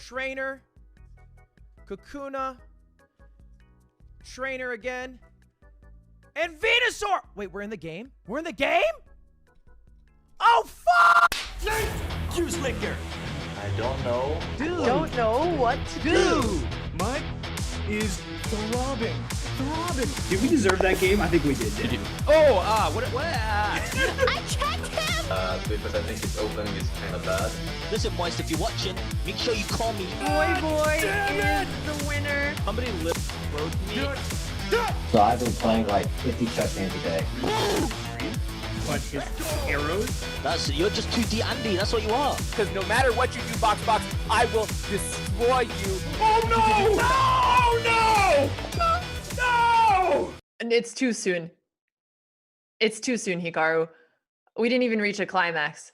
Trainer. Kakuna. Trainer again. And Venusaur! Wait, we're in the game? We're in the game? Oh, fuck! Juice liquor. I don't know. Dude. Don't know what to do. Mine is throbbing. Did we deserve that game? I think we did. Oh, what? I checked him! Because I think its opening is kind of bad. Listen, boys, if you're watching, make sure you call me. Boy is the winner. Somebody broke me. So I've been playing like 50 chess games a day. But his arrows? You're just 2D Andy, that's what you are. Because no matter what you do, Box, I will destroy you. Oh no! No! And it's too soon. It's too soon, Hikaru. We didn't even reach a climax.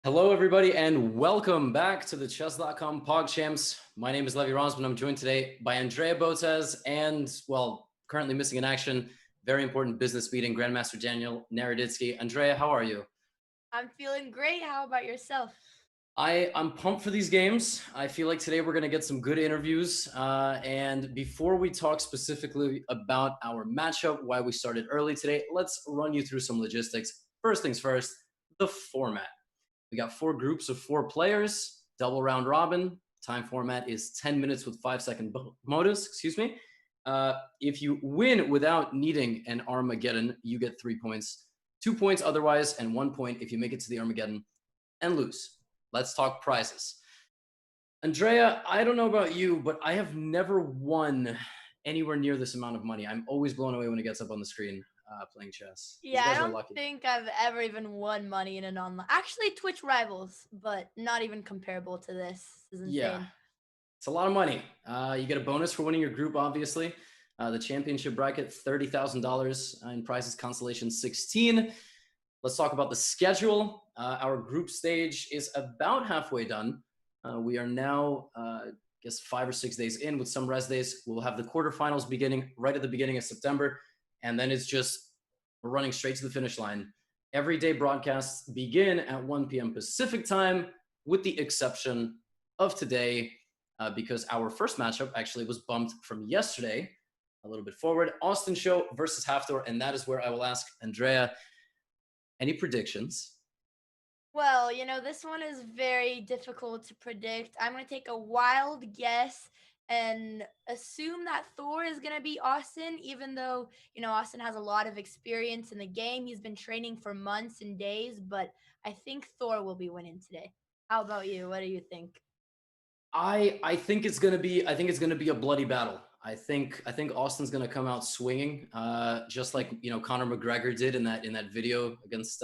Hello, everybody, and welcome back to the Chess.com PogChamps. My name is Levi Ronsman. I'm joined today by Andrea Botez and, well, currently missing in action, very important business meeting, Grandmaster Daniel Naroditsky. Andrea, how are you? I'm feeling great. How about yourself? I'm pumped for these games. I feel like today we're going to get some good interviews. And before we talk specifically about our matchup, why we started early today, let's run you through some logistics. First things first, the format. We got 4 groups of 4 players, double round robin. Time format is 10 minutes with 5-second bonus, If you win without needing an Armageddon, you get 3 points, 2 points otherwise, and 1 point if you make it to the Armageddon and lose. Let's talk prizes. Andrea, I don't know about you, but I have never won anywhere near this amount of money. I'm always blown away when it gets up on the screen. Playing chess. Yeah, I don't think I've ever even won money in an online. Actually, Twitch rivals, but not even comparable to this. This is insane. Yeah, it's a lot of money. You get a bonus for winning your group, obviously. The championship bracket, $30,000 in prizes, consolation 16. Let's talk about the schedule. Our group stage is about halfway done. We are now, I guess, 5 or 6 days in with some rest days. We'll have the quarterfinals beginning right at the beginning of September. And then it's just, we're running straight to the finish line. Everyday broadcasts begin at 1 p.m. Pacific time, with the exception of today, because our first matchup actually was bumped from yesterday, a little bit forward. Austin Show versus Hafthor, and that is where I will ask Andrea, any predictions? Well, you know, this one is very difficult to predict. I'm going to take a wild guess and assume that Thor is going to beat Austin, even though, you know, Austin has a lot of experience in the game. He's been training for months and days, but I think Thor will be winning today. How about you? What do you think? I think it's going to be a bloody battle. I think Austin's going to come out swinging, just like, you know, Conor McGregor did in that video against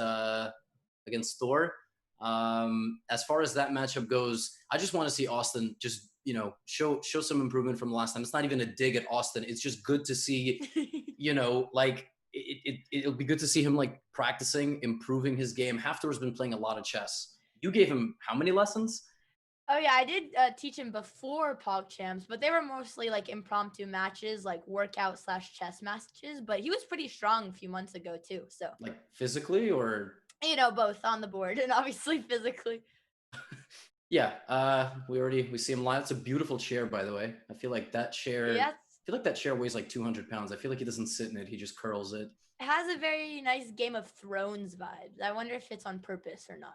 Thor. As far as that matchup goes, I just want to see Austin just, you know, show some improvement from last time. It's not even a dig at Austin. It's just good to see, you know, like it'll be good to see him like practicing, improving his game. Hafthor's been playing a lot of chess. You gave him how many lessons? Oh yeah, I did teach him before PogChamps, but they were mostly like impromptu matches, like workout/chess matches. But he was pretty strong a few months ago too. So like physically or, you know, both on the board and obviously physically. Yeah, we see him live. It's a beautiful chair, by the way. I feel like that chair. Yes. I feel like that chair weighs like 200 pounds. I feel like he doesn't sit in it; he just curls it. It has a very nice Game of Thrones vibes. I wonder if it's on purpose or not.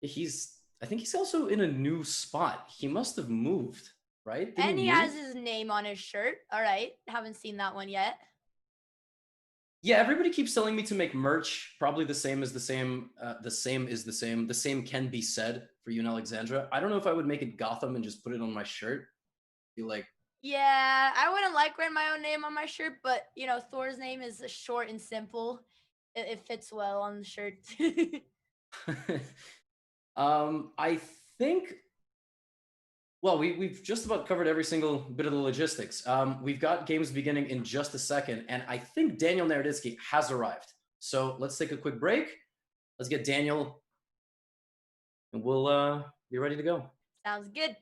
I think he's also in a new spot. He must have moved, right? And he has his name on his shirt. All right, haven't seen that one yet. Yeah, everybody keeps telling me to make merch. Probably the same is the same. The same is the same. The same can be said for you and Alexandra. I don't know if I would make it Gotham and just put it on my shirt. feel like. Yeah, I wouldn't like wearing my own name on my shirt, but you know, Thor's name is short and simple. It fits well on the shirt. I think. Well, we've just about covered every single bit of the logistics. We've got games beginning in just a second, and I think Daniel Naroditsky has arrived. So let's take a quick break. Let's get Daniel, and we'll be ready to go. Sounds good.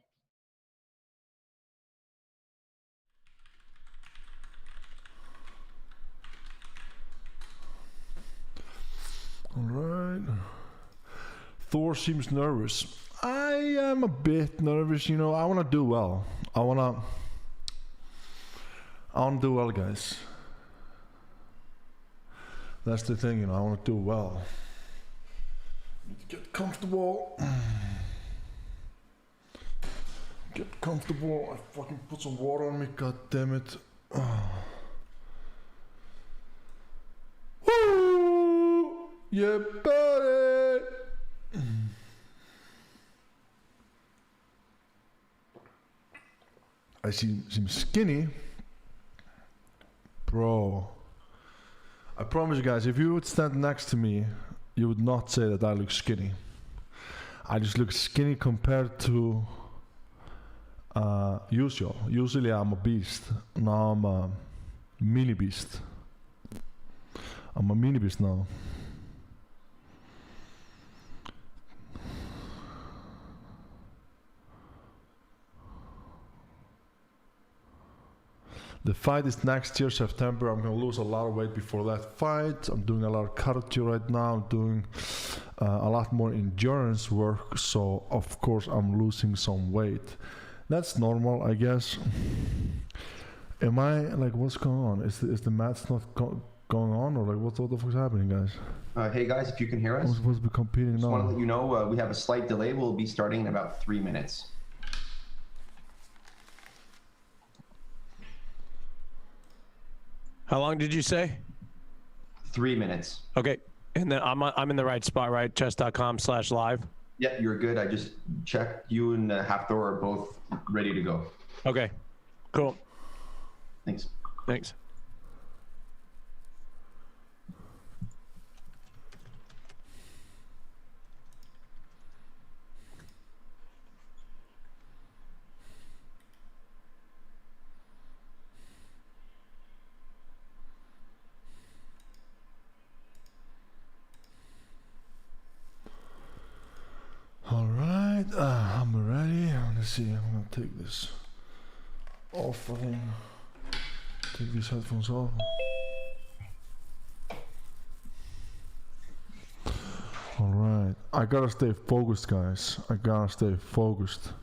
All right. Thor seems nervous. I am a bit nervous, you know. I want to do well. I want to do well, guys. That's the thing, you know. I want to do well. Need to get comfortable. Get comfortable. I fucking put some water on me. God damn it. Woo! Yeah, buddy. I seem skinny. Bro. I promise you guys, if you would stand next to me, you would not say that I look skinny. I just look skinny compared to usual. Usually I'm a beast. Now I'm a mini beast. I'm a mini beast now. The fight is next year, September. I'm gonna lose a lot of weight before that fight. I'm doing a lot of cardio right now. I'm doing a lot more endurance work, so of course I'm losing some weight. That's normal, I guess. Am I like, what's going on? Is the match not going on, or like what the fuck's happening, guys? Hey guys, if you can hear us, I'm supposed to be competing now. Just want to let you know we have a slight delay. We'll be starting in about 3 minutes. How long did you say? 3 minutes. Okay, and then I'm in the right spot, right? Chess.com/live. Yeah, you're good. I just checked. You and Hafthor are both ready to go. Okay, cool. Thanks. Thanks. All right, I'm ready. Let's see. I'm gonna take this off. Take these headphones off. All right, I gotta stay focused, guys. I gotta stay focused.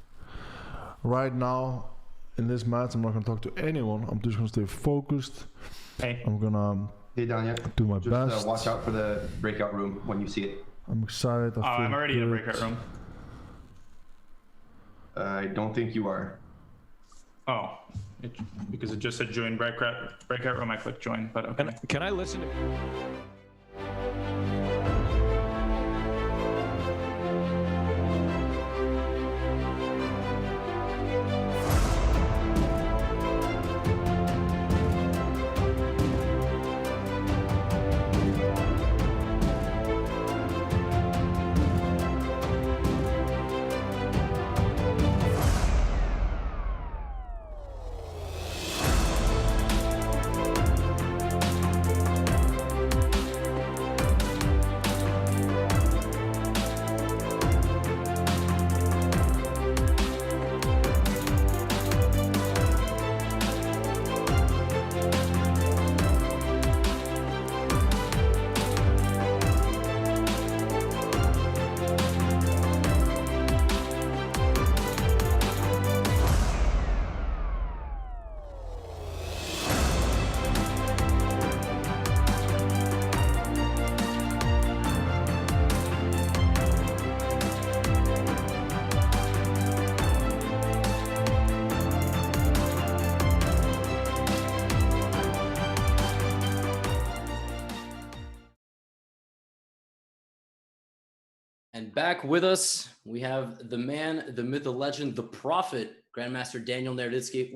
Right now, in this match, I'm not gonna talk to anyone. I'm just gonna stay focused. Hey. I'm gonna do my best. Watch out for the breakout room when you see it. I'm excited. I'm already in the breakout room. I don't think you are. Oh, because it just said join breakout room. I clicked join, but okay. Can I listen to? And back with us, we have the man, the myth, the legend, the prophet, Grandmaster Daniel Naroditsky.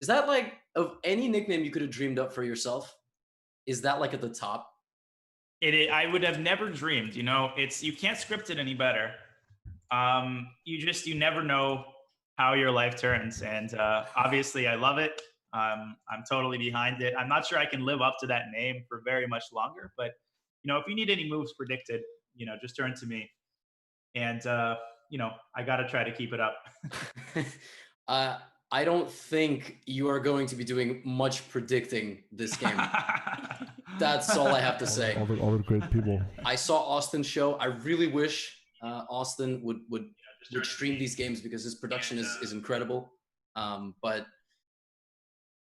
Is that like, of any nickname you could have dreamed up for yourself? Is that like at the top? I would have never dreamed, you know, you can't script it any better. You never know how your life turns. And obviously I love it. I'm totally behind it. I'm not sure I can live up to that name for very much longer, but you know, if you need any moves predicted, you know, just turn to me. And you know, I got to try to keep it up. I don't think you are going to be doing much predicting this game. That's all I have to say. All the great people. I saw Austin's show. I really wish Austin would stream these games because his production is incredible. But,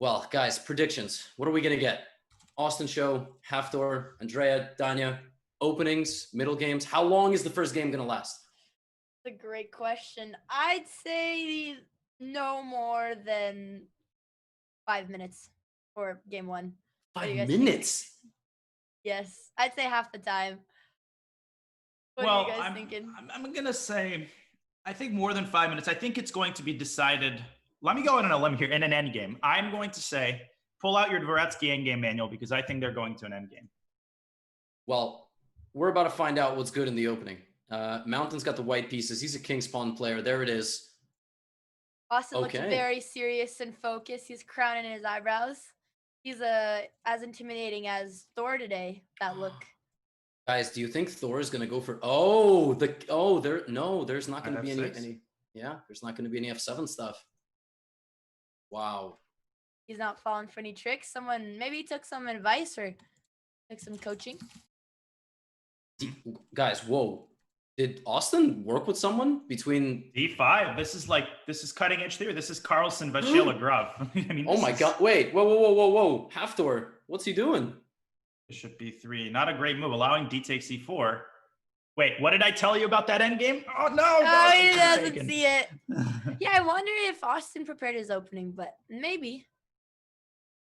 well, guys, predictions. What are we going to get? Austin show, Hafthor, Andrea, Danya, openings, middle games. How long is the first game going to last? That's a great question. I'd say no more than 5 minutes for game 1. 5 minutes? Yes, I'd say half the time. What are you guys thinking? I'm going to say, I think more than 5 minutes. I think it's going to be decided. Let me go on a limb here in an end game. I'm going to say, pull out your Dvoretsky endgame manual because I think they're going to an endgame. Well, we're about to find out what's good in the opening. Mountain's got the white pieces. He's a king spawn player. There it is. Austin looks very serious and focused. He's crowning his eyebrows. He's as intimidating as Thor today. That look. Guys, do you think Thor is going to go for? There's not going to be any. Yeah, there's not going to be any F7 stuff. Wow. He's not falling for any tricks. Someone maybe took some advice or took some coaching. Guys, whoa. Did Austin work with someone between D5? This is cutting edge theory. This is Carlsen Vashila Grov. I mean, oh my God! Wait, whoa! Hafthor, what's he doing? Bishop B3, not a great move. Allowing D takes C4. Wait, what did I tell you about that endgame? Oh no! Oh, he doesn't see it. Yeah, I wonder if Austin prepared his opening, but maybe.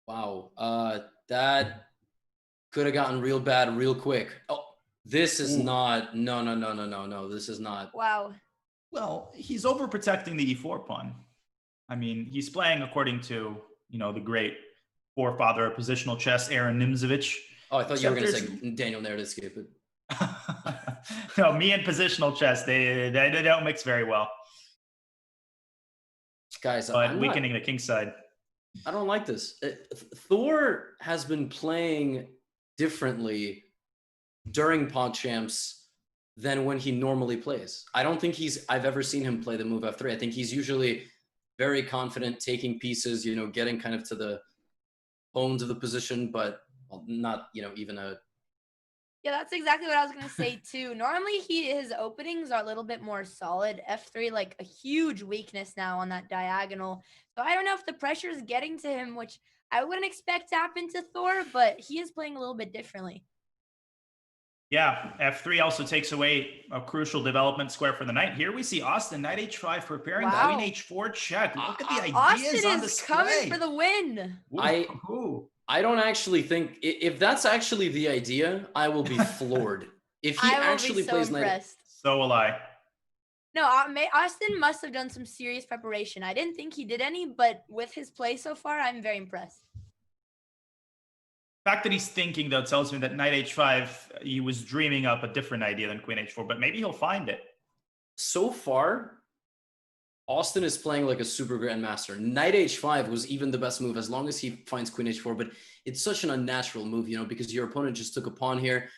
Wow, that could have gotten real bad real quick. Oh. This is not, no, this is not. Wow. Well, he's overprotecting the E4 pawn. I mean, he's playing according to, you know, the great forefather of positional chess, Aaron Nimzovich. Oh, I thought you were going to say Daniel Naroditsky, but... No, me and positional chess, they don't mix very well. Guys, but weakening the king side. I don't like this. Thor has been playing differently during PogChamps than when he normally plays. I don't think I've ever seen him play the move F3. I think he's usually very confident, taking pieces, you know, getting kind of to the bones of the position, but not, you know, even a... Yeah, that's exactly what I was going to say too. Normally his openings are a little bit more solid. F3, like a huge weakness now on that diagonal. So I don't know if the pressure is getting to him, which I wouldn't expect to happen to Thor, but he is playing a little bit differently. Yeah, F3 also takes away a crucial development square for the knight. Here we see Austin, knight H5 preparing queen H4 check. Look at the ideas Austin on is coming for the win. I don't actually think, if that's actually the idea, I will be floored. If he actually plays knight. So will I. No, Austin must have done some serious preparation. I didn't think he did any, but with his play so far, I'm very impressed. The fact that he's thinking, though, tells me that knight H5, he was dreaming up a different idea than queen H4, but maybe he'll find it. So far, Austin is playing like a super grandmaster. Knight H5 was even the best move as long as he finds queen H4, but it's such an unnatural move, you know, because your opponent just took a pawn here.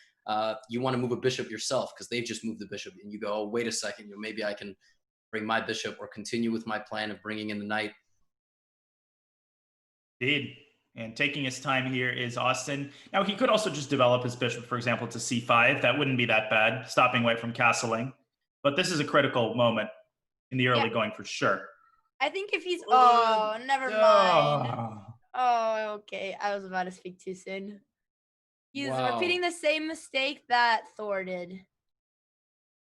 You want to move a bishop yourself because they've just moved the bishop, and you go, oh, wait a second, you know, maybe I can bring my bishop or continue with my plan of bringing in the knight. Indeed. And taking his time here is Austin. Now, he could also just develop his bishop, for example, to C5. That wouldn't be that bad, stopping white from castling. But this is a critical moment in the early going for sure. I think if he's... Oh, never mind. Oh, okay. I was about to speak too soon. He's repeating the same mistake that Thor did.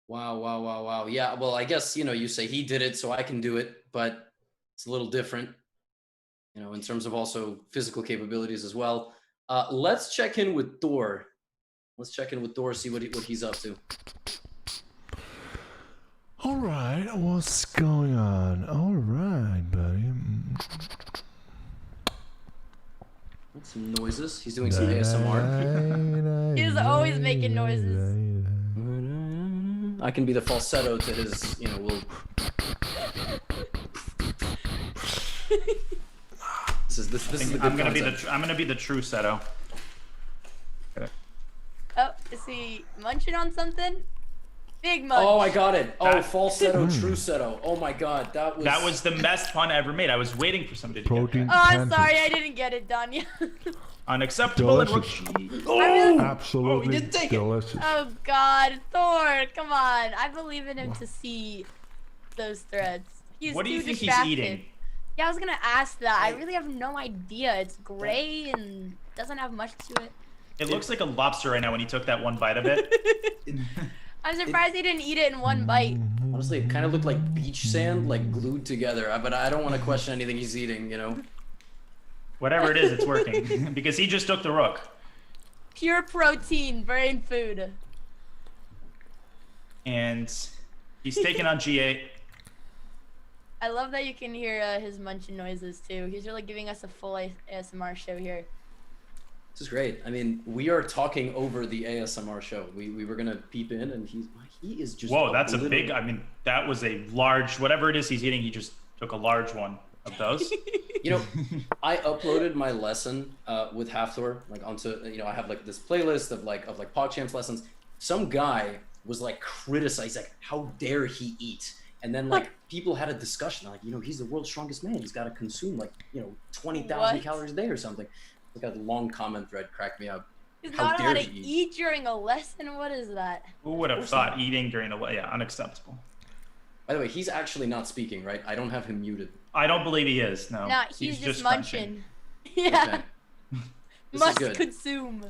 Wow. Yeah, well, I guess, you know, you say he did it, so I can do it. But it's a little different, you know, in terms of also physical capabilities as well. Let's check in with Thor. See what he's up to. All right, what's going on? All right. some noises. He's doing some ASMR. He's always making noises. I can be the falsetto to his, you know, will. This is the good I'm gonna concept. be the true Seto. Oh, is he munching on something? Big munch. Oh, I got it. Oh, falsetto, true Seto. Oh my god, that was the best pun I ever made. I was waiting for somebody to Protein. get Oh, I'm sorry, I didn't get it done yet. that. Unacceptable and Delicious. rookie. Oh, Absolutely we didn't take it. delicious. Oh God, Thor, come on! I believe in him to see those threads. He's What do you too think distracted. he's eating? Yeah, I was gonna ask that. I really have no idea. It's gray and doesn't have much to it. It looks like a lobster right now when he took that one bite of it. I'm surprised he didn't eat it in one bite. Honestly, it kind of looked like beach sand, like glued together. But I don't want to question anything he's eating, you know? Whatever it is, it's working. Because he just took the rook. Pure protein, brain food. And he's taking on G8. I love that you can hear his munching noises too. He's really giving us a full ASMR show here. This is great. I mean, we are talking over the ASMR show. We were gonna peep in, and he is just. Whoa, that's a big. I mean, that was a large. Whatever it is he's eating, he just took a large one of those. You know, I uploaded my lesson with Hafthor like onto. You know, I have like this playlist of like PogChamps lessons. Some guy was like criticizing, like, how dare he eat? And then like people had a discussion, like, you know, he's the world's strongest man. He's got to consume like, you know, 20,000 calories a day or something. Like a long comment thread cracked me up. He's not allowed to eat during a lesson. What is that? Who would have thought eating during the yeah, unacceptable. By the way, he's actually not speaking, right? I don't have him muted. I don't believe he is. No. No, he's just munching. Yeah. Okay. Must consume.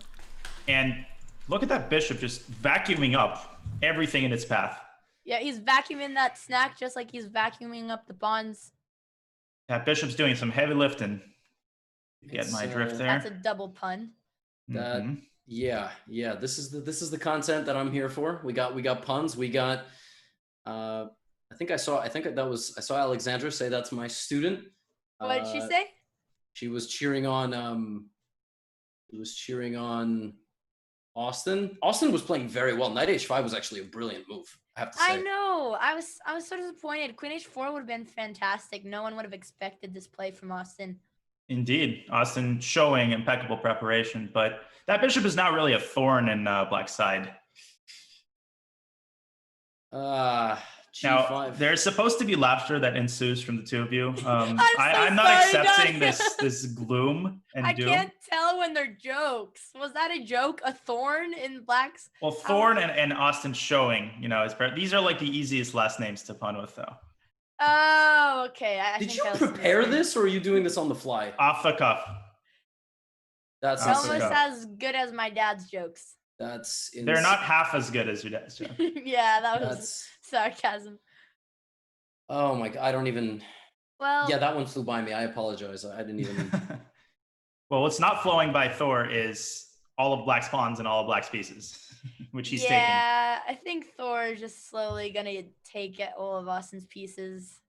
And look at that bishop just vacuuming up everything in its path. Yeah, he's vacuuming that snack just like he's vacuuming up the pawns. That bishop's doing some heavy lifting. You get my drift there. That's a double pun. That yeah. This is the content that I'm here for. We got puns. We got I saw Alexandra say that's my student. What did she say? She was cheering on Austin. Austin was playing very well. Knight h5 was actually a brilliant move, I have to say. I know. I was so disappointed. Queen h4 would have been fantastic. No one would have expected this play from Austin. Indeed, Austin showing impeccable preparation, but that bishop is not really a thorn in Black's side. Now, there's supposed to be laughter that ensues from the two of you. I'm not accepting this gloom and doom. I can't tell when they're jokes. Was that a joke? A thorn in Black's? Well, Thorn and Austin showing, you know, these are like the easiest last names to pun with, though. Oh, okay. Did you prepare this, or are you doing this on the fly? Off the cuff. That's almost as good as my dad's jokes. That's insane. They're not half as good as your dad's joke. Yeah, that was sarcasm. Oh my god, I don't even. Well. Yeah, that one flew by me. I apologize. I didn't even. Well, what's not flowing by Thor is all of Black's pawns and all of Black's pieces, which he's taking. Yeah, I think Thor is just slowly gonna take all of Austin's pieces.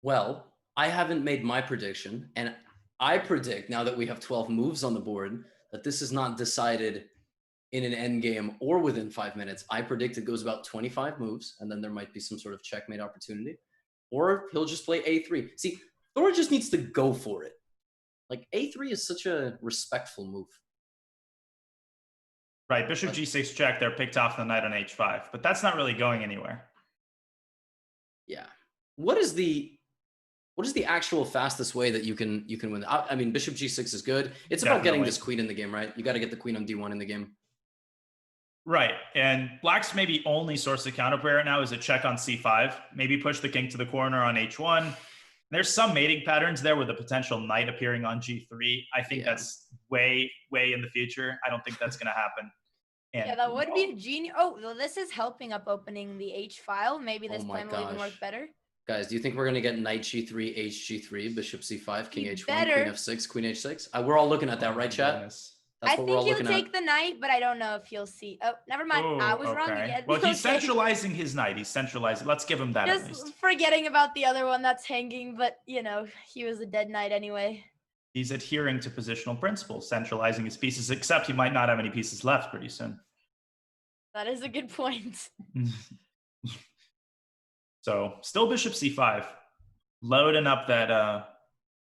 Well, I haven't made my prediction, and I predict now that we have 12 moves on the board that this is not decided in an end game or within 5 minutes. I predict it goes about 25 moves, and then there might be some sort of checkmate opportunity, or he'll just play a3. See, Thor just needs to go for it. Like a3 is such a respectful move. Right, bishop g6 check. They're picked off the knight on h5, but that's not really going anywhere. Yeah. What is the actual fastest way that you can win? I mean, bishop g6 is good. It's about getting this queen in the game, right? You got to get the queen on d1 in the game. Right, and Black's maybe only source of counterplay right now is a check on c5. Maybe push the king to the corner on h1. There's some mating patterns there with a potential knight appearing on g3. I think that's way in the future. I don't think that's going to happen. And yeah, that would be a genius. Oh, well, this is helping up opening the h file. Maybe this plan will even work better. Guys, do you think we're going to get knight g3, h g3 bishop c5, king h1, queen f6, queen h6? We're all looking at that, right, chat? I think he'll take the knight, but I don't know if he'll see. Oh, never mind. Oh, I was wrong again. Well, he's centralizing his knight. He's centralizing. Let's give him that at least. Just forgetting about the other one that's hanging, but, you know, he was a dead knight anyway. He's adhering to positional principles, centralizing his pieces, except he might not have any pieces left pretty soon. That is a good point. So still bishop c5, loading up that,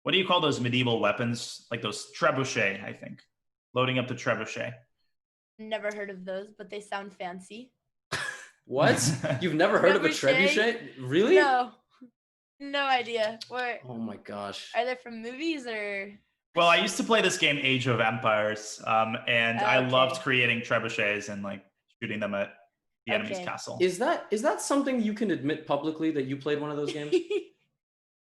what do you call those medieval weapons? Like those trebuchet, I think. Loading up the trebuchet. Never heard of those, but they sound fancy. What? You've never heard of a trebuchet? Really? No. No idea. Where? Oh my gosh. Are they from movies or? Well, I used to play this game Age of Empires, and I loved creating trebuchets and like shooting them at the enemy's castle. Is that something you can admit publicly that you played one of those games?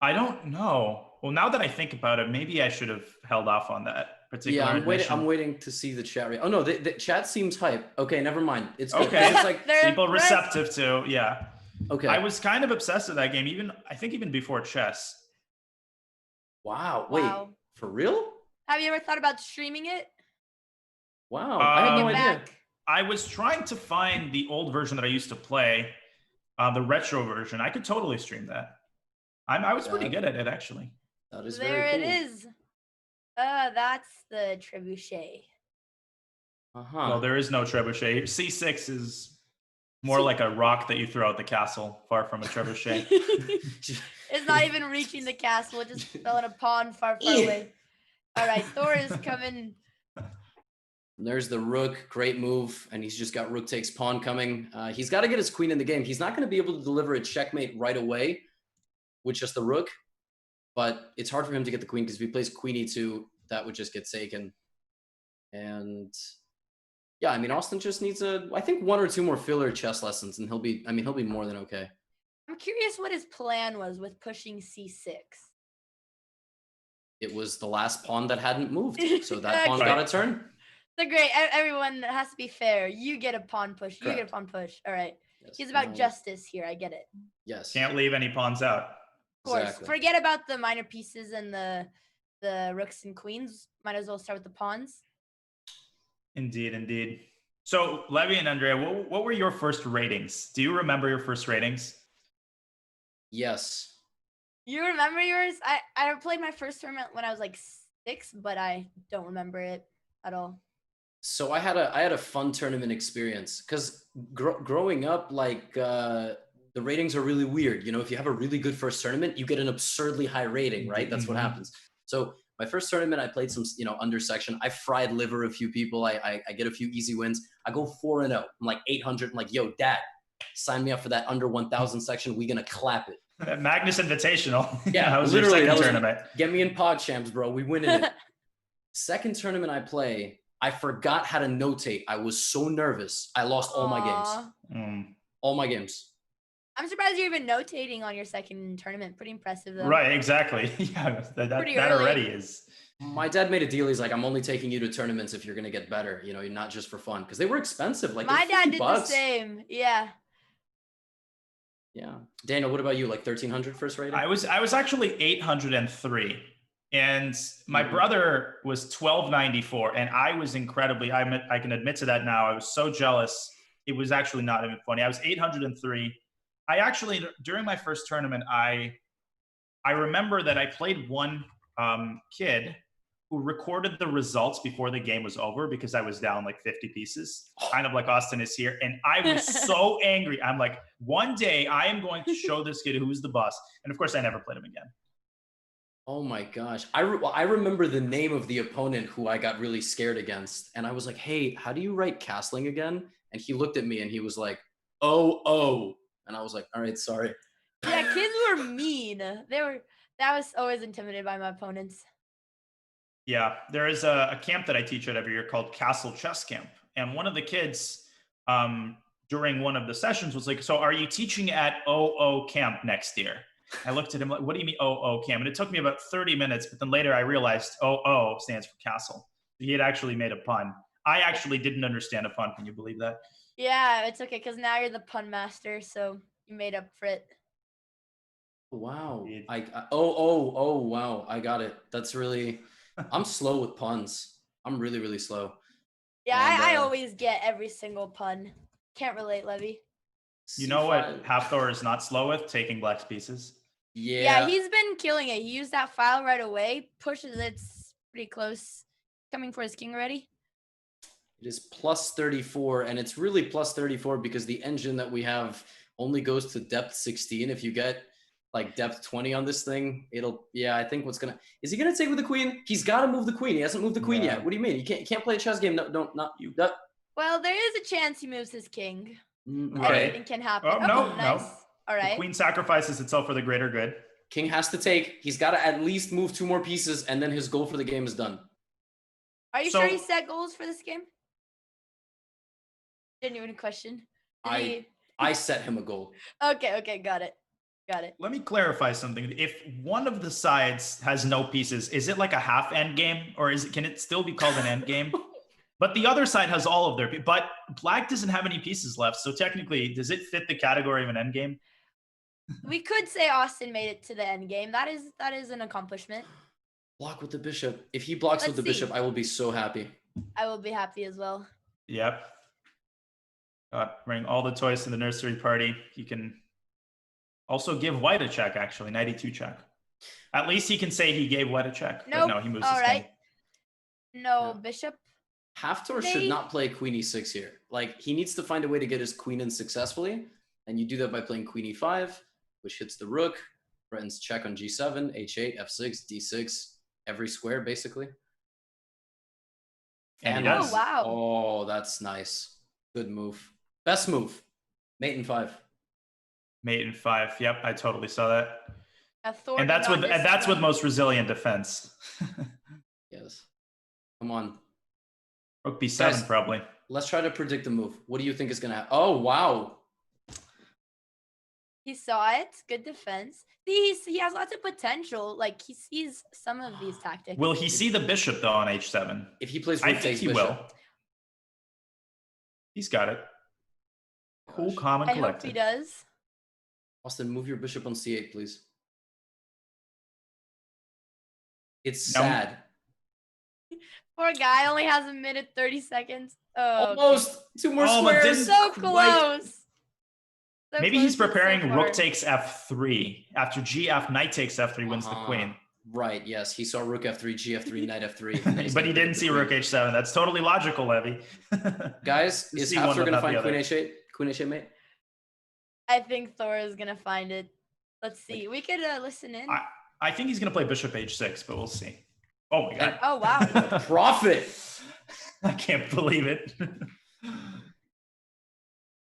I don't know. Well, now that I think about it, maybe I should have held off on that particular I'm waiting to see the chat. Oh no, the chat seems hype. Okay, never mind. It's good. Okay. It's like people receptive to, yeah. Okay. I was kind of obsessed with that game, I think even before chess. Wow. Wait, for real? Have you ever thought about streaming it? Wow, I had no idea. I was trying to find the old version that I used to play, the retro version. I could totally stream that. I was pretty good at it, actually. That is there very cool. it is. That's the trebuchet. Well, there is no trebuchet. C6 is more like a rock that you throw at the castle, far from a trebuchet. It's not even reaching the castle, just throwing a pawn far away. All right, Thor is coming. There's the rook, great move, and he's just got rook takes pawn coming. He's got to get his queen in the game. He's not going to be able to deliver a checkmate right away with just the rook, but it's hard for him to get the queen because if he plays queen e2, that would just get taken. And yeah, I mean, Austin just needs I think 1 or 2 more filler chess lessons, and he'll be more than okay. I'm curious what his plan was with pushing c6. It was the last pawn that hadn't moved, so that pawn got a turn. So great. Everyone has to be fair. You get a pawn push. You get a pawn push. All right. Yes. He's about justice here. I get it. Yes. Can't leave any pawns out. Of course. Exactly. Forget about the minor pieces and the rooks and queens. Might as well start with the pawns. Indeed, indeed. So, Levy and Andrea, what were your first ratings? Do you remember your first ratings? Yes. You remember yours? I played my first tournament when I was like 6, but I don't remember it at all. So I had a fun tournament experience because growing up, like the ratings are really weird. You know, if you have a really good first tournament, you get an absurdly high rating, right? That's what happens. So my first tournament, I played some, under section. I fried liver a few people. I get a few easy wins. I go 4-0. I'm like 800. I'm like, yo, dad, sign me up for that under 1,000 section. We gonna clap it. Magnus Invitational. Yeah, that was literally. Your second tournament. Get me in Pogchamps, bro. We winning it. Second tournament I play, I forgot how to notate. I was so nervous. I lost all my games. All my games. I'm surprised you're even notating on your second tournament. Pretty impressive, though. Right, exactly. Yeah, that already is. My dad made a deal. He's like, I'm only taking you to tournaments if you're going to get better, not just for fun. Because they were expensive. Like my dad did $50. the same. Yeah. Yeah. Daniel, what about you? Like 1,300 first rating? I was actually 803. And my brother was 1294, and I was incredibly, I can admit to that now, I was so jealous. It was actually not even funny. I was 803. I actually, during my first tournament, I remember that I played one kid who recorded the results before the game was over because I was down like 50 pieces, kind of like Austin is here. And I was so angry. I'm like, one day I am going to show this kid who's the boss. And of course, I never played him again. Oh my gosh. I remember the name of the opponent who I got really scared against. And I was like, hey, how do you write castling again? And he looked at me and he was like, oh. And I was like, all right, sorry. Yeah, kids were mean. That was always intimidated by my opponents. Yeah, there is a camp that I teach at every year called Castle Chess Camp. And one of the kids during one of the sessions was like, so are you teaching at OO camp next year? I looked at him like, what do you mean OO camp? And it took me about 30 minutes, but then later I realized OO stands for castle. He had actually made a pun. I actually didn't understand a pun. Can you believe that? Yeah, it's okay because now you're the pun master, so you made up for it. Wow. Wow. I got it. That's really, I'm slow with puns. I'm really, really slow. Yeah, And, I always get every single pun. Can't relate, Levy. You know what Hafthor is not slow with? Taking black's pieces. Yeah, he's been killing it. He used that file right away, pushes it Pretty close. Coming for his king already. It is plus 34, and it's really plus 34 because the engine that we have only goes to depth 16. If you get like depth 20 on this thing, it'll, yeah, I think is he gonna take with the queen? He's got to move the queen. He hasn't moved the queen yet. What do you mean? You can't play a chess game. No, not you. Well, there is a chance he moves his king. Right. Anything can happen. Oh, no, nice. no. All right. The queen sacrifices itself for the greater good. King has to take. He's got to at least move 2 more pieces, and then his goal for the game is done. Are you sure he set goals for this game? Genuine question. I set him a goal. Okay, got it. Let me clarify something. If one of the sides has no pieces, is it like a half end game, or can it still be called an end game? But the other side has all of their pieces. But black doesn't have any pieces left, so technically, does it fit the category of an end game? We could say Austin made it to the end game. That is an accomplishment. Block with the bishop. If he blocks with the bishop, I will be so happy. I will be happy as well. Yep. Bring all the toys to the nursery party. He can also give white a check, actually. 92 check. At least he can say he gave white a check. Nope. But no, he moves all his right. king. No bishop. Hafthor should not play queen e6 here. Like, he needs to find a way to get his queen in successfully. And you do that by playing queen e5, which hits the rook, threatens check on g7, h8, f6, d6, every square, basically. And he does. Oh, wow. Oh, that's nice. Good move. Best move. Mate in 5. Mate in 5. Yep, I totally saw that. And that's with most resilient defense. Yes. Come on. Rook b7, Guys, probably. Let's try to predict the move. What do you think is going to happen? Oh, wow. He saw it. Good defense. He has lots of potential. Like, he sees some of these tactics. Will he see the bishop, though, on h7? If he plays I rook think takes he bishop. will. He's got it. Cool, calm, and I hope collected. he does. Austin, move your bishop on c8, please. It's No. sad. Poor guy only has a minute 30 seconds. Oh, Almost. 2 more squares. So close. So Maybe close he's and so preparing far. rook takes f3. After gf, knight takes f3 wins the queen. Right, yes. He saw rook f3, gf3, knight f3. and then he's But gonna he pick didn't the see queen. rook h7. That's totally logical, Levy. Guys, You is see one, Hafthor but going to not find the queen other. h8? Queen h8, mate? I think Thor is gonna find it. Let's see. We could listen in. I think he's going to play bishop h6, but we'll see. Oh my god. Oh wow. Profit. I can't believe it.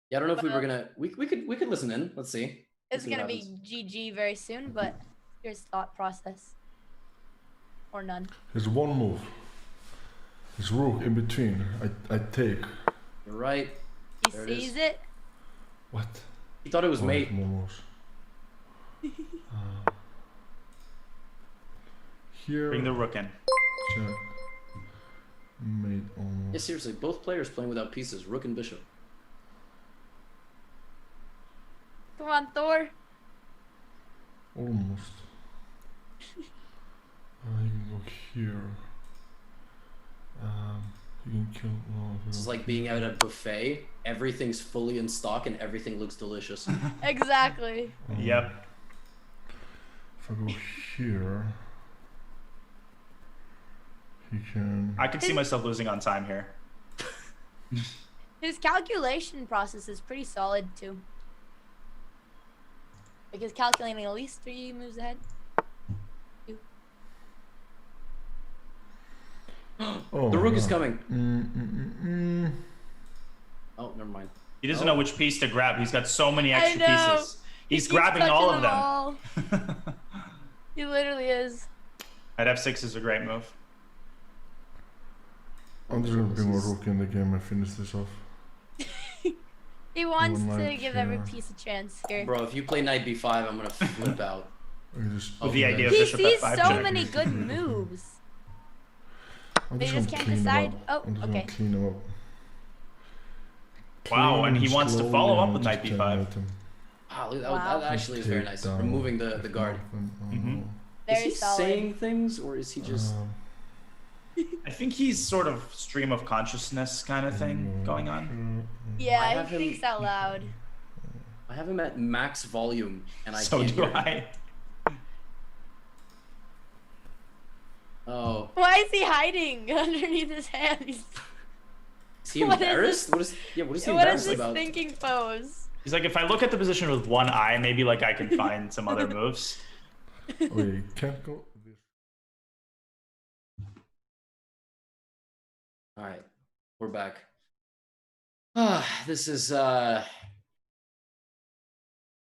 Yeah, I don't know if we were gonna. We could listen in. Let's see. It's see what gonna be happens. GG very soon, but here's thought process. Or none. There's one move. There's rook in between. I take. You're right. He There it sees is. it. What? He thought it was mate. More moves. Here. Bring the rook in. Check. Mate almost. Yeah, seriously, both players playing without pieces, rook and bishop. Come on, Thor. Almost. You can go here. You can kill. No, This is like being at a buffet. Everything's fully in stock and everything looks delicious. Exactly. Yep. If I go here, he can. I can see myself losing on time here. His calculation process is pretty solid too. Like he's calculating at least 3 moves ahead. 2. Oh, The rook is no. coming. Oh, never mind. He doesn't know which piece to grab. He's got so many I extra know. pieces. He's He keeps grabbing all touching of them. all. He literally is. At f6 is a great move. I'm just gonna bring my rook in the game and finish this off. He wants One to knight give every here. piece a chance here. Bro, if you play knight b5, I'm gonna flip out. With the idea of He bishop sees f5 so check. many good moves. I'm They just just gonna can't clean them decide. up. Oh, I'm just okay. gonna clean them up. Wow, and he Clean wants to slowly follow up and with knight just b5. terminate them. Wow, that, Wow. that actually is very nice. Take down Removing the guard. Mhm. Very Is he solid. saying things or is he just... I think he's sort of stream of consciousness kind of thing going on. Yeah, I he have him- thinks out loud. I have him at max volume and I So can't do hear him. I. Oh. Why is he hiding underneath his hands? Is he embarrassed? What is he What is embarrassed this about? thinking pose? He's like, if I look at the position with one eye, maybe like I can find some other moves. We can't go. All right, we're back. This is. I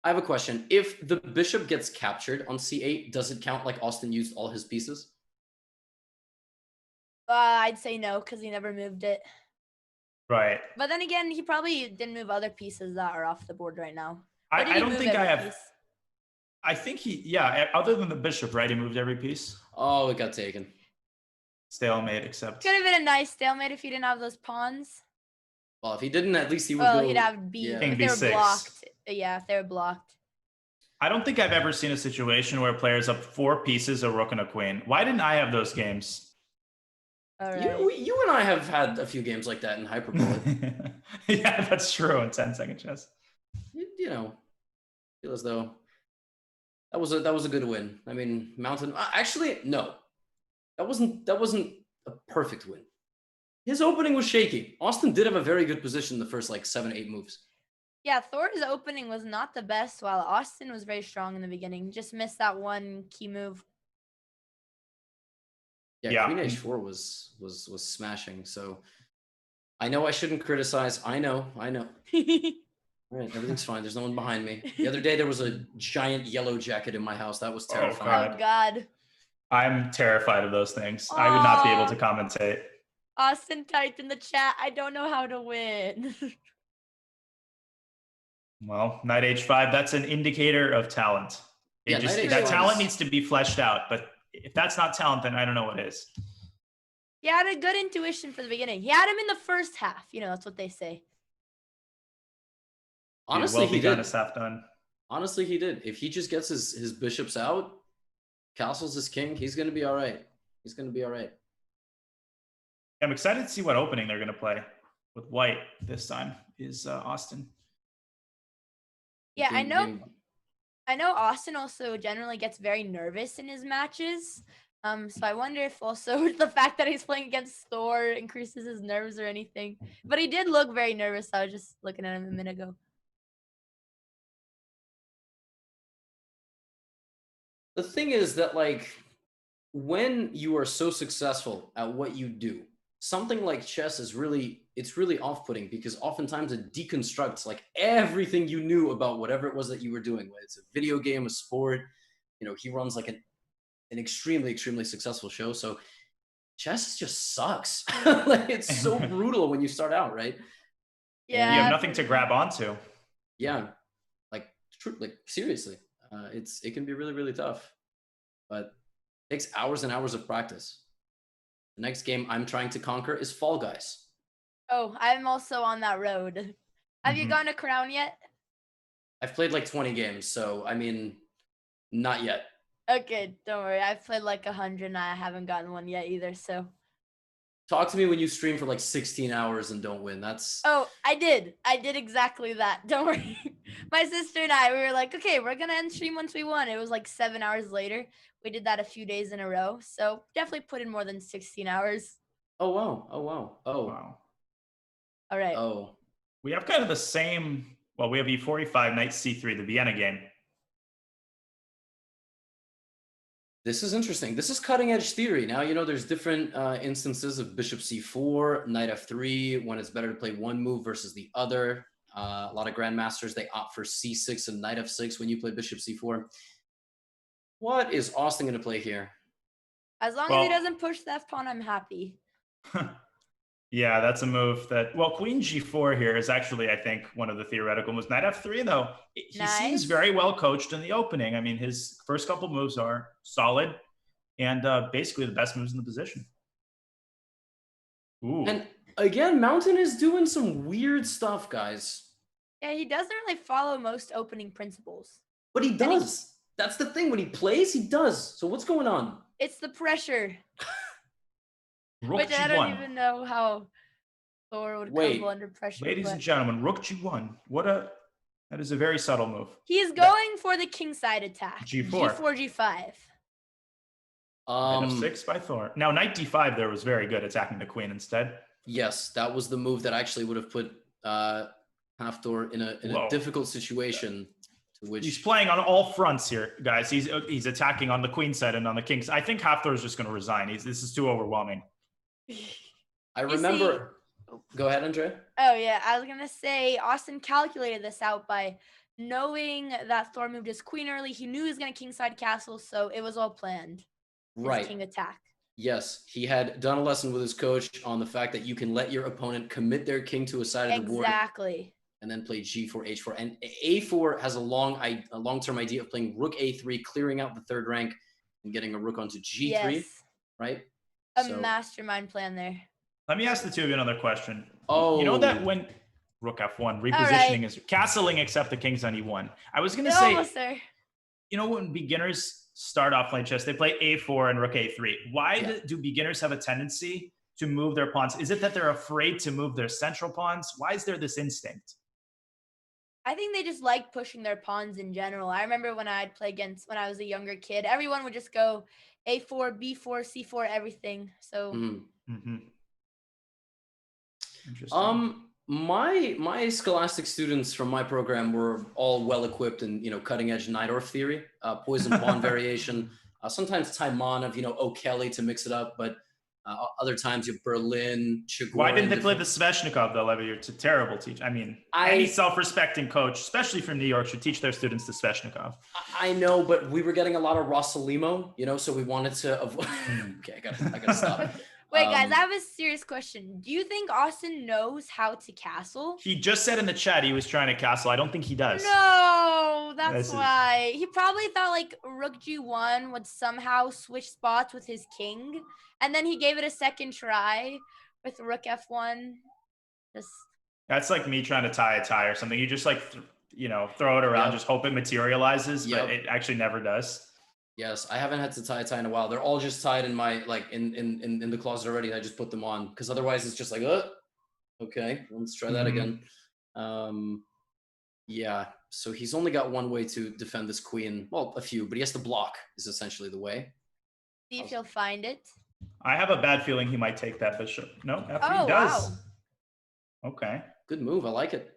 have a question. If the bishop gets captured on c8, does it count like Austin used all his pieces? I'd say no, because he never moved it. Right. But then again, he probably didn't move other pieces that are off the board right now. I don't think I have. Piece? I think other than the bishop, right? He moved every piece. Oh, it got taken. Stalemate, except. Could have been a nice stalemate if he didn't have those pawns. Well, if he didn't, at least he would Well, go. he'd have B. Yeah. If they were blocked. Yeah, if they were blocked. I don't think I've ever seen a situation where players up 4 pieces, a rook and a queen. Why didn't I have those games? All right. You and I have had a few games like that in Hyperbole. Yeah, that's true in 10-second chess. You know, feel as though that was a good win. I mean, Mountain. Actually, no, that wasn't a perfect win. His opening was shaky. Austin did have a very good position in the first like 7-8 moves. Yeah, Thor's opening was not the best, while Austin was very strong in the beginning. Just missed that one key move. Yeah, Queen H4 was smashing. So I know I shouldn't criticize. I know. All right, everything's fine. There's no one behind me. The other day there was a giant yellow jacket in my house. That was terrifying. Oh God. I'm terrified of those things. I would not be able to commentate. Austin typed in the chat, I don't know how to win. Well, knight h5, that's an indicator of talent. That talent needs to be fleshed out, but if that's not talent, then I don't know what is. He had a good intuition for the beginning. He had him in the first half. You know, that's what they say. Honestly, he did. Half done. Honestly, he did. If he just gets his bishops out, castles his king, he's going to be all right. He's going to be all right. I'm excited to see what opening they're going to play with white this time. Is Austin? Yeah, I know Austin also generally gets very nervous in his matches. So I wonder if also the fact that he's playing against Thor increases his nerves or anything. But he did look very nervous. I was just looking at him a minute ago. The thing is that, like, when you are so successful at what you do, something like chess is really off-putting, because oftentimes it deconstructs like everything you knew about whatever it was that you were doing. Whether it's a video game, a sport, you know, he runs like an extremely successful show. So chess just sucks. Like, it's so brutal when you start out, right? Yeah. You have nothing to grab onto. Yeah, like seriously, it can be really tough, but it takes hours and hours of practice. The next game I'm trying to conquer is Fall Guys. Oh, I'm also on that road. Have you gotten a crown yet? I've played like 20 games, so I mean, not yet. Okay, don't worry. I've played like 100 and I haven't gotten one yet either, so. Talk to me when you stream for like 16 hours and don't win. That's... Oh, I did exactly that. Don't worry. My sister and I, we were like, okay, we're gonna end stream once we won. It was like 7 hours later. We did that a few days in a row, so definitely put in more than 16 hours. Oh wow. Wow. All right. Oh. We have kind of the same. Well, we have e4, e5, knight c3, the Vienna game. This is interesting. This is cutting edge theory. Now, you know, there's different instances of bishop c4, knight f3, when it's better to play one move versus the other. A lot of grandmasters, they opt for c6 and knight f6 when you play bishop c4. What is Austin going to play here? As long as he doesn't push the f-pawn, I'm happy. Yeah, that's a move that, well, queen g4 here is actually, I think, one of the theoretical moves. Knight f3, though, he seems very well coached in the opening. I mean, his first couple moves are solid and basically the best moves in the position. Ooh. And again, Mountain is doing some weird stuff, guys. Yeah, he doesn't really follow most opening principles. But he does. That's the thing. When he plays, he does. So what's going on? It's the pressure. Rook Which I don't even know how Thor would crumble under pressure. Ladies and gentlemen, rook g1. That is a very subtle move. He's going for the king side attack. G4. G4, G5. Knight f6 by Thor. Now, knight d5 there was very good, attacking the queen instead. Yes, that was the move that actually would have put Hafthor in a difficult situation. To which he's playing on all fronts here, guys. He's attacking on the queen side and on the king side. I think Hafthor is just going to resign. This is too overwhelming. I remember. Go ahead, Andrea. Oh yeah, I was gonna say Austin calculated this out by knowing that Thor moved his queen early. He knew he was gonna kingside castle, so it was all planned. His Right. king attack. Yes, he had done a lesson with his coach on the fact that you can let your opponent commit their king to a side of the board. Exactly. And then play g4, h4. And a4 has a long-term idea of playing rook a3, clearing out the third rank and getting a rook onto g3, Yes. right? A mastermind plan there. Let me ask the two of you another question. Oh. You know that when rook f1, repositioning is castling except the king's on e1. I was going to say, almost there. You know, when beginners start off playing chess, they play a4 and rook a3. Why do beginners have a tendency to move their pawns? Is it that they're afraid to move their central pawns? Why is there this instinct? I think they just like pushing their pawns in general. I remember when I'd play when I was a younger kid, everyone would just go a4, b4, c4, everything. So Interesting. My scholastic students from my program were all well equipped in cutting edge Najdorf theory, poison pawn variation, sometimes Taimanov, O'Kelly to mix it up, but other times you have Berlin, Chigurh. Why didn't they play the Sveshnikov though, Levy? It's a terrible teach. I mean, any self-respecting coach, especially from New York, should teach their students the Sveshnikov. I know, but we were getting a lot of Rossalimo, so we wanted to avoid. Okay, I gotta stop. Wait, guys, I have a serious question. Do you think Austin knows how to castle? He just said in the chat he was trying to castle. I don't think he does. No, that's why. He probably thought like rook g1 would somehow switch spots with his king. And then he gave it a second try with rook f1. That's like me trying to tie a tie or something. You just like, throw it around, just hope it materializes, but it actually never does. Yes, I haven't had to tie a tie in a while. They're all just tied in my in the closet already. I just put them on because otherwise it's just like, okay, let's try that again. Yeah, so he's only got one way to defend this queen. Well, a few, but he has to block is essentially the way. See if he'll find it. I have a bad feeling he might take that bishop. No, he does. Wow. Okay. Good move. I like it.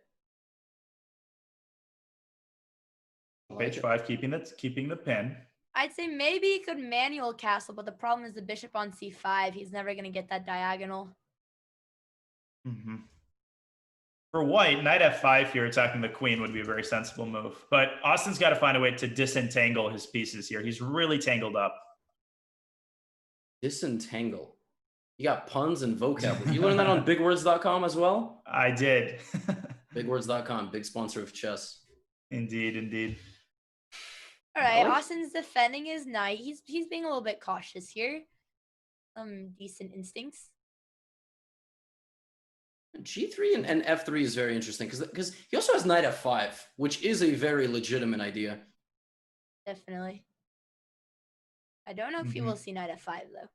Page 5, keeping the pin. I'd say maybe he could manual castle, but the problem is the bishop on c5. He's never going to get that diagonal. For white, knight f5 here attacking the queen would be a very sensible move. But Austin's got to find a way to disentangle his pieces here. He's really tangled up. Disentangle. You got puns and vocab. You learned that on bigwords.com as well? I did. Bigwords.com, big sponsor of chess. Indeed. All right, Austin's defending his knight. He's being a little bit cautious here. Some decent instincts. G3 and F3 is very interesting because he also has knight F5, which is a very legitimate idea. Definitely. I don't know if he will see knight F5 though.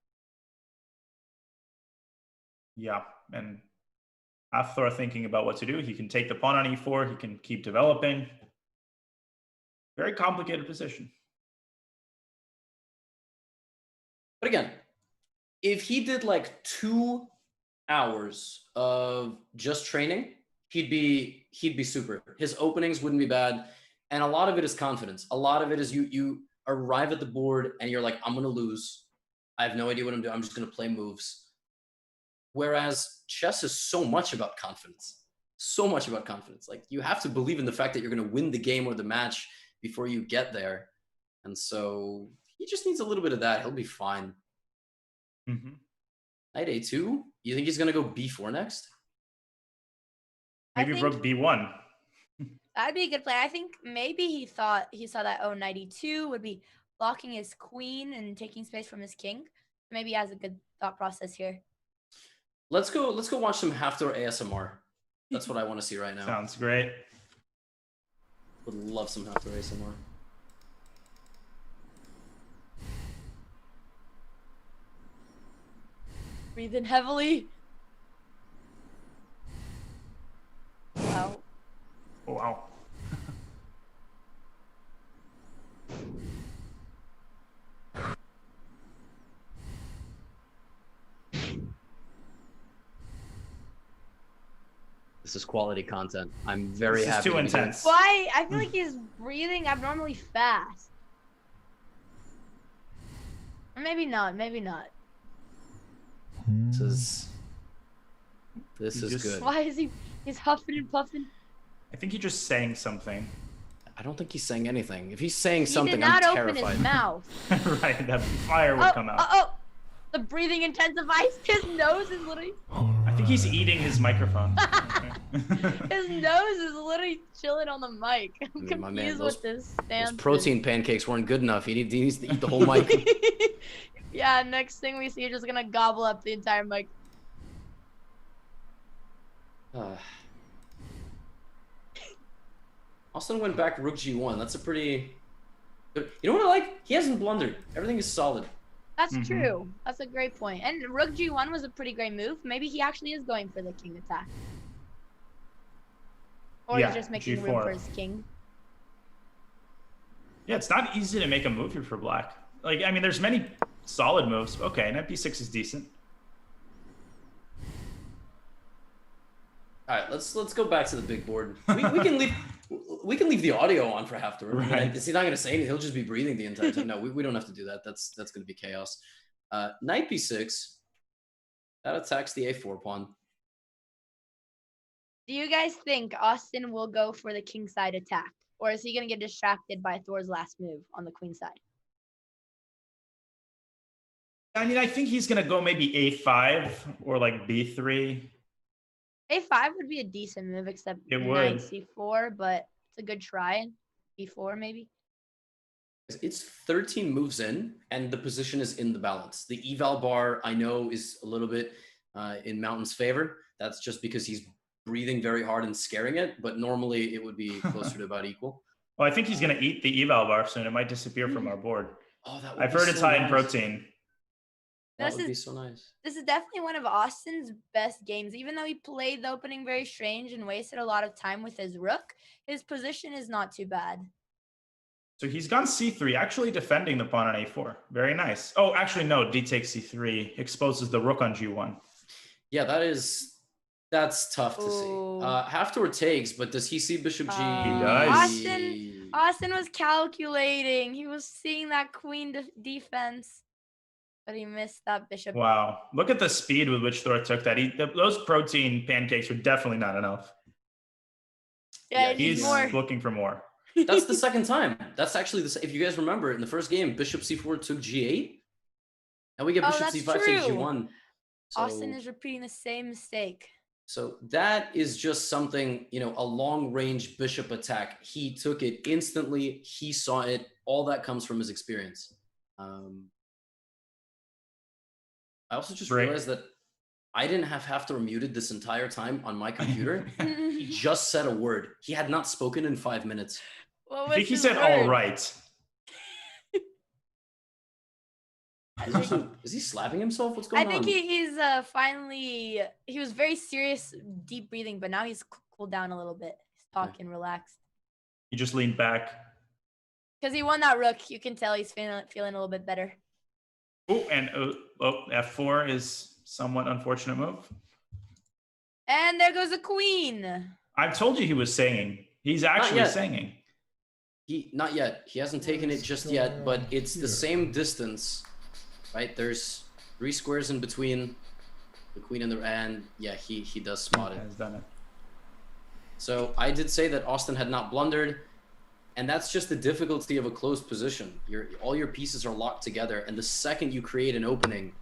Yeah, and Hafthor thinking about what to do. He can take the pawn on e4. He can keep developing. Very complicated position. But again, if he did like 2 hours of just training, he'd be super. His openings wouldn't be bad. And a lot of it is confidence. A lot of it is you arrive at the board and you're like, I'm going to lose. I have no idea what I'm doing. I'm just going to play moves. Whereas chess is so much about confidence. So much about confidence. Like you have to believe in the fact that you're going to win the game or the match before you get there. And so he just needs a little bit of that. He'll be fine. Knight a2. You think he's going to go b4 next? Maybe rook b1. That'd be a good play. I think maybe he saw that knight e2 would be blocking his queen and taking space from his king. Maybe he has a good thought process here. Let's go watch some Hafthor ASMR. That's what I want to see right now. Sounds great. Would love some Hafthor ASMR. Breathe in heavily. Wow. Oh, wow. This is quality content. I'm very This is happy. too to be doing intense. Why? I feel like he's breathing abnormally fast. Or maybe not. Maybe not. This is good. Why is he? He's huffing and puffing. I think you're just saying something. I don't think he's saying anything. If he's saying He something, did not I'm open terrified. his mouth. Right, that fire would come out. Oh! The breathing intensifies. His nose is literally. I think he's eating his microphone. His nose is literally chilling on the mic. I'm I mean, my man, confused those- with this Those stance. protein pancakes weren't good enough. He needs to eat the whole mic. Yeah, next thing we see, you're just gonna gobble up the entire mic. Austin went back rook g1. That's a pretty good. You know what I like? He hasn't blundered. Everything is solid. That's true. That's a great point. And rook g1 was a pretty great move. Maybe he actually is going for the king attack. Or Yeah, he's just making room G4. for his king. Yeah, it's not easy to make a move here for black. Like, I mean, there's many solid moves. Okay, knight b6 is decent. All right, let's go back to the big board. We can leave the audio on for half the room. Right. He's not gonna say anything. He'll just be breathing the entire time. No, we don't have to do that. That's gonna be chaos. Knight b6. That attacks the a4 pawn. Do you guys think Austin will go for the king side attack? Or is he going to get distracted by Thor's last move on the queen side? I mean, I think he's going to go maybe a5 or like b3. A5 would be a decent move, except It knight would. c4, but it's a good try. B4 maybe. It's 13 moves in, and the position is in the balance. The eval bar, I know, is a little bit in Mountain's favor. That's just because he's breathing very hard and scaring it, but normally it would be closer to about equal. Well, I think he's going to eat the eval bar soon. It might disappear from our board. Oh, that would I've be heard it's so high in nice. protein. That This would is- be so nice. This is definitely one of Austin's best games. Even though he played the opening very strange and wasted a lot of time with his rook, his position is not too bad. So he's gone c3, actually defending the pawn on a4. Very nice. Oh, actually, no. D takes c3, exposes the rook on g1. Yeah, that's tough to see. Ooh. Haftor takes, but does he see bishop g? He does. Austin was calculating. He was seeing that queen defense, but he missed that bishop. Wow. Look at the speed with which Thor took that. Those protein pancakes were definitely not enough. Yeah, it needs He's more. looking for more. That's the second time. That's actually if you guys remember in the first game, bishop c4 took g8. Now we get Oh, bishop that's c5 takes true. g1. So, Austin is repeating the same mistake. so that is just something, a long range bishop attack. He took it instantly. He saw it. All that comes from his experience. I also just Right. realized that I didn't have Haftor muted this entire time on my computer. He just said a word. He had not spoken in 5 minutes. What I was think he his said all word? right. Is he slapping himself? What's going I think on? he's finally. He was very serious, deep breathing, but now he's cooled down a little bit. He's talking, relaxed. He just leaned back. Because he won that rook, you can tell he's feeling a little bit better. Oh, and f4 is somewhat unfortunate move. And there goes the queen. I've told you he was singing. He's actually yet. singing. Not yet. He hasn't taken it just yet, but it's the same distance, right? There's 3 squares in between the queen and yeah, he does spot it. Has done it. So I did say that Austin had not blundered, and that's just the difficulty of a closed position. All your pieces are locked together, and the second you create an opening,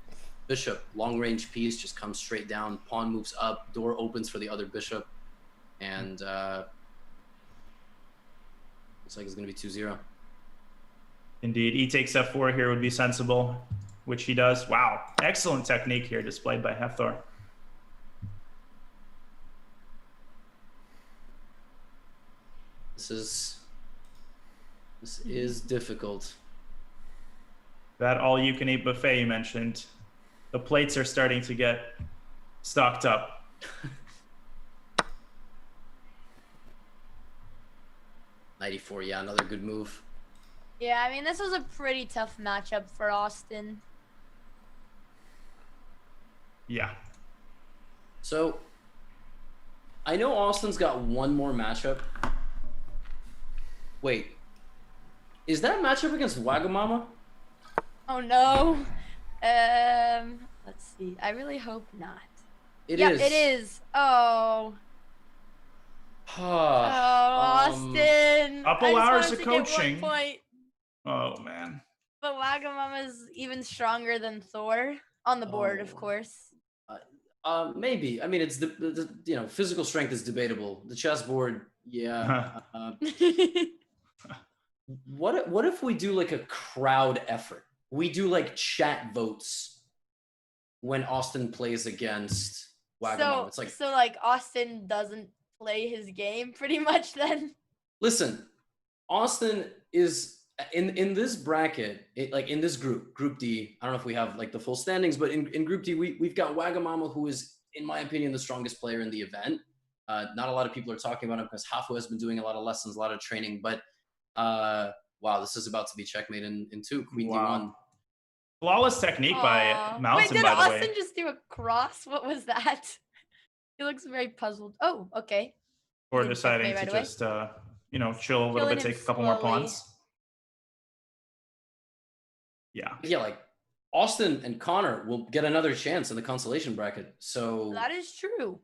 bishop, long range piece just comes straight down, pawn moves up, door opens for the other bishop, and looks like it's gonna be 2-0. Indeed. E takes f4 here would be sensible, which he does. Wow. Excellent technique here displayed by Hafthor. This is difficult. That all-you-can-eat buffet you mentioned, the plates are starting to get stocked up. '94, yeah, another good move. Yeah, I mean, this was a pretty tough matchup for Austin. Yeah. So I know Austin's got one more matchup. Wait, is that matchup against Wagamama? Oh no. Let's see. I really hope not. It yeah, is. it is. Oh. Austin. Couple I just hours wanted of to get 1 coaching. point. Oh man. But Wagamama's even stronger than Thor on the board, of Oh. course. Maybe. I mean, it's the you know, physical strength is debatable. The chessboard, yeah. What if we do like a crowd effort? We do like chat votes when Austin plays against Wagamama. It's like, so like Austin doesn't play his game pretty much then. listen, Austin is in this bracket, like in this group D. I don't know if we have like the full standings, but in group D, we've got Wagamama, who is, in my opinion, the strongest player in the event. Not a lot of people are talking about him because Hafu has been doing a lot of lessons, a lot of training, but wow, this is about to be checkmate in 2, Queen D1. Flawless technique by Mountain, Wait, did by the Austin way. just do a cross? What was that? He looks very puzzled. Oh, okay. Or Didn't deciding checkmate to right away. just, you know, chill a little Killing bit, him take a couple more slowly. pawns. Yeah. Yeah, like Austin and Connor will get another chance in the consolation bracket. So That is true.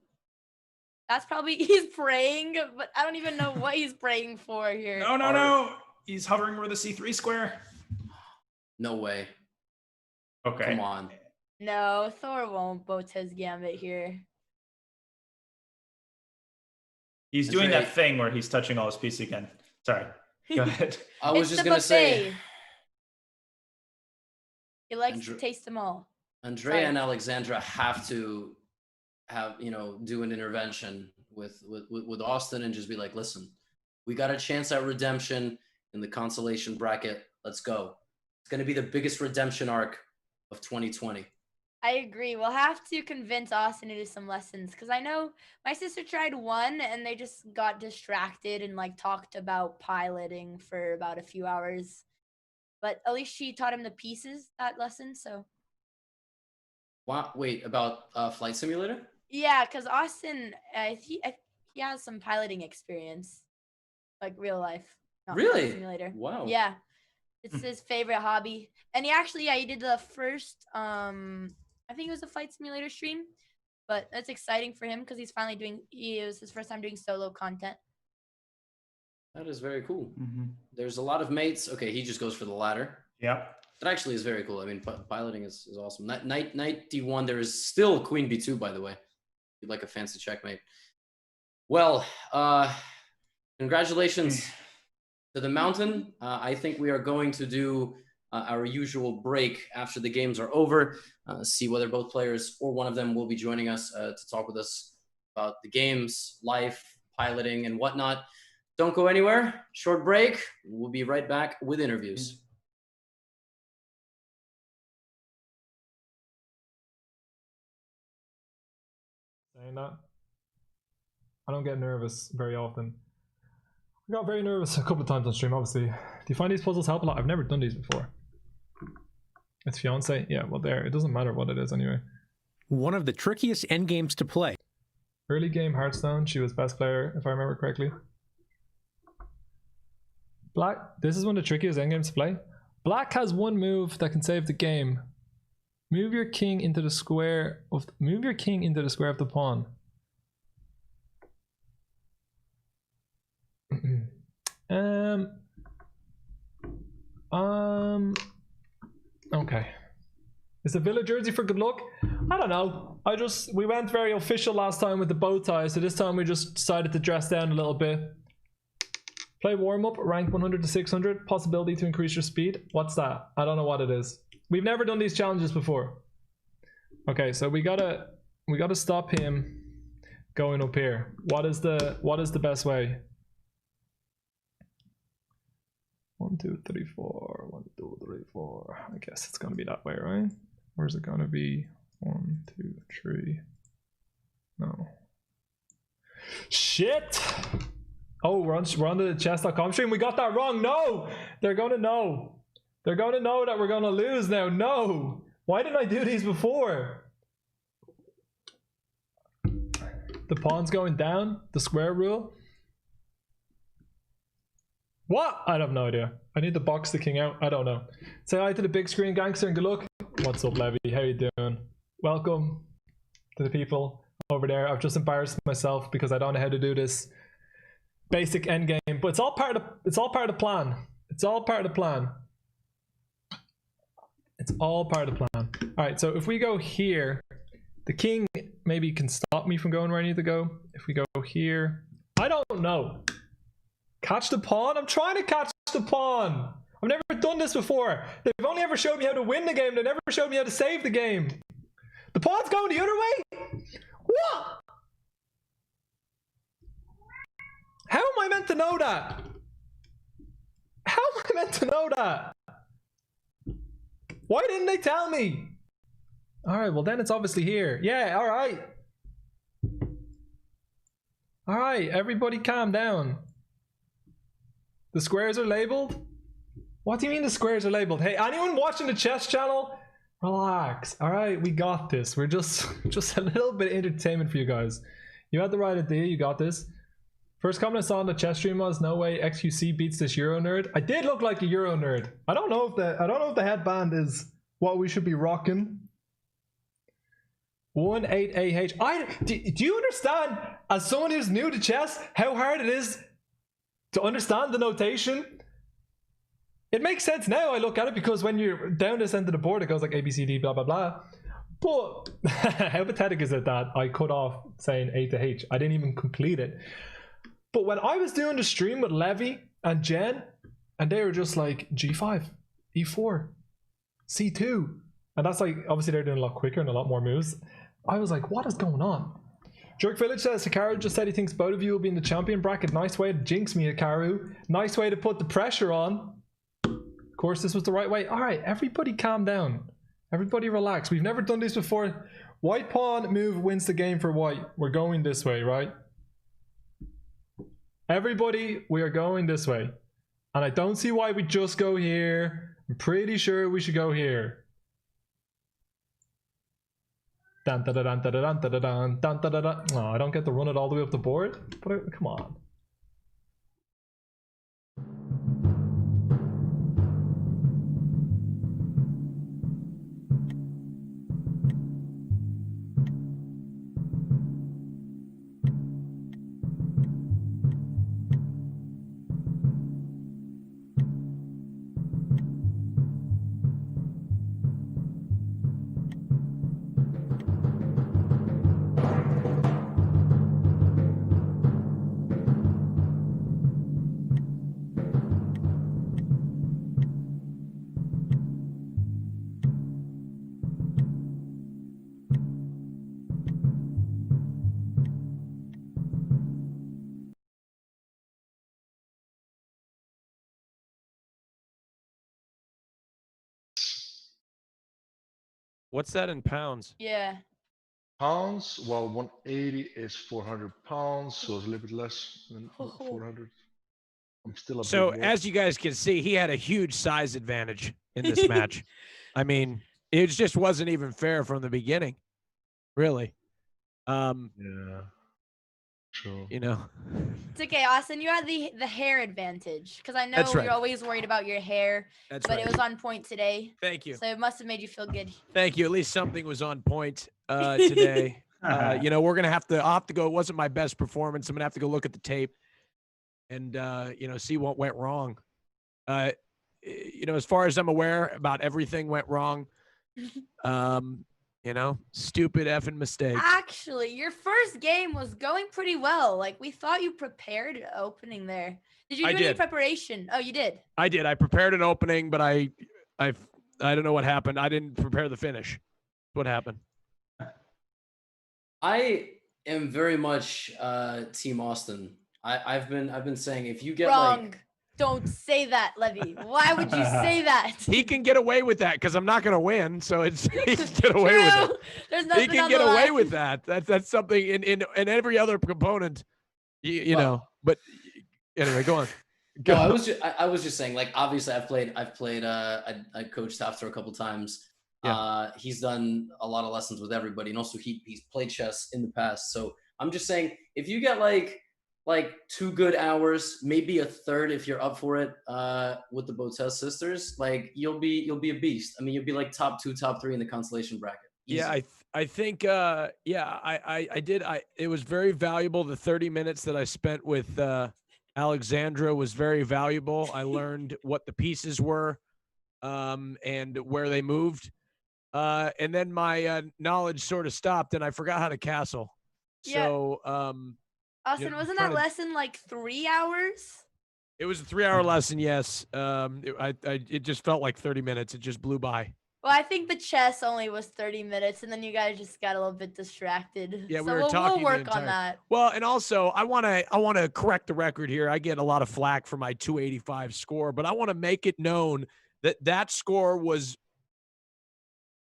That's probably he's praying, but I don't even know what he's praying for here. No. He's hovering over the C3 square. no way. Okay. Come on. No, Thor won't boat his gambit here. He's doing Andre- that thing where he's touching all his pieces again. Sorry. Go ahead. I was It's just the gonna say, buffet. He likes to Andre- taste them all. Andrea Sorry. and Alexandra have to do an intervention with Austin and just be like, listen, we got a chance at redemption in the consolation bracket. Let's go. It's going to be the biggest redemption arc of 2020. I agree. We'll have to convince Austin to do some lessons because I know my sister tried one and they just got distracted and like talked about piloting for about a few hours. But at least she taught him the pieces that lesson. So Wow, wait, about Flight Simulator? yeah, because Austin, he has some piloting experience, like real life. not Flight Really? Simulator. Wow. Yeah, it's his favorite hobby, and he did the first I think it was a Flight Simulator stream, but that's exciting for him because he's finally it was his first time doing solo content. That is very cool. Mm-hmm. There's a lot of mates. Okay, he just goes for the ladder. Yeah. That actually is very cool. I mean, piloting is awesome. Knight D1, there is still Queen B2, by the way. If you'd like a fancy checkmate. Well, congratulations to the Mountain. I think we are going to do our usual break after the games are over, see whether both players or one of them will be joining us to talk with us about the games, life, piloting, and whatnot. Don't go anywhere. Short break. We'll be right back with interviews. Saying that, I don't get nervous very often. I got very nervous a couple of times on stream, obviously. Do you find these puzzles help a lot? I've never done these before. It's fiance? Yeah, well there. It doesn't matter what it is anyway. One of the trickiest endgames to play. Early game Hearthstone, she was best player, if I remember correctly. Black, this is one of the trickiest endgames to play. Black has one move that can save the game. Move your king into the square of the pawn. Okay. Is the villa jersey for good luck? I don't know. We went very official last time with the bow tie, so this time we just decided to dress down a little bit. Play warm up, rank 100 to 600, possibility to increase your speed. What's that? I don't know what it is. We've never done these challenges before. Okay, so we gotta stop him going up here. What is the best way? 1, 2, 3, 4. 1, 2, 3, 4. I guess it's gonna be that way, right? Or is it gonna be 1, 2, 3? No. Shit! Oh, we're on the Chess.com stream. We got that wrong. No! They're gonna know. They're gonna know that we're gonna lose now. No! Why didn't I do these before? The pawn's going down. The square rule. What? I have no idea. I need to box the king out. I don't know. Say hi to the big screen gangster and good luck. What's up, Levy? How you doing? Welcome to the people over there. I've just embarrassed myself because I don't know how to do this basic endgame, but it's all part of the plan. It's all part of the plan. It's all part of the plan. All right, so if we go here, the king maybe can stop me from going where I need to go. If we go here, I don't know. Catch the pawn? I'm trying to catch the pawn. I've never done this before. They've only ever showed me how to win the game. They never showed me how to save the game. The pawn's going the other way? What? How am I meant to know that? How am I meant to know that? Why didn't they tell me? Alright, well then it's obviously here. Yeah, alright. Alright, everybody calm down. The squares are labeled? What do you mean the squares are labeled? Hey, anyone watching the chess channel? Relax. Alright, we got this. We're just a little bit of entertainment for you guys. You had the right idea, you got this. First comment I saw on the chess stream was, no way XQC beats this Euro nerd. I did look like a Euro nerd. I don't know if the headband is what we should be rocking. 18AH. Do you understand, as someone who's new to chess, how hard it is to understand the notation? It makes sense now I look at it, because when you're down this end of the board it goes like A, B, C, D, blah, blah, blah. But how pathetic is it that I cut off saying A to H? I didn't even complete it. But when I was doing the stream with Levy and Jen, and they were just like G5, E4, C2, and that's like, obviously they're doing a lot quicker and a lot more moves. I was like, what is going on? Jerk Village says, Hikaru just said he thinks both of you will be in the champion bracket. Nice way to jinx me, Hikaru. Nice way to put the pressure on. Of course, this was the right way. All right, everybody calm down. Everybody relax. We've never done this before. White pawn move wins the game for white. We're going this way, right? Everybody, we are going this way. And I don't see why we just go here. I'm pretty sure we should go here. Dun, da, da, dun, da, da, dun, da, da, dun, dun, da, da, da. Oh, I don't get to run it all the way up the board. But come on. What's that in pounds? Yeah. Pounds, well, 180 is 400 pounds, so it's a little bit less than 400. I'm still a So big boy. as you guys can see, he had a huge size advantage in this match. I mean, it just wasn't even fair from the beginning, really. Yeah, sure. You know, It's okay, Austin. You had the hair advantage, because I know That's right. you're always worried about your hair. That's but right. it was on point today. Thank you. So it must have made you feel good. Thank you. At least something was on point today. You know, I'll have to go. It wasn't my best performance. I'm gonna have to go look at the tape and you know, see what went wrong. You know, as far as I'm aware, about everything went wrong. You know, stupid effing mistakes. Actually, your first game was going pretty well. Like, we thought you prepared opening there. Did you do any preparation? Oh, you did. I did. I prepared an opening, but I don't know what happened. I didn't prepare the finish. What happened? I am very much Team Austin. I've been saying, if you get Wrong. like, Don't say that, Levy. Why would you say that? He can get away with that because I'm not going to win. So it's he can get away with it. There's nothing He can on get the away line. with that. That's something in every other component. You know. But anyway, go on. No, I was just saying, like, obviously I've played I coached Hafthor a couple times. Yeah. He's done a lot of lessons with everybody, and also he's played chess in the past. So I'm just saying, if you get like 2 good hours, maybe a third if you're up for it, with the Botez sisters, like you'll be a beast. I mean, you'll be like top 2, top 3 in the consolation bracket. Easy. Yeah, I think I did. It was very valuable. The 30 minutes that I spent with Alexandra was very valuable. I learned what the pieces were, and where they moved. And then my knowledge sort of stopped, and I forgot how to castle. Yeah. So, Austin, wasn't that lesson like 3 hours? It was a 3-hour lesson, yes. It just felt like 30 minutes. It just blew by. Well, I think the chess only was 30 minutes, and then you guys just got a little bit distracted. Yeah, so we were talking. We'll work on that. Well, and also I want to correct the record here. I get a lot of flack for my 285 score, but I want to make it known that score was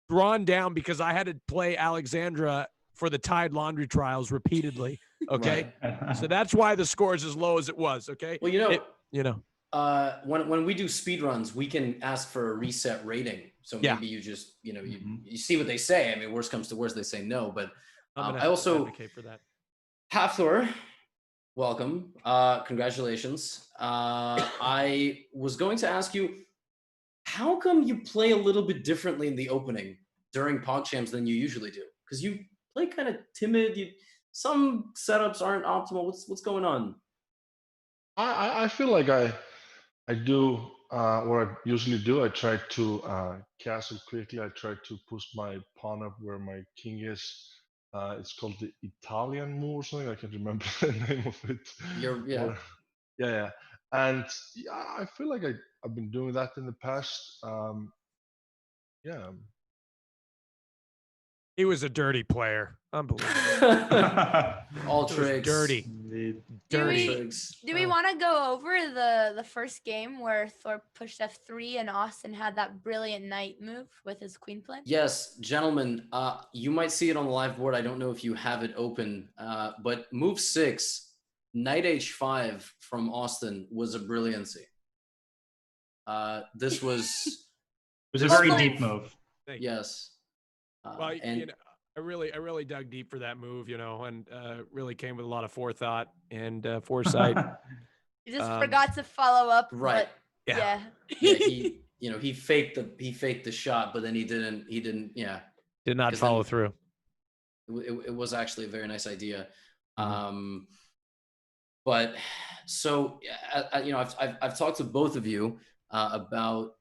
drawn down because I had to play Alexandra for the Tide laundry trials repeatedly. Okay. Right. So that's why the score is as low as it was. Okay. Well, when we do speed runs, we can ask for a reset rating. So maybe you just, you see what they say. I mean, worst comes to worst, they say no, but I also advocate for that. Hafthor, welcome. Congratulations. I was going to ask you, how come you play a little bit differently in the opening during PogChamps than you usually do? Because you play kind of timid. Some setups aren't optimal. What's going on? I feel like I do what I usually do. I try to castle quickly. I try to push my pawn up where my king is. It's called the Italian move or something. I can't remember the name of it. Yeah. And I feel like I've been doing that in the past. Yeah. He was a dirty player. Unbelievable. All tricks. Dirty. Do we want to go over the first game where Thor pushed f3 and Austin had that brilliant knight move with his queen play? Yes, gentlemen, you might see it on the live board. I don't know if you have it open, but move 6, knight h5 from Austin was a brilliancy. This was... It was a very deep move. Yes. Well, I really dug deep for that move, and really came with a lot of forethought and foresight. You just forgot to follow up. Right. But, yeah. He faked the shot, but then he didn't. Yeah. Did not follow through. It was actually a very nice idea. But so I've talked to both of you about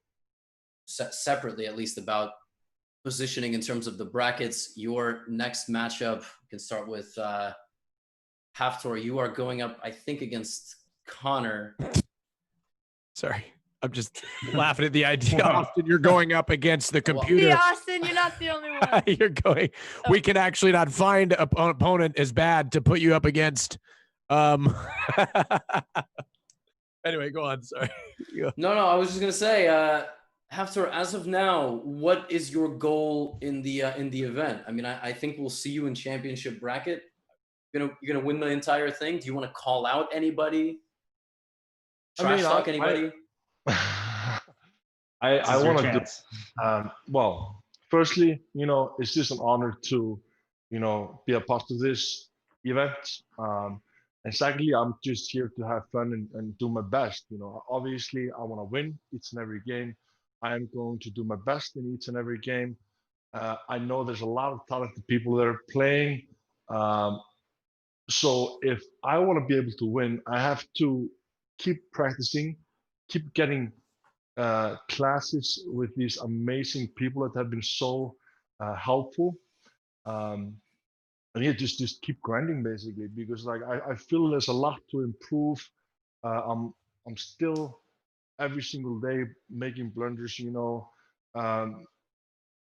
separately, at least, about positioning in terms of the brackets. Your next matchup, you can start with Hafthor. You are going up, I think, against Connor. Sorry, I'm just laughing at the idea. Austin, you're going up against the computer. Hey, Austin, you're not the only one. You're going. Oh. We can actually not find an opponent as bad to put you up against. Anyway, go on. Sorry. No, I was just gonna say. Hafthor, as of now, what is your goal in the event? I mean, I think we'll see you in championship bracket. You're gonna win the entire thing. Do you want to call out anybody? Trash talk anybody? I want to do. Well, firstly, it's just an honor to, be a part of this event. And secondly, I'm just here to have fun and do my best. Obviously, I want to win each and every game. I am going to do my best in each and every game. I know there's a lot of talented people that are playing. So if I want to be able to win, I have to keep practicing, keep getting classes with these amazing people that have been so helpful. And yeah, just keep grinding basically, because I feel there's a lot to improve. I'm still every single day making blunders,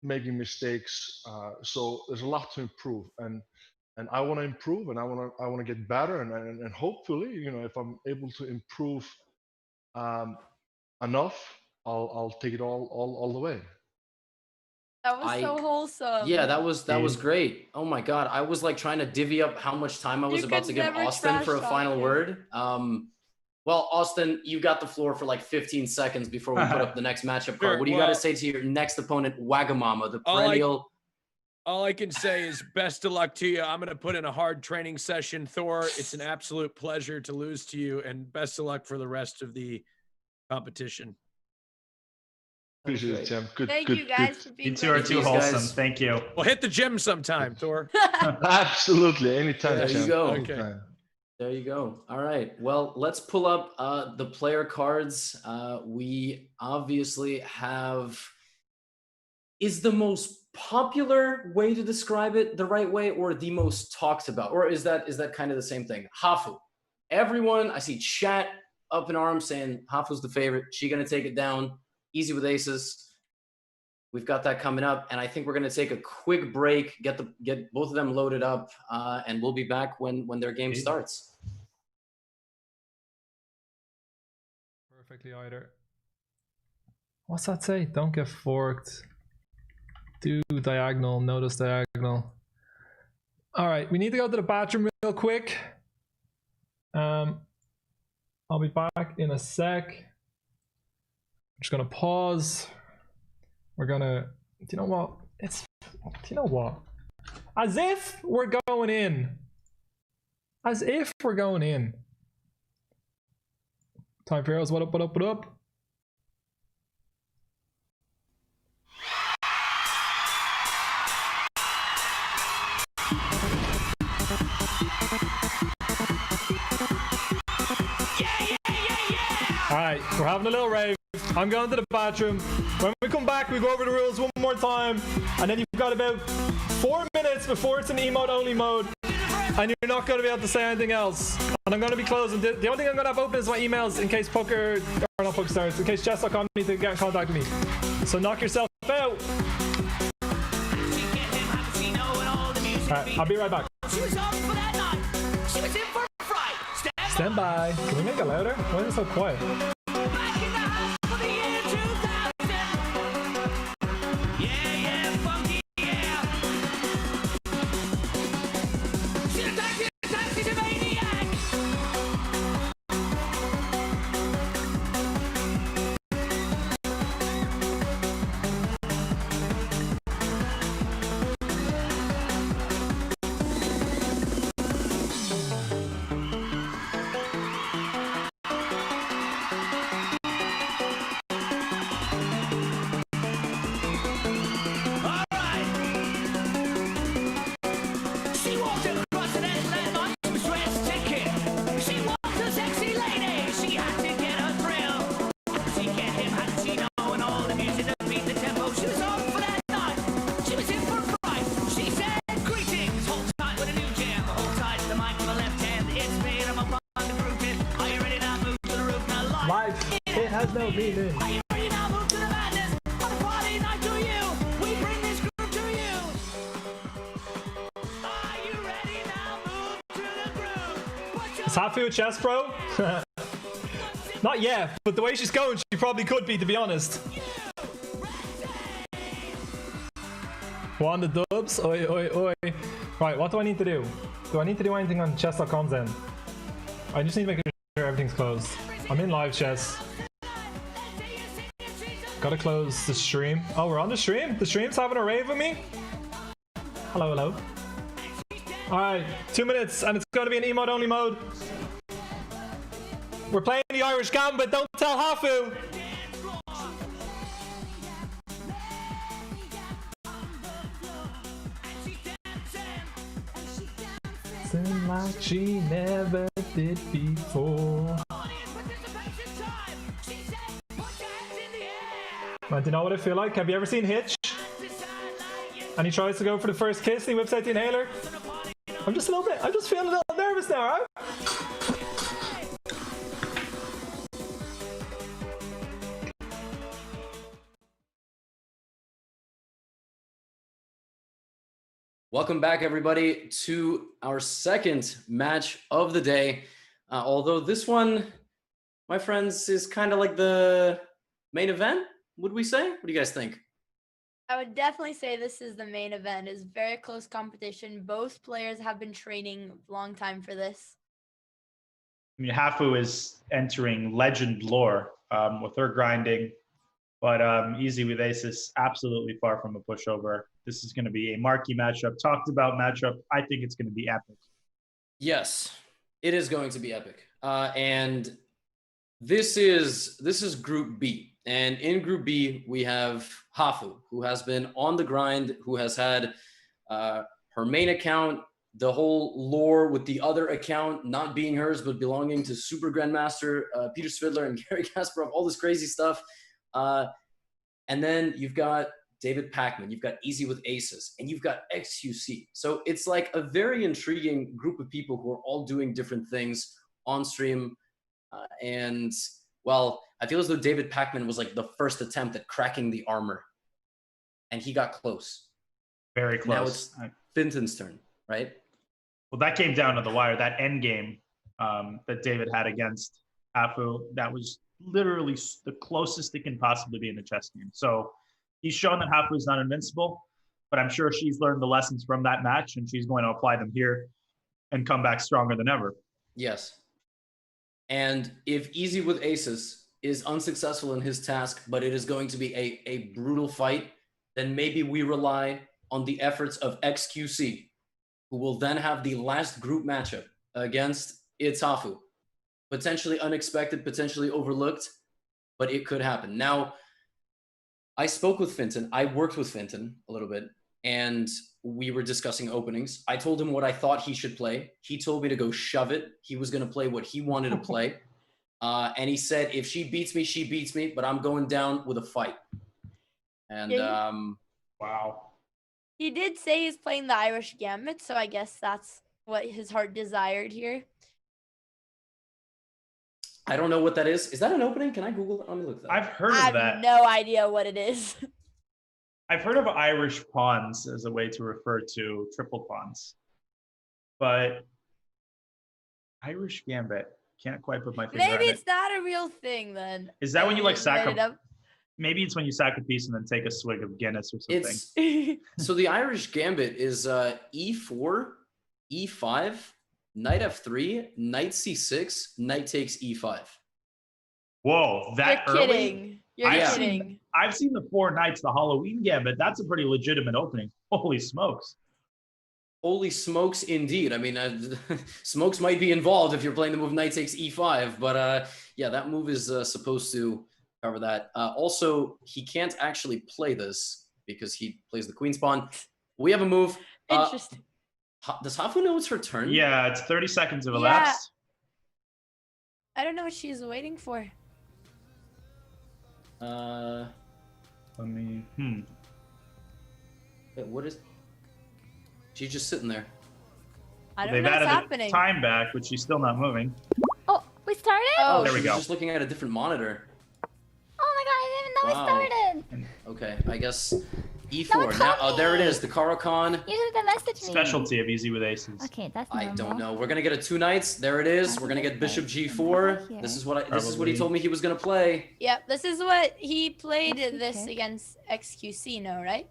making mistakes. So there's a lot to improve, and I want to improve, and I want to get better, and hopefully, if I'm able to improve enough, I'll take it all the way. That was so wholesome. Yeah, that was great. Oh my God, I was like trying to divvy up how much time I was about to give Austin for a final word. Well, Austin, you got the floor for like 15 seconds before we put up the next matchup card. What do you got to say to your next opponent, Wagamama, the perennial All I can say is best of luck to you. I'm going to put in a hard training session, Thor. It's an absolute pleasure to lose to you, and best of luck for the rest of the competition. Appreciate it, Jim. Good, Thank good, you guys good. for being You two are too wholesome. Thank you. Well, hit the gym sometime, Thor. Absolutely, anytime. There you Jim. go. Anytime. There you go. All right. Well, let's pull up the player cards. We obviously have. Is the most popular way to describe it the right way, or the most talked about, or is that kind of the same thing? Hafu. Everyone, I see chat up in arms saying Hafu's the favorite. She gonna take it down. Easy with aces. We've got that coming up, and I think we're gonna take a quick break, get both of them loaded up, and we'll be back when their game starts. Perfectly either. What's that say? Don't get forked. Do diagonal, notice diagonal. All right, we need to go to the bathroom real quick. I'll be back in a sec. I'm just gonna pause. We're gonna, do you know what? Do you know what? As if we're going in. As if we're going in. Time for heroes, what up, what up, what up? Alright, we're having a little rave. I'm going to the bathroom. When we come back, we go over the rules one more time. And then you've got about 4 minutes before it's an emote only mode. And you're not going to be able to say anything else. And I'm going to be closing. The only thing I'm going to have open is my emails in case Poker, or not Poker Stars, in case Chess.com need to get in contact with me. So knock yourself out. Alright, I'll be right back. Stand by. Can we make it louder? Why is it so quiet? Life, it has no meaning. Is Hafu a chess pro? Not yet, but the way she's going, she probably could be, to be honest. One the dubs. Oi, oi, oi. Right, what do I need to do? Do I need to do anything on Chess.com's end? I just need to make sure everything's closed. I'm in live chess. Gotta close the stream. Oh, we're on the stream? The stream's having a rave with me? Hello, hello. Alright, 2 minutes, and it's gonna be an emote only mode. We're playing the Irish Gambit, don't tell Hafu! Seems like she never did before. Man, do you know what I feel like? Have you ever seen Hitch? And he tries to go for the first kiss and he whips out the inhaler? I'm just feeling a little nervous now, right? Welcome back, everybody, to our second match of the day. Although this one, my friends, is kind of like the main event, would we say? What do you guys think? I would definitely say this is the main event. It's very close competition. Both players have been training a long time for this. I mean, Hafu is entering legend lore with her grinding But easy with ace is absolutely far from a pushover. This is going to be a marquee matchup, talked about matchup. I think it's going to be epic. Yes, it is going to be epic. And this is Group B. And in Group B, we have Hafu, who has been on the grind, who has had her main account, the whole lore with the other account not being hers, but belonging to Super Grandmaster Peter Svidler and Gary Kasparov, all this crazy stuff. And then you've got David Pacman, you've got Easy with Aces, and you've got XQC. So it's like a very intriguing group of people who are all doing different things on stream. And, well, I feel as though David Pacman was like the first attempt at cracking the armor. And he got close. Very close. Now it's Finton's turn, right? Well, that came down to the wire. That end game that David had against Afu, that was literally the closest it can possibly be in the chess game. So he's shown that Hafu is not invincible, but I'm sure she's learned the lessons from that match, and she's going to apply them here and come back stronger than ever. Yes. And if Easy with Aces is unsuccessful in his task, but it is going to be a brutal fight, then maybe we rely on the efforts of XQC, who will then have the last group matchup against itshafu. Potentially unexpected, potentially overlooked, but it could happen. Now, I spoke with Finton. I worked with Finton a little bit, and we were discussing openings. I told him what I thought he should play. He told me to go shove it. He was going to play what he wanted to play. And he said, if she beats me, she beats me, but I'm going down with a fight. And, wow. He did say he's playing the Irish Gambit, so I guess that's what his heart desired here. I don't know what that is. Is that an opening? Can I Google it? Let me look that up. I've heard of I that. have no idea what it is. I've heard of Irish pawns as a way to refer to triple pawns, but Irish Gambit, can't quite put my finger on it. Maybe it's not a real thing then. Is that when you like Just made sack it a, up. maybe it's when you sack a piece and then take a swig of Guinness or something. So the Irish Gambit is e4, e5, knight f3, knight c6, knight takes e5. Whoa, that You're early? kidding. You're kidding. I've seen the 4 Knights, the Halloween Gambit. That's a pretty legitimate opening. Holy smokes. Holy smokes, indeed. I mean, smokes might be involved if you're playing the move knight takes e5, but yeah, that move is supposed to cover that. Also, he can't actually play this because he plays the queen's pawn. We have a move. Interesting. Does Hafu know it's her turn? Yeah, it's 30 seconds of elapsed. I don't know what she's waiting for. Let me. Wait, what is? She's just sitting there. I don't They've know what's added happening. the time back, but she's still not moving. Oh, we started? Oh, there we she's go. just looking at a different monitor. Oh my god, I didn't even know Wow. we started. Okay, I guess E4. No, Now, call there it me. is, the Caro-Kann. You did the message me. Specialty of Easy with Aces. Okay, that's I normal. don't know. We're gonna get a 2 knights. There it is. We're gonna get Bishop G4. This is what he told me he was gonna play. Yep, this is what he played this against XQC, no, right?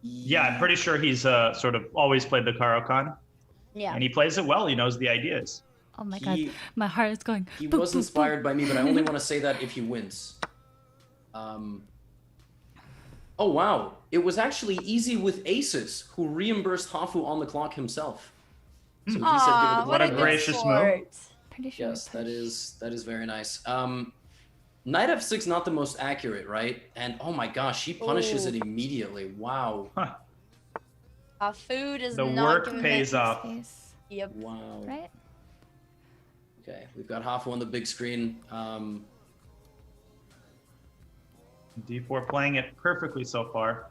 Yeah, I'm pretty sure he's sort of always played the Caro-Kann. Yeah. And he plays it well. He knows the ideas. Oh my He- god, my heart is going. He boop, was boop, inspired by me, but I only want to say that if he wins. Oh wow! It was actually Easy with Aces who reimbursed Hafu on the clock himself. So he said, "Give it the what a ball." gracious move. Pretty sure. Yes, that is very nice. Knight f6 not the most accurate, right? And oh my gosh, she punishes Ooh. it immediately. Wow. Food is The not work giving pays it off. space. Yep. Wow. Right? Okay, we've got Hafu on the big screen. D4 playing it perfectly so far.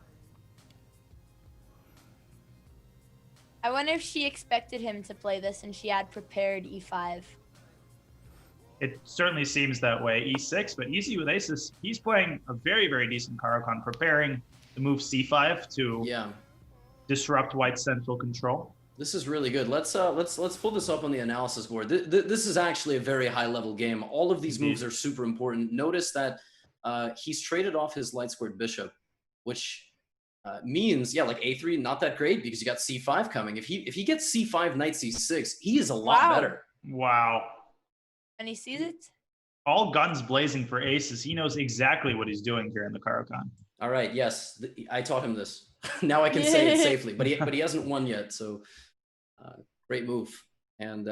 I wonder if she expected him to play this and she had prepared E5. It certainly seems that way. E6, but Easy with Aces, he's playing a very, very decent Caro-Kann, preparing the move C5 to disrupt White's central control. This is really good. Let's pull this up on the analysis board. This is actually a very high level game. All of these moves are super important. Notice that he's traded off his light squared bishop, which means like A3 not that great because you got C5 coming. If he gets C5 knight C6, he is a lot better. Wow. And he sees it? all guns blazing for aces. He knows exactly what he's doing here in the Caro-Kann. All right. Yes, I taught him this. Now I can say it safely. But he hasn't won yet. So great move. And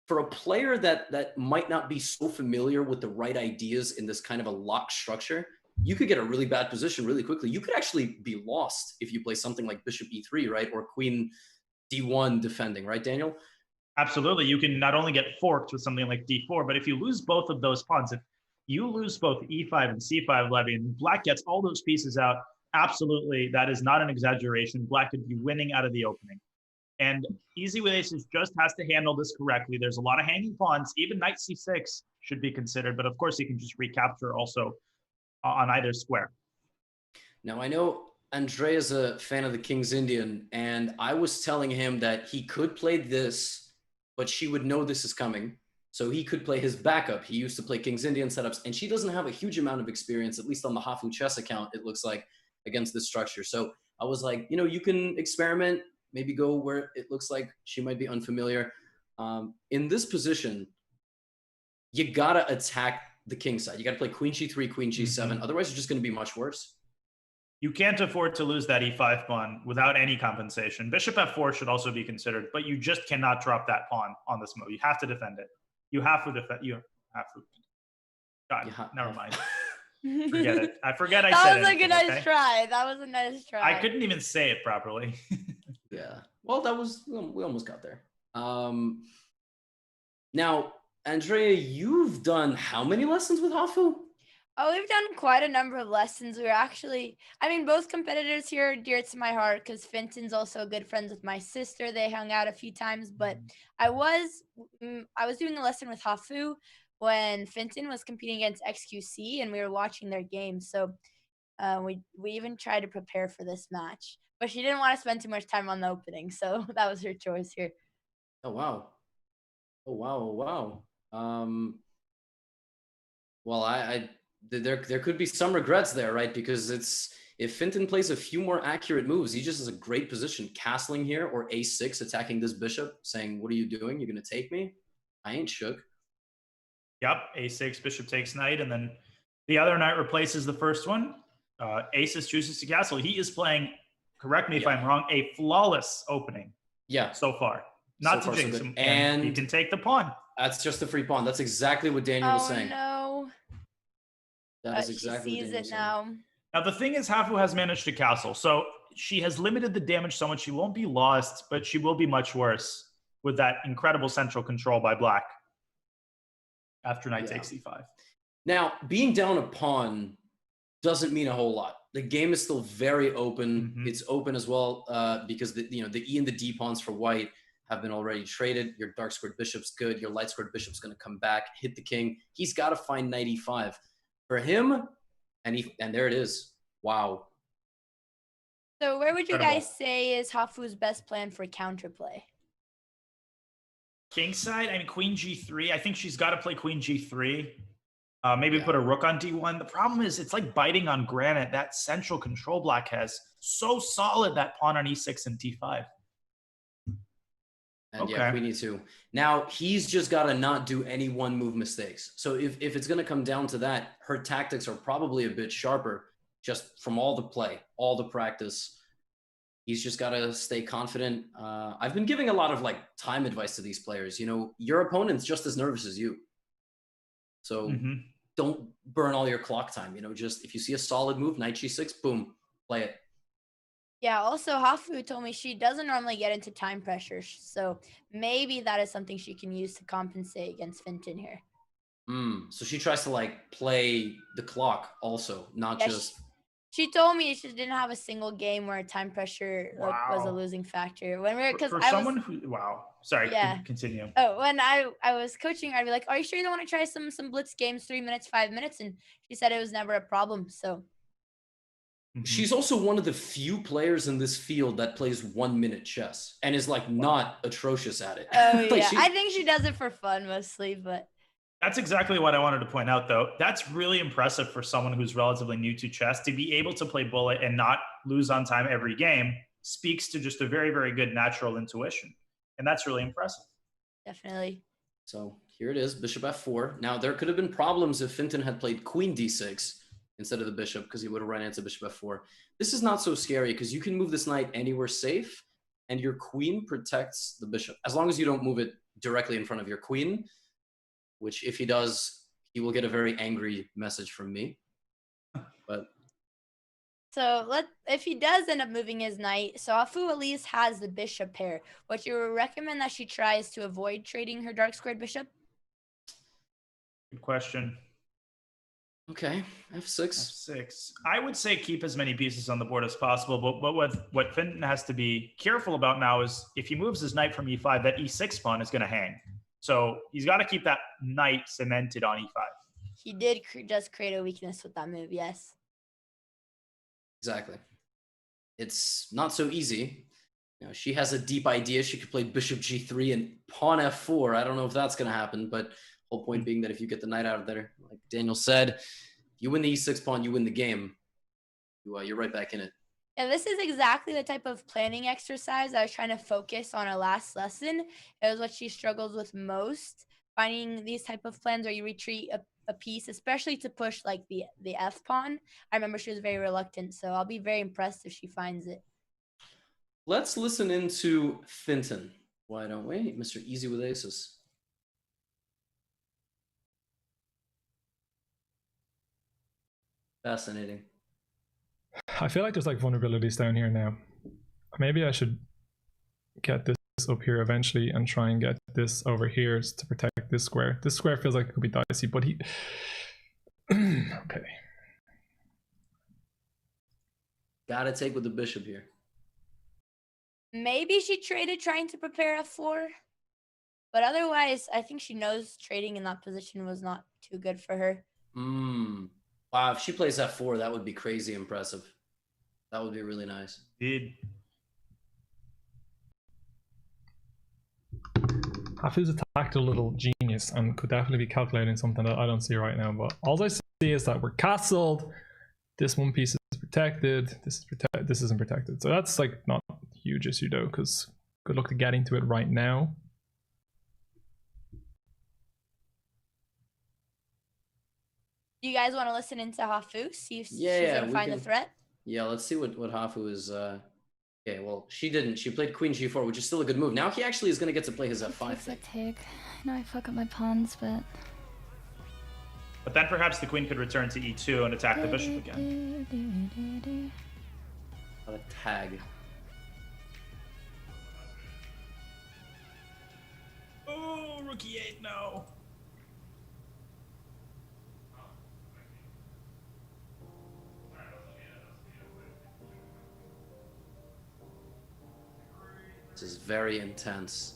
for a player that might not be so familiar with the right ideas in this kind of a locked structure, you could get a really bad position really quickly. You could actually be lost if you play something like Bishop E3, right? Or Queen D1 defending, right, Daniel? Absolutely. You can not only get forked with something like D4, but if you lose both of those pawns, if you lose both E5 and C5 levy, and Black gets all those pieces out, absolutely, that is not an exaggeration. Black could be winning out of the opening. And Easy with Aces just has to handle this correctly. There's a lot of hanging pawns. Even Knight C6 should be considered, but of course he can just recapture also on either square. Now, I know Andre is a fan of the King's Indian, and I was telling him that he could play this, but she would know this is coming. So he could play his backup. He used to play King's Indian setups, and she doesn't have a huge amount of experience, at least on the Hafu chess account, it looks like, against this structure. So I was like, you know, you can experiment, maybe go where it looks like she might be unfamiliar. In this position, you gotta attack the king side. You gotta play Queen G3, Queen G7. Otherwise, it's just gonna be much worse. You can't afford to lose that E5 pawn without any compensation. Bishop F4 should also be considered, but you just cannot drop that pawn on this move. You have to defend it. You have to defend. You have to. God, never mind. Forget it. I forget I said it. That was a nice try. That was a nice try. I couldn't even say it properly. Yeah. Well, we almost got there. Now, Andrea, you've done how many lessons with Hafu? Oh, we've done quite a number of lessons. We're actually, I mean, both competitors here are dear to my heart because Finton's also good friends with my sister. They hung out a few times, but I was doing a lesson with Hafu when Finton was competing against XQC and we were watching their game. So we even tried to prepare for this match, but she didn't want to spend too much time on the opening. So that was her choice here. Oh, wow. Oh, wow. Oh, wow. Well, there could be some regrets there, right? Because if Finton plays a few more accurate moves, he just has a great position. Castling here or A6 attacking this bishop, saying, what are you doing? You're going to take me? I ain't shook. Yep, A6, bishop takes knight, and then the other knight replaces the first one. Aces chooses to castle. He is playing, correct me if I'm wrong, a flawless opening. Yeah. So far. Not so to far, jinx so him. good. And he can take the pawn. That's just a free pawn. That's exactly what Daniel was saying. No. That is exactly she sees it now. Now, the thing is, Hafu has managed to castle. So she has limited the damage so much she won't be lost, but she will be much worse with that incredible central control by Black after knight takes c5. Now, being down a pawn doesn't mean a whole lot. The game is still very open. It's open as well because the E and the D pawns for white have been already traded. Your dark squared bishop's good. Your light squared bishop's going to come back, hit the king. He's got to find knight e5 for him, and there it is. Wow. So where would you guys say is Hafu's best plan for counterplay? Kingside, I mean, queen g3. I think she's got to play queen g3. Maybe put a rook on d1. The problem is it's like biting on granite. That central control Black has so solid, that pawn on e6 and d5. And yeah, queen e2. Now, he's just got to not do any one move mistakes. So if it's going to come down to that, her tactics are probably a bit sharper just from all the play, all the practice. He's just got to stay confident. I've been giving a lot of time advice to these players. You know, your opponent's just as nervous as you. So don't burn all your clock time. You know, just if you see a solid move, knight g6, boom, play it. Yeah, also Hafu told me she doesn't normally get into time pressure. So maybe that is something she can use to compensate against Finton here. So she tries to play the clock also, not just... She told me she didn't have a single game where time pressure was a losing factor. When we were, because I someone who sorry, continue. Oh, when I was coaching, I'd be like, "Are you sure you don't want to try some blitz games, 3 minutes, 5 minutes?" And she said it was never a problem. So she's also one of the few players in this field that plays 1 minute chess and is not atrocious at it. Oh yeah, I think she does it for fun mostly, but. That's exactly what I wanted to point out, though. That's really impressive for someone who's relatively new to chess. To be able to play bullet and not lose on time every game speaks to just a very, very good natural intuition. And that's really impressive. Definitely. So here it is, bishop f4. Now, there could have been problems if Fintan had played queen d6 instead of the bishop, because he would have run into bishop f4. This is not so scary because you can move this knight anywhere safe, and your queen protects the bishop. As long as you don't move it directly in front of your queen, which if he does, he will get a very angry message from me. But So if he does end up moving his knight, so Afu at least has the bishop pair. What you recommend that she tries to avoid trading her dark squared bishop? Good question. Okay, f6. F6. I would say keep as many pieces on the board as possible, but what Fintan has to be careful about now is if he moves his knight from e5, that e6 pawn is going to hang. So he's got to keep that knight cemented on e5. He did just create a weakness with that move, yes. Exactly. It's not so easy. You know, she has a deep idea. She could play bishop g3 and pawn f4. I don't know if that's going to happen, but whole point being that if you get the knight out of there, like Daniel said, you win the e6 pawn, you win the game. You're right back in it. And this is exactly the type of planning exercise I was trying to focus on our last lesson. It was what she struggles with most, finding these type of plans where you retreat a piece, especially to push like the F pawn. I remember she was very reluctant, so I'll be very impressed if she finds it. Let's listen into Fintan. Why don't we? Mr. Easy with aces. Fascinating. I feel like there's like vulnerabilities down here now. Maybe I should get this up here eventually and try and get this over here to protect this square. This square feels like it could be dicey, but he... okay. Gotta take with the bishop here. Maybe she traded trying to prepare f4, but otherwise, I think she knows trading in that position was not too good for her. Wow, if she plays f4, that would be crazy impressive. That would be really nice. Indeed. Hafu's a tactical little genius and could definitely be calculating something that I don't see right now, but all I see is that we're castled. This one piece is protected. This isn't protected. So that's like not a huge issue though, because good luck to getting to it right now. Do you guys want to listen into Hafu? See if she's gonna find the threat? Yeah, let's see what Hafu is. Okay, well, she didn't. She played queen g4, which is still a good move. Now he actually is going to get to play his f5 thing. Take. I know I fuck up my pawns, but... But then perhaps the queen could return to e2 and attack the bishop again. What a tag. Oh, rookie 8, no. This is very intense.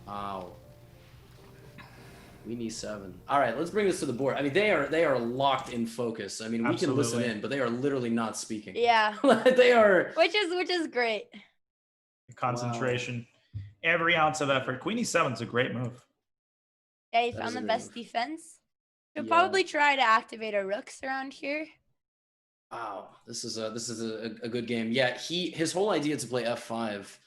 Wow. We need 7. All right, let's bring this to the board. I mean, they are locked in focus. I mean, we can listen in, but they are literally not speaking. Yeah. They are. Which is great. Concentration. Wow. Every ounce of effort. Queen e7 is a great move. Yeah, he found the best defense. He'll probably try to activate our rooks around here. Wow, this is a good game. Yeah, his whole idea to play f5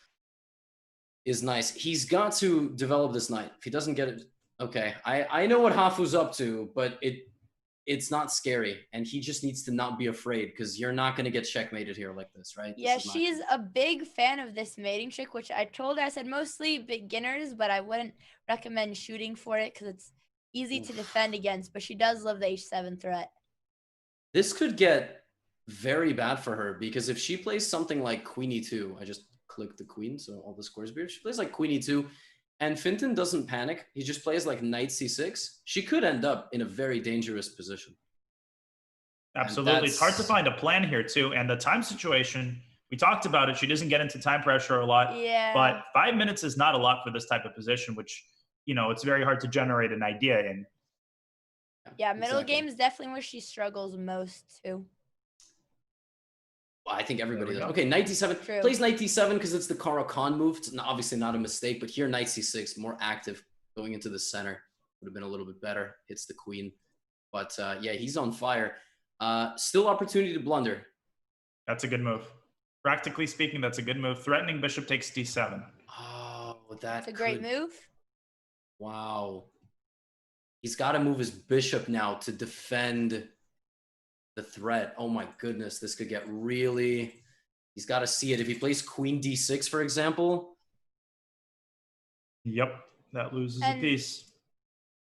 is nice. He's got to develop this knight. If he doesn't get it, okay. I know what Hafu's up to, but it's not scary, and he just needs to not be afraid because you're not going to get checkmated here like this, right? Yeah, she's a big fan of this mating trick, which I told her, I said mostly beginners, but I wouldn't recommend shooting for it because it's easy to defend against, but she does love the h7 threat. This could get very bad for her because if she plays something like queen e2, I just clicked the queen, so all the squares appear. She plays like queen e2, and Fintan doesn't panic. He just plays like knight c6. She could end up in a very dangerous position. Absolutely. It's hard to find a plan here too. And the time situation, we talked about it. She doesn't get into time pressure a lot. Yeah. But 5 minutes is not a lot for this type of position, which, you know, it's very hard to generate an idea in. Yeah, middle game is definitely where she struggles most too. Well, I think everybody does. Okay, knight d7. True. Plays knight d7 because it's the Kara Khan move. It's obviously not a mistake, but here knight c6, more active, going into the center. Would have been a little bit better. Hits the queen. But yeah, he's on fire. Still opportunity to blunder. That's a good move. Practically speaking, that's a good move. Threatening bishop takes d7. Oh, that's a great move. Wow. He's got to move his bishop now to defend the threat. Oh my goodness, this could get really... He's got to see it. If he plays queen d6, for example... Yep, that loses a And- piece.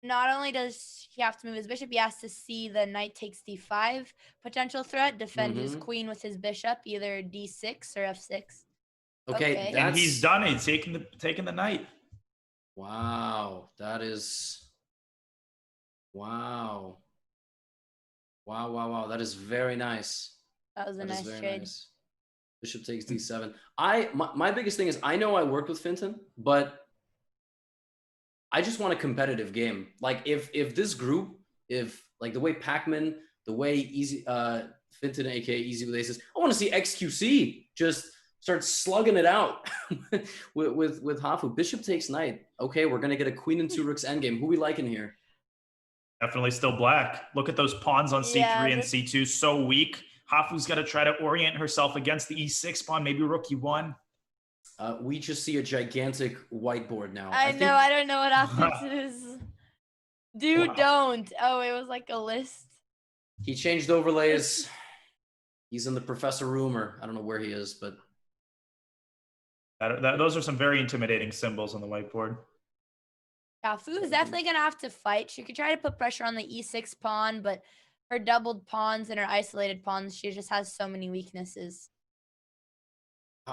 Not only does he have to move his bishop, he has to see the knight takes d5 potential threat, defend his queen with his bishop, either d6 or f6. Okay, And he's done it. He's taking the knight. Wow, that is... Wow. Wow. That is very nice. That was a nice trade. Bishop takes d7. My biggest thing is, I know I worked with Finton, but I just want a competitive game. Like if this group, if like the way Pac-Man, the way Finton, aka Easy with Aces, I want to see XQC just start slugging it out with Hafu. Bishop takes knight. Okay, we're gonna get a queen and 2 rooks endgame. Who we liking here? Definitely still black. Look at those pawns on c3 and c2, so weak. Hafu's got to try to orient herself against the e6 pawn, maybe rook e1. We just see a gigantic whiteboard now. I know, I don't know what happens is. Dude, don't. Oh, it was like a list. He changed overlays. He's in the professor room, or I don't know where he is, but... Those are some very intimidating symbols on the whiteboard. Yeah, Fu is definitely going to have to fight. She could try to put pressure on the e6 pawn, but her doubled pawns and her isolated pawns, she just has so many weaknesses.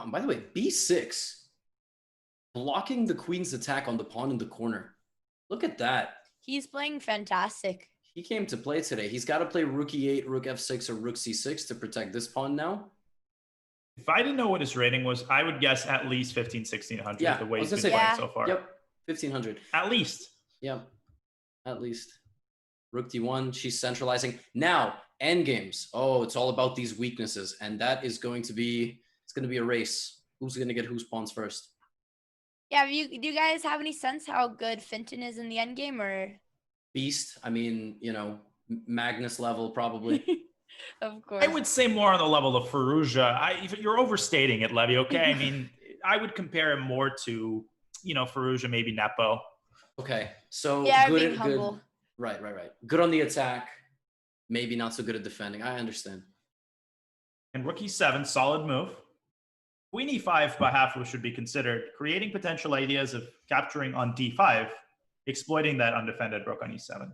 By the way, b6, blocking the queen's attack on the pawn in the corner. Look at that. He's playing fantastic. He came to play today. He's got to play rook e8, rook f6, or rook c6 to protect this pawn now. If I didn't know what his rating was, I would guess at least 1600 the way he's been playing so far. Yep, 1500. At least. Yep, at least. Rook d1, she's centralizing. Now, endgames. Oh, it's all about these weaknesses, and that is going to be... It's going to be a race. Who's going to get whose pawns first? Yeah, do you guys have any sense how good Finton is in the endgame, or? Beast. I mean, you know, Magnus level probably. Of course. I would say more on the level of Firouzja. You're overstating it, Levy, okay? I mean, I would compare him more to, you know, Firouzja, maybe Nepo. Okay, so yeah, good, being humble. Right. Good on the attack. Maybe not so good at defending. I understand. And rook e7, solid move. Queen e5 by Hafu should be considered, creating potential ideas of capturing on d5, exploiting that undefended rook on e7.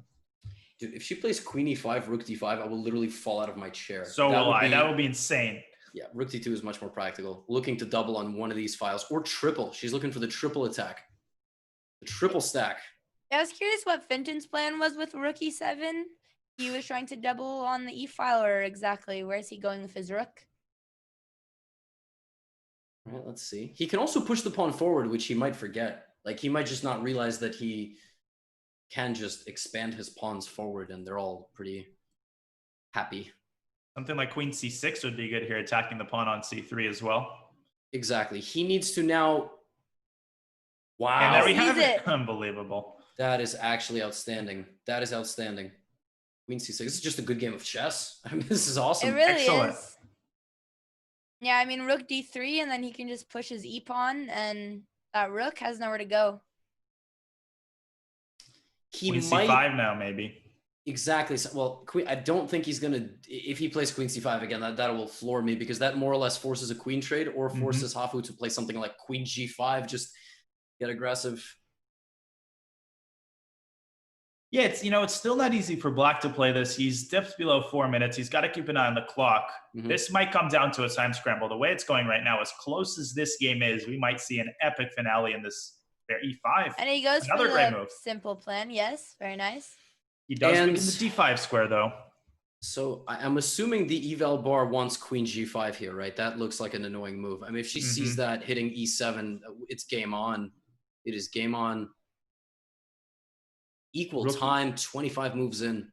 Dude, if she plays queen e5, rook d5, I will literally fall out of my chair. So will I. That would be insane. Yeah, rook d2 is much more practical. Looking to double on one of these files, or triple. She's looking for the triple attack. The triple stack. I was curious what Finton's plan was with rook e7. He was trying to double on the e file, or exactly where is he going with his rook? All right, let's see. He can also push the pawn forward, which he might forget. Like, he might just not realize that he can just expand his pawns forward, and they're all pretty happy. Something like queen c6 would be good here, attacking the pawn on c3 as well. Exactly. He needs to now... Wow. And there we have it. Unbelievable. That is actually outstanding. That is outstanding. Queen c6. This is just a good game of chess. I mean, this is awesome. It really Excellent. is. Yeah, I mean, rook d3, and then he can just push his e-pawn, and that rook has nowhere to go. He queen might... c5 now, maybe. Exactly. Well, I don't think he's going to... If he plays queen c5 again, that will floor me, because that more or less forces a queen trade, or forces Hafu to play something like queen g5, just get aggressive. Yeah, it's still not easy for Black to play this. He's dipped below 4 minutes. He's got to keep an eye on the clock. This might come down to a time scramble. The way it's going right now, as close as this game is, we might see an epic finale in this e5. And he goes Another for great the move. simple plan. Yes, very nice. He does begin the d5 square, though. So I'm assuming the eval bar wants queen g5 here, right? That looks like an annoying move. I mean, if she sees that hitting e7, it's game on. It is game on. Equal time, 25 moves in.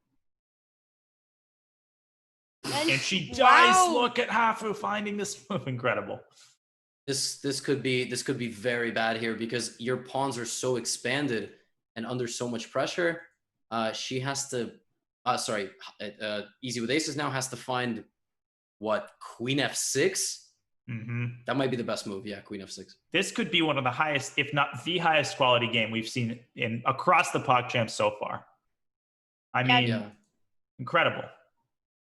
And she dies. Wow. Look at Hafu finding this move. Incredible. This could be very bad here, because your pawns are so expanded and under so much pressure. She has to Easy with Aces now has to find what, queen f6? That might be the best move. Yeah, Queen F6. This could be one of the highest, if not the highest quality game we've seen in across the PogChamps so far. I mean, incredible.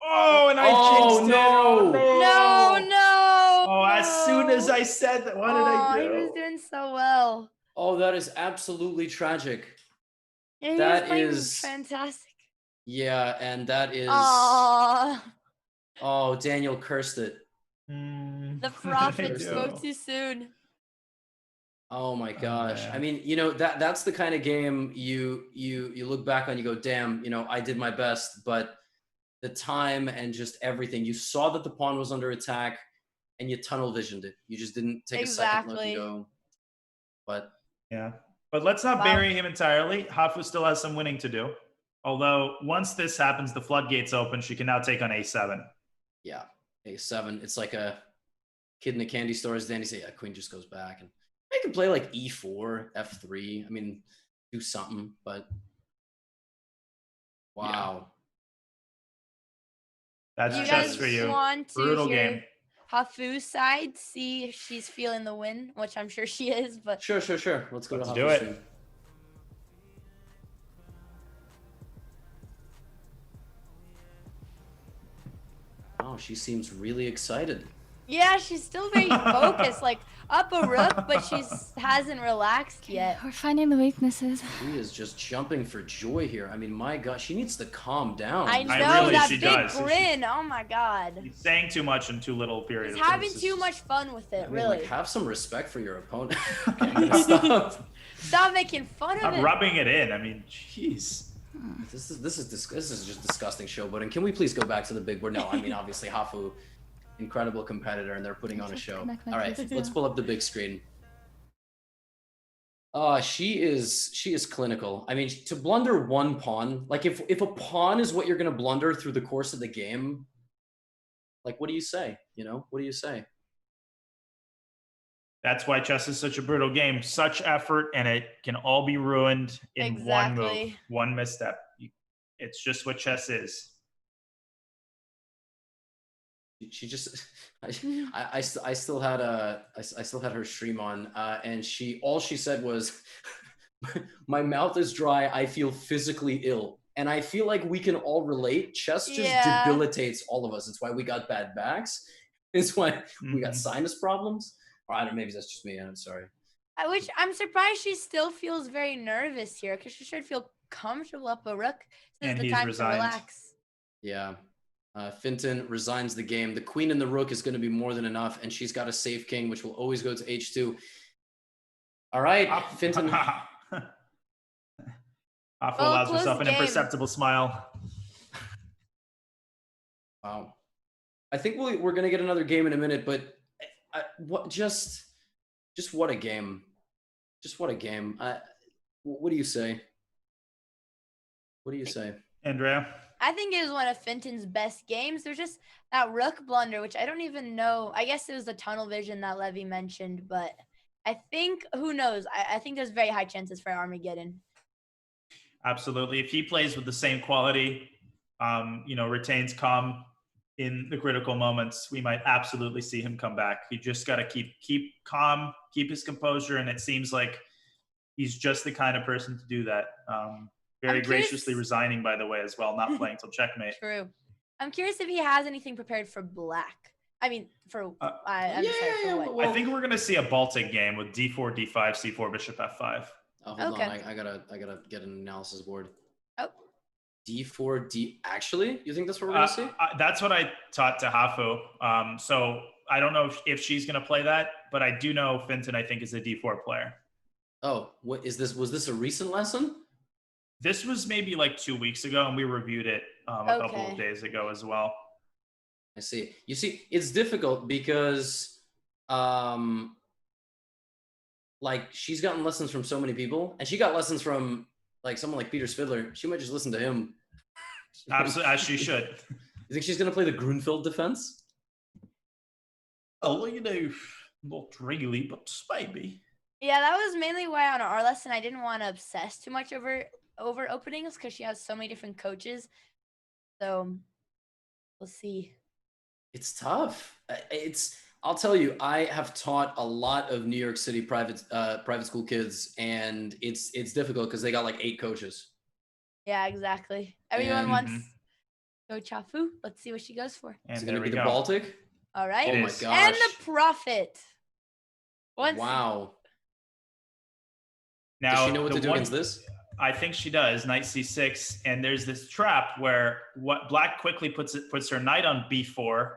Oh, and I jinxed it. Oh, No. Oh, as soon as I said that, what did I do? He was doing so well. Oh, that is absolutely tragic. Yeah, he That was playing is fantastic. Yeah, and that is. Aww. Oh, Daniel cursed it. The prophet spoke too soon. Oh my gosh. I mean, you know, that's the kind of game you look back on, you go, damn, you know, I did my best, but the time and just everything, you saw that the pawn was under attack and you tunnel visioned it. You just didn't take a second look and go. But yeah. But let's not bury him entirely. Hafu still has some winning to do. Although once this happens, the floodgates open. She can now take on A7. Yeah, A7. It's like a kid in a candy store, as Danny say, yeah, queen just goes back. And I can play like E4, F3. I mean, do something, but wow. That's you chess guys for you. Want to Brutal hear game. Hafu's side, see if she's feeling the win, which I'm sure she is. But Sure. Let's go to Hafu's do it. stream. Oh, she seems really excited. yeah, she's still very focused, like up a rook, but she's hasn't relaxed yet. We're finding the weaknesses. She is just jumping for joy here. I mean, my God, she needs to calm down. I know really, that she big does. grin. Oh my God. He's saying too much in too little period. He's of time. having This is too just- much fun with it, I mean, really. like, have some respect for your opponent. Okay, I'm gonna stop. Stop making fun of I'm it. rubbing it in. I mean, jeez. This is just disgusting showboating. Can we please go back to the big board? No, I mean, obviously Hafu, incredible competitor, and they're putting on a show. All right, let's pull up the big screen. She is clinical. I mean, to blunder one pawn, like if a pawn is what you're gonna blunder through the course of the game, like what do you say? You know, what do you say? That's why chess is such a brutal game. Such effort, and it can all be ruined in one move, Exactly. one misstep. It's just what chess is. She just, I still had her stream on, and all she said was, "My mouth is dry. I feel physically ill," and I feel like we can all relate. Chess just debilitates all of us. It's why we got bad backs. It's why we got sinus problems. Or I don't know, maybe that's just me. I'm sorry. Which I'm surprised she still feels very nervous here, because she should feel comfortable up a rook. This And is the he's time resigned. to relax. Yeah. Finton resigns the game. The queen and the rook is going to be more than enough, and she's got a safe king, which will always go to H2. All right, Finton. Hafu allows herself an imperceptible smile. Wow. I think we're going to get another game in a minute, but just what a game. Just what a game. What do you say? What do you say? Andrea? I think it was one of Finton's best games. There's just that rook blunder, which I don't even know. I guess it was the tunnel vision that Levy mentioned, but I think, who knows? I think there's very high chances for Armageddon. Absolutely. If he plays with the same quality, retains calm in the critical moments, we might absolutely see him come back. You just got to keep calm, keep his composure, and it seems like he's just the kind of person to do that. Very graciously resigning, by the way, as well, not playing till checkmate. True. I'm curious if he has anything prepared for black. I mean, for I'm sorry, for white. Well, I think we're going to see a Baltic game with d4, d5, c4, bishop f5. Oh, hold on. I gotta get an analysis board. Oh. D4, Actually, you think that's what we're gonna see? That's what I taught to Hafu. So I don't know if she's going to play that, but I do know Finton, I think, is a d4 player. Oh, what is this? Was this a recent lesson? This was maybe like 2 weeks ago, and we reviewed it a couple of days ago as well. I see. You see, it's difficult because, like, she's gotten lessons from so many people, and she got lessons from like someone like Peter Spidler. She might just listen to him. Absolutely, as she should. You think she's gonna play the Grunfeld defense? Oh, not really, but maybe. Yeah, that was mainly why on our lesson I didn't want to obsess too much over openings, because she has so many different coaches. So we'll see. It's tough. I'll tell you, I have taught a lot of New York City private school kids, and it's difficult because they got like 8 coaches. Yeah, exactly. Everyone And- wants go Chafu. Let's see what she goes for. And Is it there gonna be we the go. Baltic? All right. Oh my is. gosh! And the Prophet. Once Wow. Now, Does she know what the to do one- against this? I think she does. Knight c6, and there's this trap where what black quickly puts her knight on b4,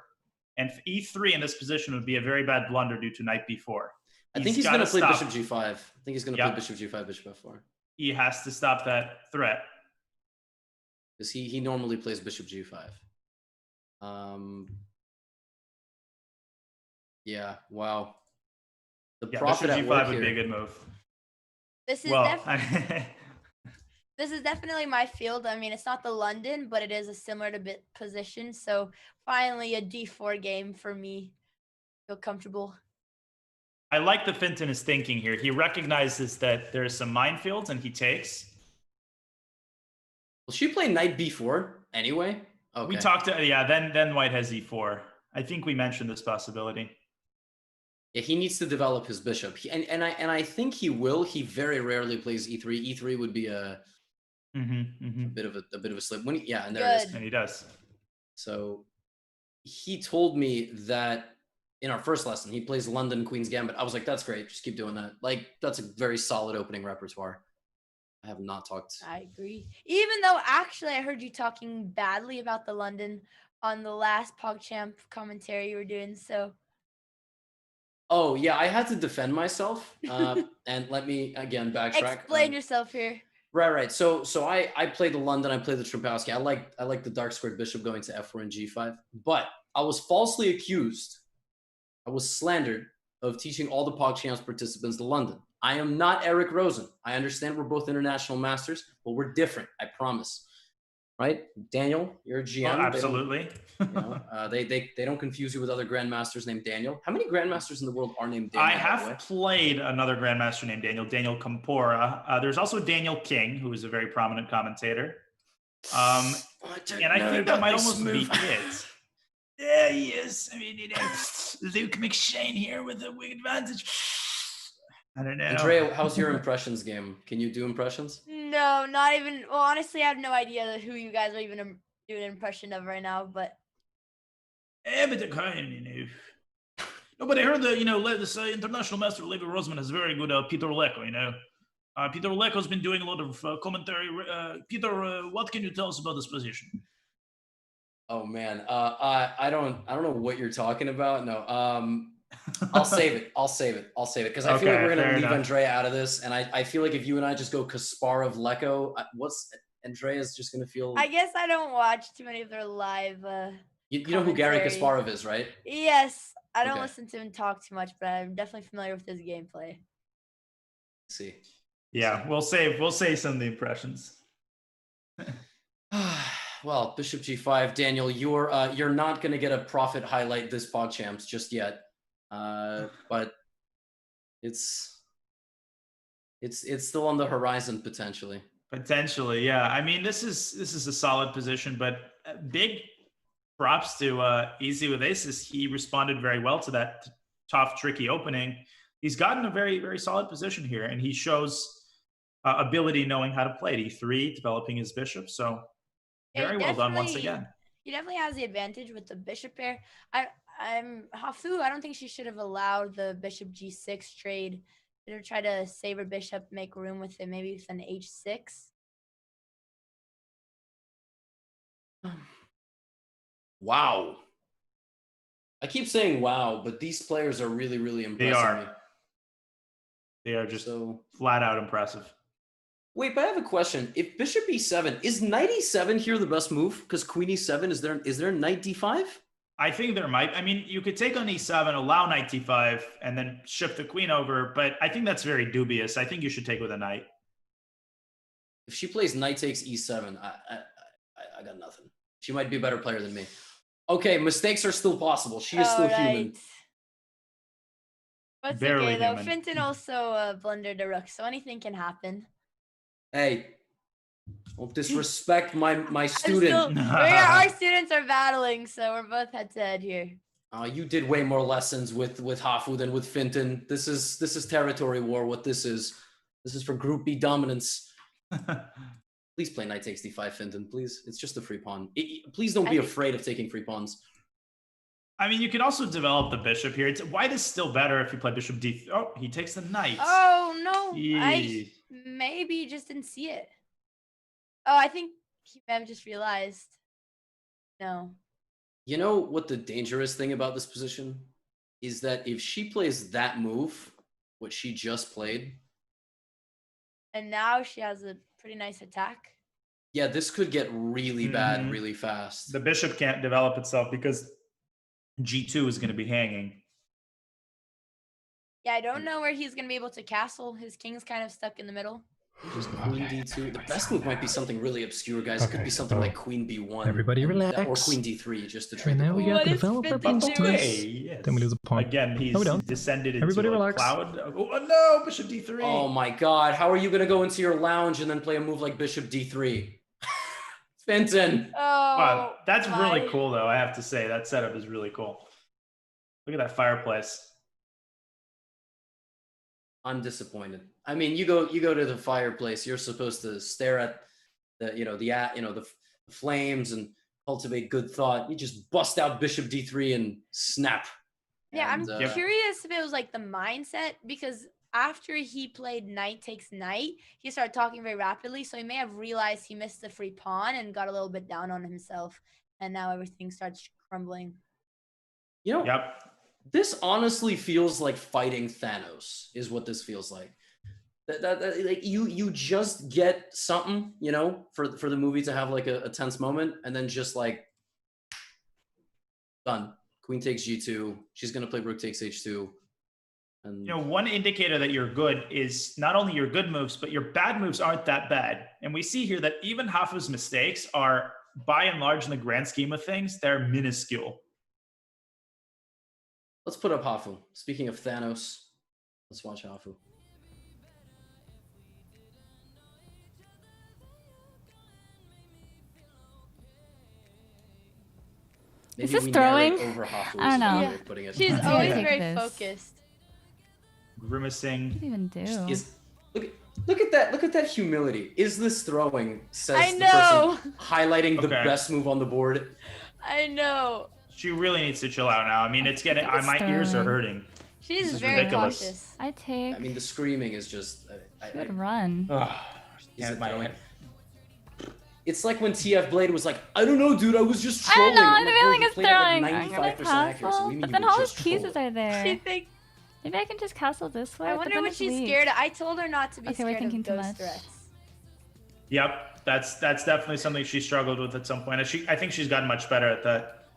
and e3 in this position would be a very bad blunder due to knight b4. I think he's going to gotta play stop. bishop g5. I think he's going to Yep. play bishop g5, bishop f4. He has to stop that threat. Because he normally plays bishop g5. Yeah, wow. The Yeah, prophet bishop at g5 work would here. be a good move. this is Well, this is definitely my field. I mean, it's not the London, but it is a similar to bit position. So finally a d4 game for me. Feel comfortable. I like the Finton is thinking here. He recognizes that there's some minefields and he takes. Will she play knight b4 anyway? Okay. We talked to, yeah, then white has e4. I think we mentioned this possibility. Yeah, he needs to develop his bishop. And I think he will. He very rarely plays e3. E3 would be a bit of a slip. When and there it is. And he does. So he told me that in our first lesson, he plays London Queen's Gambit. I was like, that's great. Just keep doing that. Like, that's a very solid opening repertoire. I have not talked. I agree. Even though actually I heard you talking badly about the London on the last PogChamp commentary you were doing. So Oh, yeah, I had to defend myself. And let me, again, backtrack. explain yourself here. Right. So I played the London, I played the Trapowski. I like the dark squared bishop going to f4 and g5. But I was falsely accused, I was slandered of teaching all the PogChamps participants the London. I am not Eric Rosen. I understand we're both international masters, but we're different, I promise. Right? Daniel, you're a GM. Oh, absolutely. They don't confuse you with other grandmasters named Daniel. How many grandmasters in the world are named Daniel? I have played another grandmaster named Daniel Campora. There's also Daniel King, who is a very prominent commentator. And I think that might almost be it. Yeah, he is. I mean, Luke McShane here with a big advantage. I don't know. Andrea, how's your impressions game? Can you do impressions? No, not even. Well, honestly, I have no idea who you guys are even doing an impression of right now. But But no, but I heard that this international master Levi Rosman is very good. Peter Leko, Peter Leko's been doing a lot of commentary. Peter, what can you tell us about this position? Oh man, I don't know what you're talking about. No, I'll save it because I feel like we're gonna leave Andrea out of this, and I feel like if you and I just go Kasparov Leko, Andrea's just gonna feel. I guess I don't watch too many of their live. You know who Gary Kasparov is, right? Yes, I don't listen to him talk too much, but I'm definitely familiar with his gameplay. Let's see. Yeah, we'll say some of the impressions. Well, Bishop G5, Daniel, you're not gonna get a profit highlight this PogChamps just yet, but it's still on the horizon potentially. Potentially, yeah. I mean, this is a solid position, but big props to Easy with Aces. He responded very well to that tough, tricky opening. He's gotten a very, very solid position here, and he shows ability knowing how to play at E3, developing his bishop. So very well done once again. He definitely has the advantage with the bishop pair. I'm Hafu. I don't think she should have allowed the bishop G6 trade. Should have tried to save her bishop, make room with it, maybe with an H6. Wow. I keep saying wow, but these players are really, really impressive. They are just flat out impressive. Wait, but I have a question. If bishop e7, is knight e7 here the best move? Because queen e7, is there knight d5? I think there might. I mean, you could take on e7, allow knight d5, and then shift the queen over, but I think that's very dubious. I think you should take with a knight. If she plays knight takes e7, I got nothing. She might be a better player than me. Okay, mistakes are still possible. She is still human. What's Barely okay though? human. Finton also blundered a rook, so anything can happen. Hey, don't disrespect my student. Our students are battling, so we're both head to head here. You did way more lessons with Hafu than with Finton. This is territory war. What this is for Group B dominance. Please play knight takes d5, Finton. Please, it's just a free pawn. Please don't be afraid of taking free pawns. I mean, you can also develop the bishop here. White is still better if you play bishop d3. Oh, he takes the knight. Oh no, I Yee. maybe just didn't see it. Oh, I think he may have just realized. No. You know what the dangerous thing about this position is? That if she plays that move, what she just played, And now she has a pretty nice attack. yeah, this could get really bad really fast. The bishop can't develop itself because g2 is going to be hanging. Yeah, I don't know where he's going to be able to castle. His king's kind of stuck in the middle. Just queen d2. The best move might be something really obscure, guys. It could be something like queen b1. Everybody relax. Or queen d3, just to And trade the now we pawn. got the developer buttons. Yes. Then we lose a pawn. Again, he's No, we don't. descended into Everybody a relax. cloud. Oh no, bishop d3. Oh my god, how are you going to go into your lounge and then play a move like bishop d3? Fenton. Oh, Wow, that's really my. cool, though. I have to say that setup is really cool. Look at that fireplace. I'm disappointed. I mean, you go to the fireplace. You're supposed to stare at the flames and cultivate good thought. You just bust out bishop d3 and snap. Yeah, And, I'm curious if it was like the mindset, because after he played knight takes knight, he started talking very rapidly. So he may have realized he missed the free pawn and got a little bit down on himself. And now everything starts crumbling. You know, Yep. this honestly feels like fighting Thanos, is what this feels like. Like you just get something, you know, for the movie to have like a tense moment, and then just like done. Queen takes g2. She's gonna play rook takes h2. And You know, one indicator that you're good is not only your good moves, but your bad moves aren't that bad. And we see here that even Hafu's mistakes are, by and large, in the grand scheme of things, they're minuscule. let's put up Hafu. Speaking of Thanos, let's watch Hafu. Is Maybe this we throwing? narrate over Hafu I don't is know. another way of putting it. She's Let's always take very this. focused. Grimacing. What do you even do? Look at that humility. Is this throwing? Says I the know. person highlighting the Okay. best move on the board. I know. She really needs to chill out now. I mean, it's getting. It's My ears are throwing. hurting. She's This is very ridiculous. cautious. I take. I mean, the screaming is just. Good run. Is it my throwing? head. It's like when TF Blade was like, I don't know, dude, I was just I trolling. don't know. I'm I'm like, feeling "Bro, you it's played at, throwing. like, I'm gonna 95% accuracy. What do castle. you mean But you then were all his just pieces trolling?" are there. She think. Maybe I can just castle this way. I but wonder then what it's she's weak. scared of. I told her not to be Okay, we're scared thinking of too ghost much. threats. Yep, that's definitely something she struggled with at some point. I think she's gotten much better at that.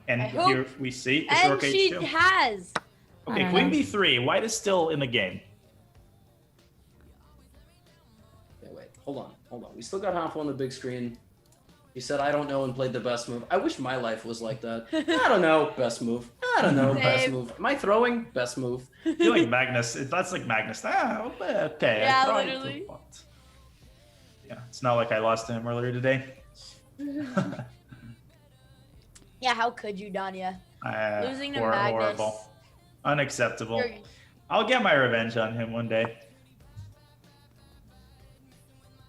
And I hope. here we see And rook she h2. has. Okay, I queen don't know. b3. White is still in the game. Okay, wait, hold on. We still got Hafu on the big screen. He said, I don't know, and played the best move. I wish my life was like that. I don't know, best move. I don't know, best Same. move. Am I throwing? Best move. I feel like Magnus. That's like Magnus. Okay. Yeah, I tried to, literally. but- Yeah, it's not like I lost to him earlier today. Yeah, how could you, Danya? Losing to Magnus. Horrible. Unacceptable. You're- I'll get my revenge on him one day.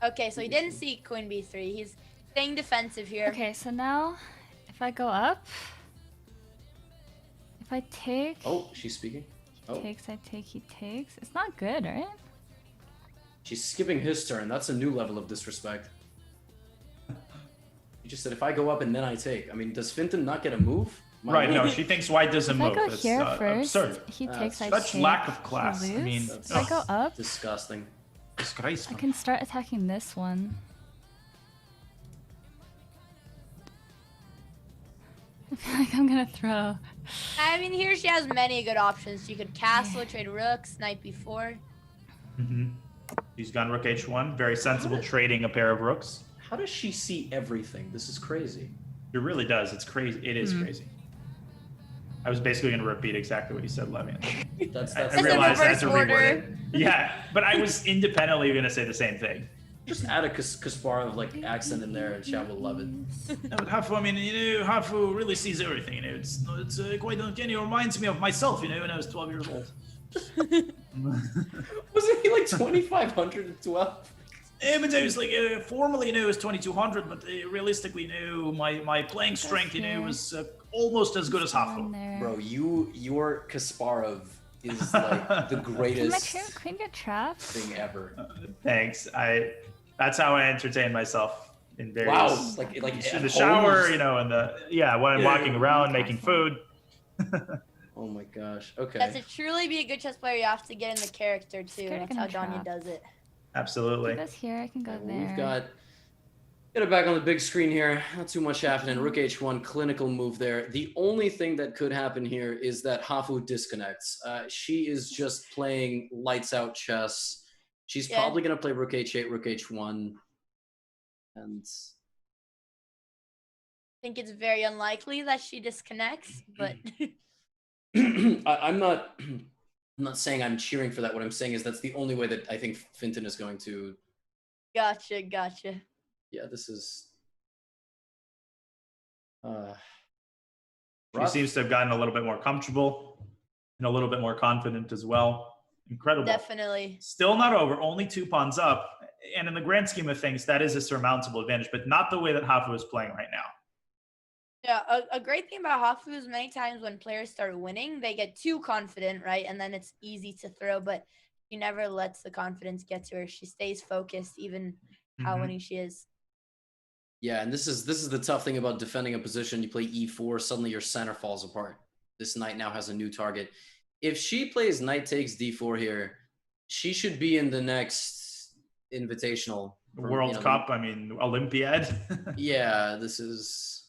Okay, so he didn't see queen b3. He's staying defensive here. Okay, so now if I go up, if I take, Oh, she's speaking. Oh, takes, I take, he takes. It's not good, right? she's skipping his turn. That's a new level of disrespect. You just said, if I go up and then I take. I mean, does Finton not get a move? Right, no, she thinks white doesn't If I move. go That's here first, absurd. he takes, I Such take. lack of he class. I lose. mean, If I go up, Disgusting. I disgraceful. can start attacking this one. I feel like I'm gonna throw. I mean, here she has many good options. She could castle, trade rooks, knight b4. Mm-hmm. She's gone rook h1. Very sensible trading a pair of rooks. How does she see everything? This is crazy. It really does. It's crazy. It is crazy. I was basically going to repeat exactly what you said, Levian. That's I in realized I had reverse to reword order. it. Yeah, but I was independently going to say the same thing. Just add a Kasparov like accent in there, and chat will love it. No, but Hafu, I mean, Hafu really sees everything. It's quite uncanny. It reminds me of myself, when I was 12 years old. Wasn't he like 2,512? Yeah, but I was like, formally, it was 2,200, but realistically, my playing strength, was almost as good as Hafu. Bro, your Kasparov is like the greatest Queen get trapped? thing ever. Thanks. That's how I entertain myself in various. Wow, like in the shower, and when I'm walking around making food. Oh my gosh. Okay. Yeah, to truly be a good chess player, you have to get in the character too. That's how Danya does it. Absolutely. This here, I can go there. We've got get it back on the big screen here. Not too much happening. Rook h1, clinical move there. The only thing that could happen here is that Hafu disconnects. She is just playing lights out chess. She's probably gonna play Rook h8, Rook h1, and I think it's very unlikely that she disconnects, but I'm not saying I'm cheering for that. What I'm saying is that's the only way that I think Finton is going to. Gotcha. Yeah, this is. She seems to have gotten a little bit more comfortable and a little bit more confident as well. Incredible. Definitely. Still not over, only 2 pawns up. And in the grand scheme of things, that is a surmountable advantage, but not the way that Hafu is playing right now. Yeah, a great thing about Hafu is many times when players start winning, they get too confident, right? And then it's easy to throw, but she never lets the confidence get to her. She stays focused, even how winning she is. Yeah, and this is the tough thing about defending a position. You play e4, suddenly your center falls apart. This knight now has a new target. If she plays knight takes d4 here, she should be in the next invitational. World Cup, Olympiad. Yeah, this is...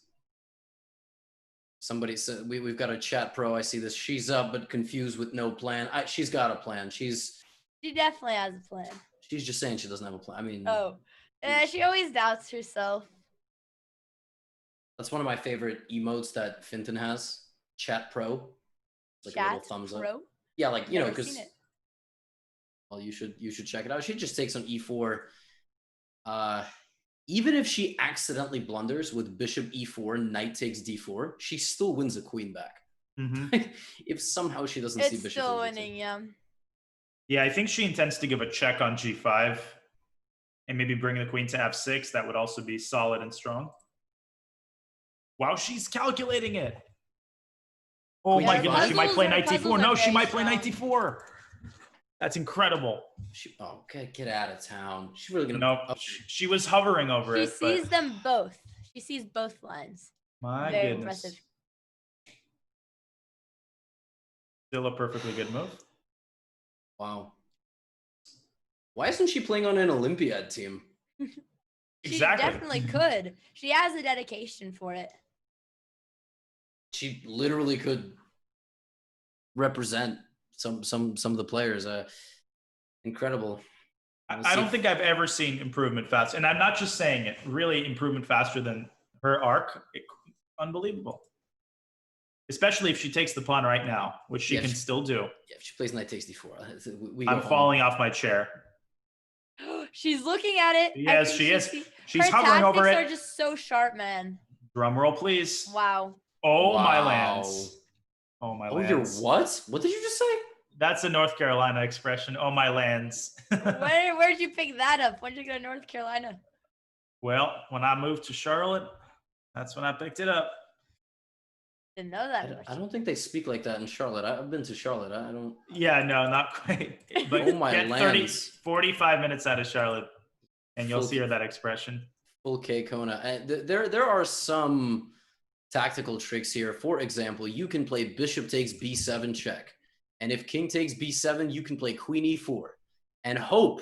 Somebody said, we've got a chat pro. I see this. She's up, but confused with no plan. She's got a plan. She definitely has a plan. She's just saying she doesn't have a plan. She always doubts herself. That's one of my favorite emotes that Finton has. Chat pro. Like Chat a little thumbs pro? up. Yeah, like because. Well, you should check it out. She just takes on e4. Even if she accidentally blunders with bishop e4, knight takes d4, she still wins a queen back. If somehow she doesn't see bishop. It's still winning, yeah. Yeah, I think she intends to give a check on g5 and maybe bring the queen to f6. That would also be solid and strong. Wow, she's calculating it. Oh my goodness, she might play knight d4. No, she might play knight d4. That's incredible. Okay, get out of town. She's really gonna. No, she was hovering over it. She sees them both. She sees both lines. My Very goodness. impressive. Still a perfectly good move. Wow. Why isn't she playing on an Olympiad team? She definitely could. She has a dedication for it. She literally could represent some of the players. Incredible. I don't think I've ever seen improvement fast, and I'm not just saying it. Really, improvement faster than her arc. Unbelievable. Especially if she takes the pawn right now, which she can still do. Yeah, if she plays knight takes d4. I'm falling off my chair. She's looking at it. Yes, she is. She's her hovering over it. tactics are just so sharp, man. Drum roll, please. Wow. Oh, my lands. Oh, my lands. Your what? What did you just say? That's a North Carolina expression. Oh, my lands. Where'd you pick that up? When did you go to North Carolina? Well, when I moved to Charlotte, that's when I picked it up. Didn't know that. I don't think they speak like that in Charlotte. I've been to Charlotte. I don't. Yeah, no, not quite. But oh my get lands. 45 minutes out of Charlotte, and you'll hear that expression. Full K Kona. And there are some tactical tricks here. For example, you can play bishop takes b7 check. And if king takes b7, you can play queen e4. And hope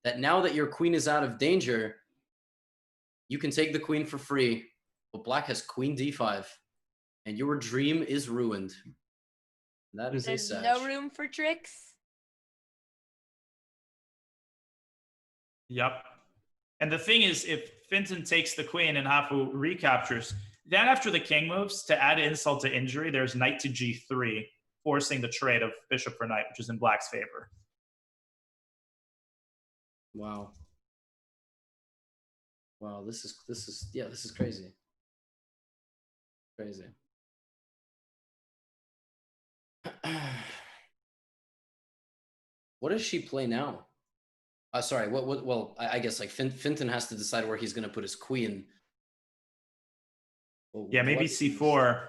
that now that your queen is out of danger, you can take the queen for free. But black has queen d5. And your dream is ruined. That is There's a sag. no room for tricks. Yep. And the thing is, if Finton takes the queen and Hafu recaptures, then after the king moves, to add insult to injury, there's knight to g3, forcing the trade of bishop for knight, which is in black's favor. Wow. Wow, this is crazy. Crazy. What does she play now? Sorry, well, I guess like Finton has to decide where he's gonna put his queen. Well, Yeah, maybe what- c4.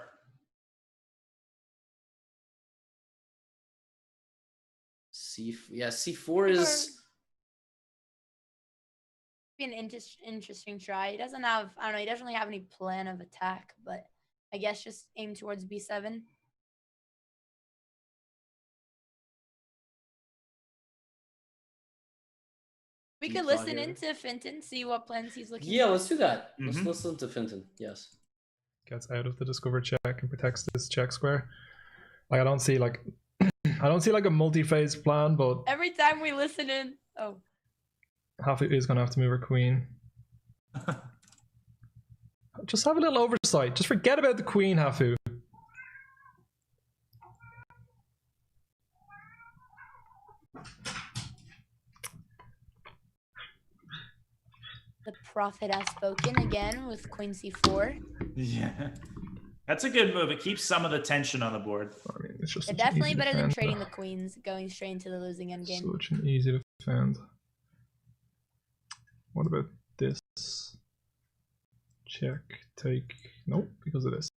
C4 is Be an interesting try. He doesn't have, I don't know, he doesn't really have any plan of attack, but I guess just aim towards b7. We could thought listen here. into Finton, see what plans he's looking Yeah, for. let's do that. Mhm. Let's listen to Finton. Yes. Gets out of the discover check and protects this check square. Like I don't see like I don't see like a multi-phase plan, but Every time we listen in, oh, Hafu is gonna have to move her queen. Just have a little oversight. Just forget about the queen, Hafu. the prophet has spoken again with queen c4. Yeah. That's a good move. It keeps some of the tension on the board. I mean, it's just They're such an definitely easy better than defend. trading the queens, going straight into the losing endgame. Such an easy defend. What about this? Check, take. Nope, because of this.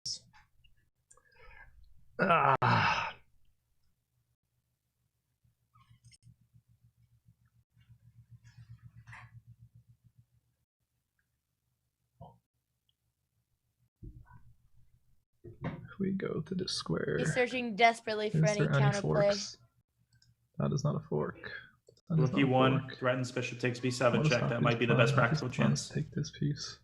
Ah. If we go to the square, He's searching desperately for is any there any counterplay. forks? That is not a fork. That is Rookie not a 1 fork. threatens bishop takes What b7 is check. That Hafu's might be the plan? best Hafu's practical plan is chance. Take this piece.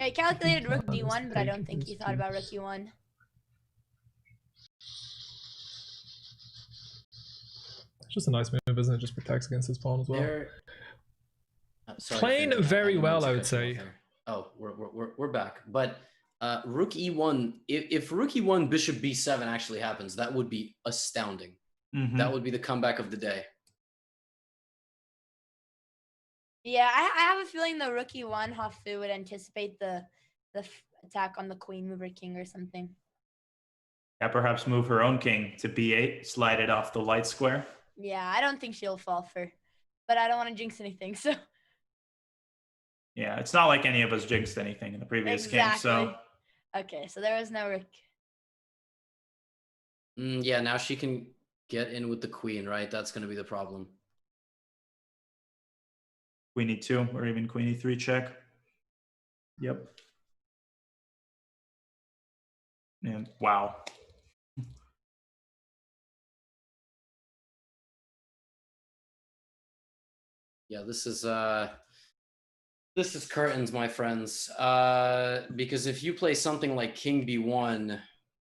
I calculated rook plan is d1, but I take don't think he this thought about rook piece. e1. It's just a nice move, isn't it? Just protects against his pawn as well. They're sorry, Playing Finton, very didn't mean well, to I would cut you off say. there. Oh, we're back. But rook e1. If rook e1 bishop b7 actually happens, that would be astounding. Mhm. That would be the comeback of the day. Yeah, I have a feeling the rook e1 Hafu would anticipate the attack on the queen, move her king or something. Yeah, perhaps move her own king to b8, slide it off the light square. Yeah, I don't think she'll fall for, but I don't want to jinx anything. So Yeah, it's not like any of us jinxed anything in the previous game, so okay, so there was no rook. Yeah, now she can get in with the queen, right? That's going to be the problem. queen e2 or even queen e3 check. Yep. And wow. Yeah, this is curtains, my friends. Because if you play something like king b1,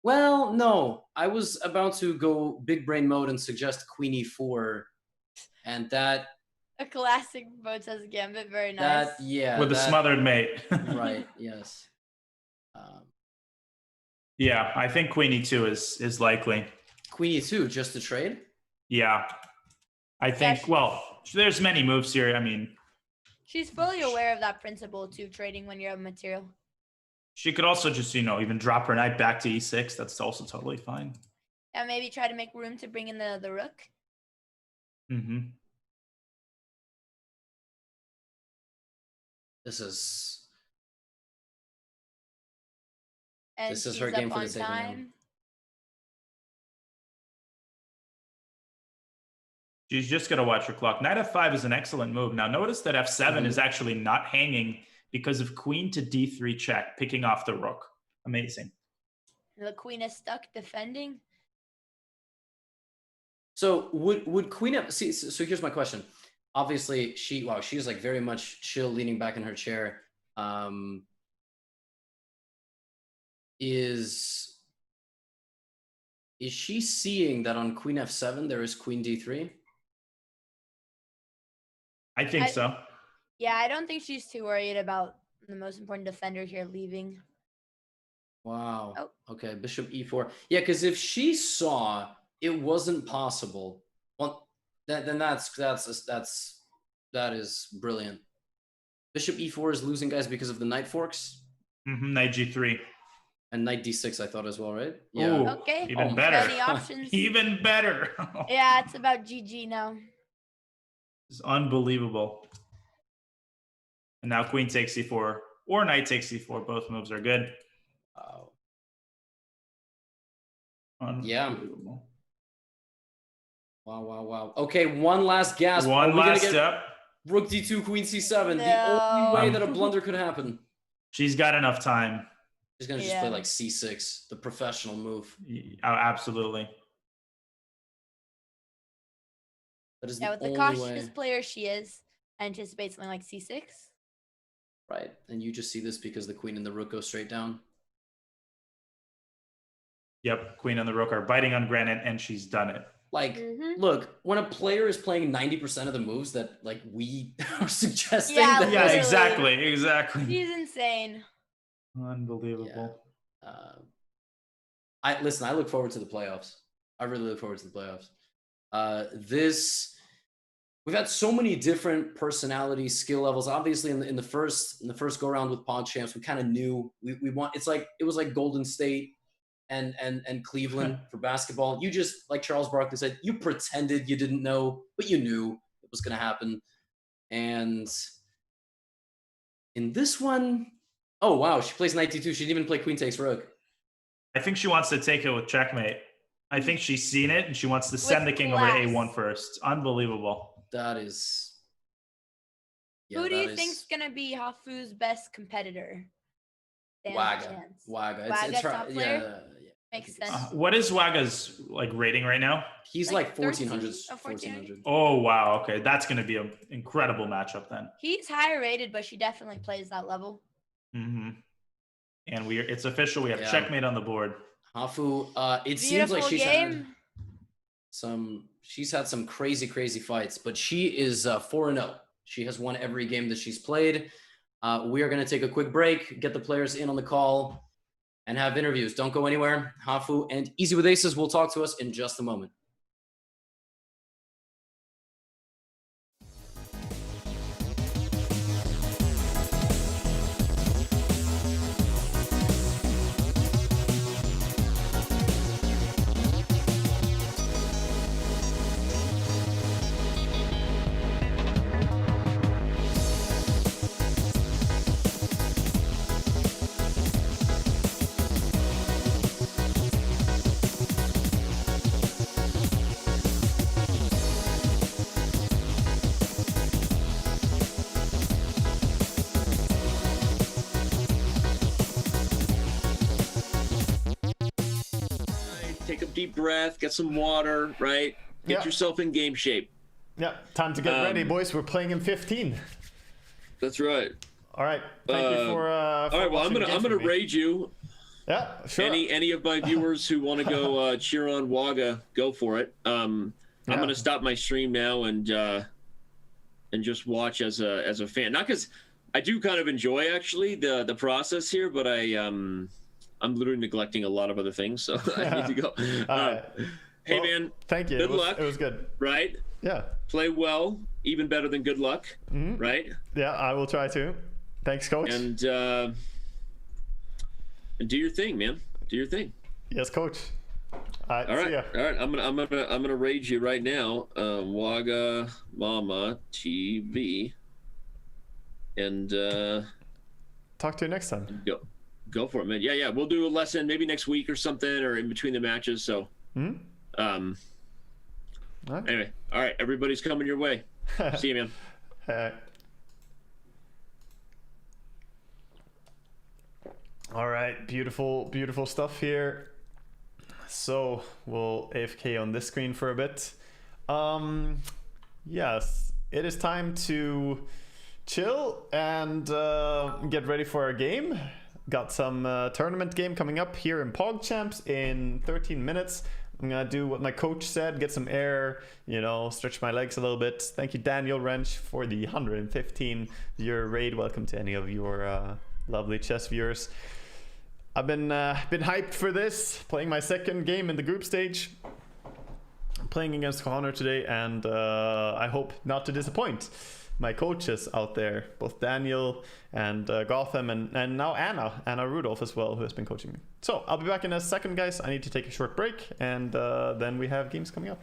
well, no, I was about to go big brain mode and suggest queen e4, and that A classic Botez gambit, very nice. With a smothered mate. Right, yes. Yeah, I think queen e2 is likely. Queen e2 just to trade? Yeah. I think, well, there's many moves here. I mean, She's fully aware of that principle too, trading when you're of material. she could also just, even drop her knight back to e6. That's also totally fine. And maybe try to make room to bring in the rook. Mm-hmm. This is And This is she's her game up for the on taking, yeah. time. She's just going to watch her clock. Knight f5 is an excellent move. Now, notice that f7 is actually not hanging because of queen to d3 check, picking off the rook. Amazing. The queen is stuck defending. So would queen f see? So here's my question. Obviously, she's like very much chill, leaning back in her chair. Is she seeing that on queen f7 there is queen d3? I think so. Yeah, I don't think she's too worried about the most important defender here leaving. Wow. Oh. Okay, bishop e4. Yeah, because if she saw it wasn't possible, well, then that's That is brilliant. Bishop e4 is losing, guys, because of the knight forks. Knight g3. And knight d6, I thought as well, right? Ooh, Okay. even better. Any options? Even better. Yeah, it's about GG now. It's unbelievable. And now queen takes c4 or knight takes c4. Both moves are good. Yeah. Unbelievable. Wow. Okay, one last gasp. One last step. Rook d2, queen c7. No. The only way that a blunder could happen. She's got enough time. She's gonna just play like c6, the professional move. Absolutely. That is Yeah, with the only cautious way. player she is, I anticipate something like c6. Right, and you just see this because the queen and the rook go straight down. Yep, queen and the rook are biting on granite, and she's done it. Like, look, when a player is playing 90% of the moves that like we are suggesting. Yeah, that Yeah, exactly. She's insane. Unbelievable. I look forward to the playoffs. I really look forward to the playoffs. We've had so many different personalities, skill levels. Obviously, in the first go round with PogChamps, we kind of knew we want. It was like Golden State and Cleveland for basketball. You just, like Charles Barkley said, you pretended you didn't know, but you knew it was going to happen. And in this one, oh wow, she plays knight d2. She didn't even play queen takes rook. I think she wants to take it with checkmate. I think she's seen it, and she wants to send the king over to a1 first. Unbelievable. That is. Yeah, Who do you think's gonna be Hafu's best competitor? Waga. It's top her, player? Makes sense. What is Waga's rating right now? He's like 1400. 1400. Oh wow, okay, that's gonna be an incredible matchup then. He's higher rated, but she definitely plays that level. And it's official. We have checkmate on the board. Hafu, it seems like she's had some crazy fights, but she is 4-0. She has won every game that she's played. We are going to take a quick break, get the players in on the call, and have interviews. Don't go anywhere. Hafu and Easy with Aces will talk to us in just a moment. Take a deep breath, get some water, right? Get yourself in game shape. Yeah, time to get ready, boys. We're playing in 15. That's right. All right. Thank you for all right, well, I'm gonna raid you. Yeah, sure. Any of my viewers who want to go cheer on Waga, go for it. I'm gonna stop my stream now and just watch as a fan. Not because I do kind of enjoy actually the process here, but I'm literally neglecting a lot of other things, so I need to go. Hey, well, man. Thank you. Good luck. It was good. Right? Yeah. Play well, even better than good luck. Right? Yeah, I will try to. Thanks, coach. And do your thing, man. Do your thing. Yes, coach. All right. See ya. All right. I'm gonna raid you right now. Waga Mama TV. And talk to you next time. Go for it, man. Yeah. We'll do a lesson maybe next week or something, or in between the matches. So, anyway, all right. Everybody's coming your way. See you, man. All right, beautiful stuff here. So we'll AFK on this screen for a bit. Yes, it is time to chill and get ready for our game. Got some tournament game coming up here in PogChamps in 13 minutes. I'm gonna do what my coach said, get some air, stretch my legs a little bit. Thank you, Daniel Wrench, for the 115 viewer raid. Welcome to any of your lovely chess viewers. I've been hyped for this, playing my second game in the group stage. I'm playing against Connor today, and I hope not to disappoint. my coaches out there, both Daniel and Gotham, and now Anna Rudolph as well, who has been coaching me. So I'll be back in a second, guys. I need to take a short break, and then we have games coming up.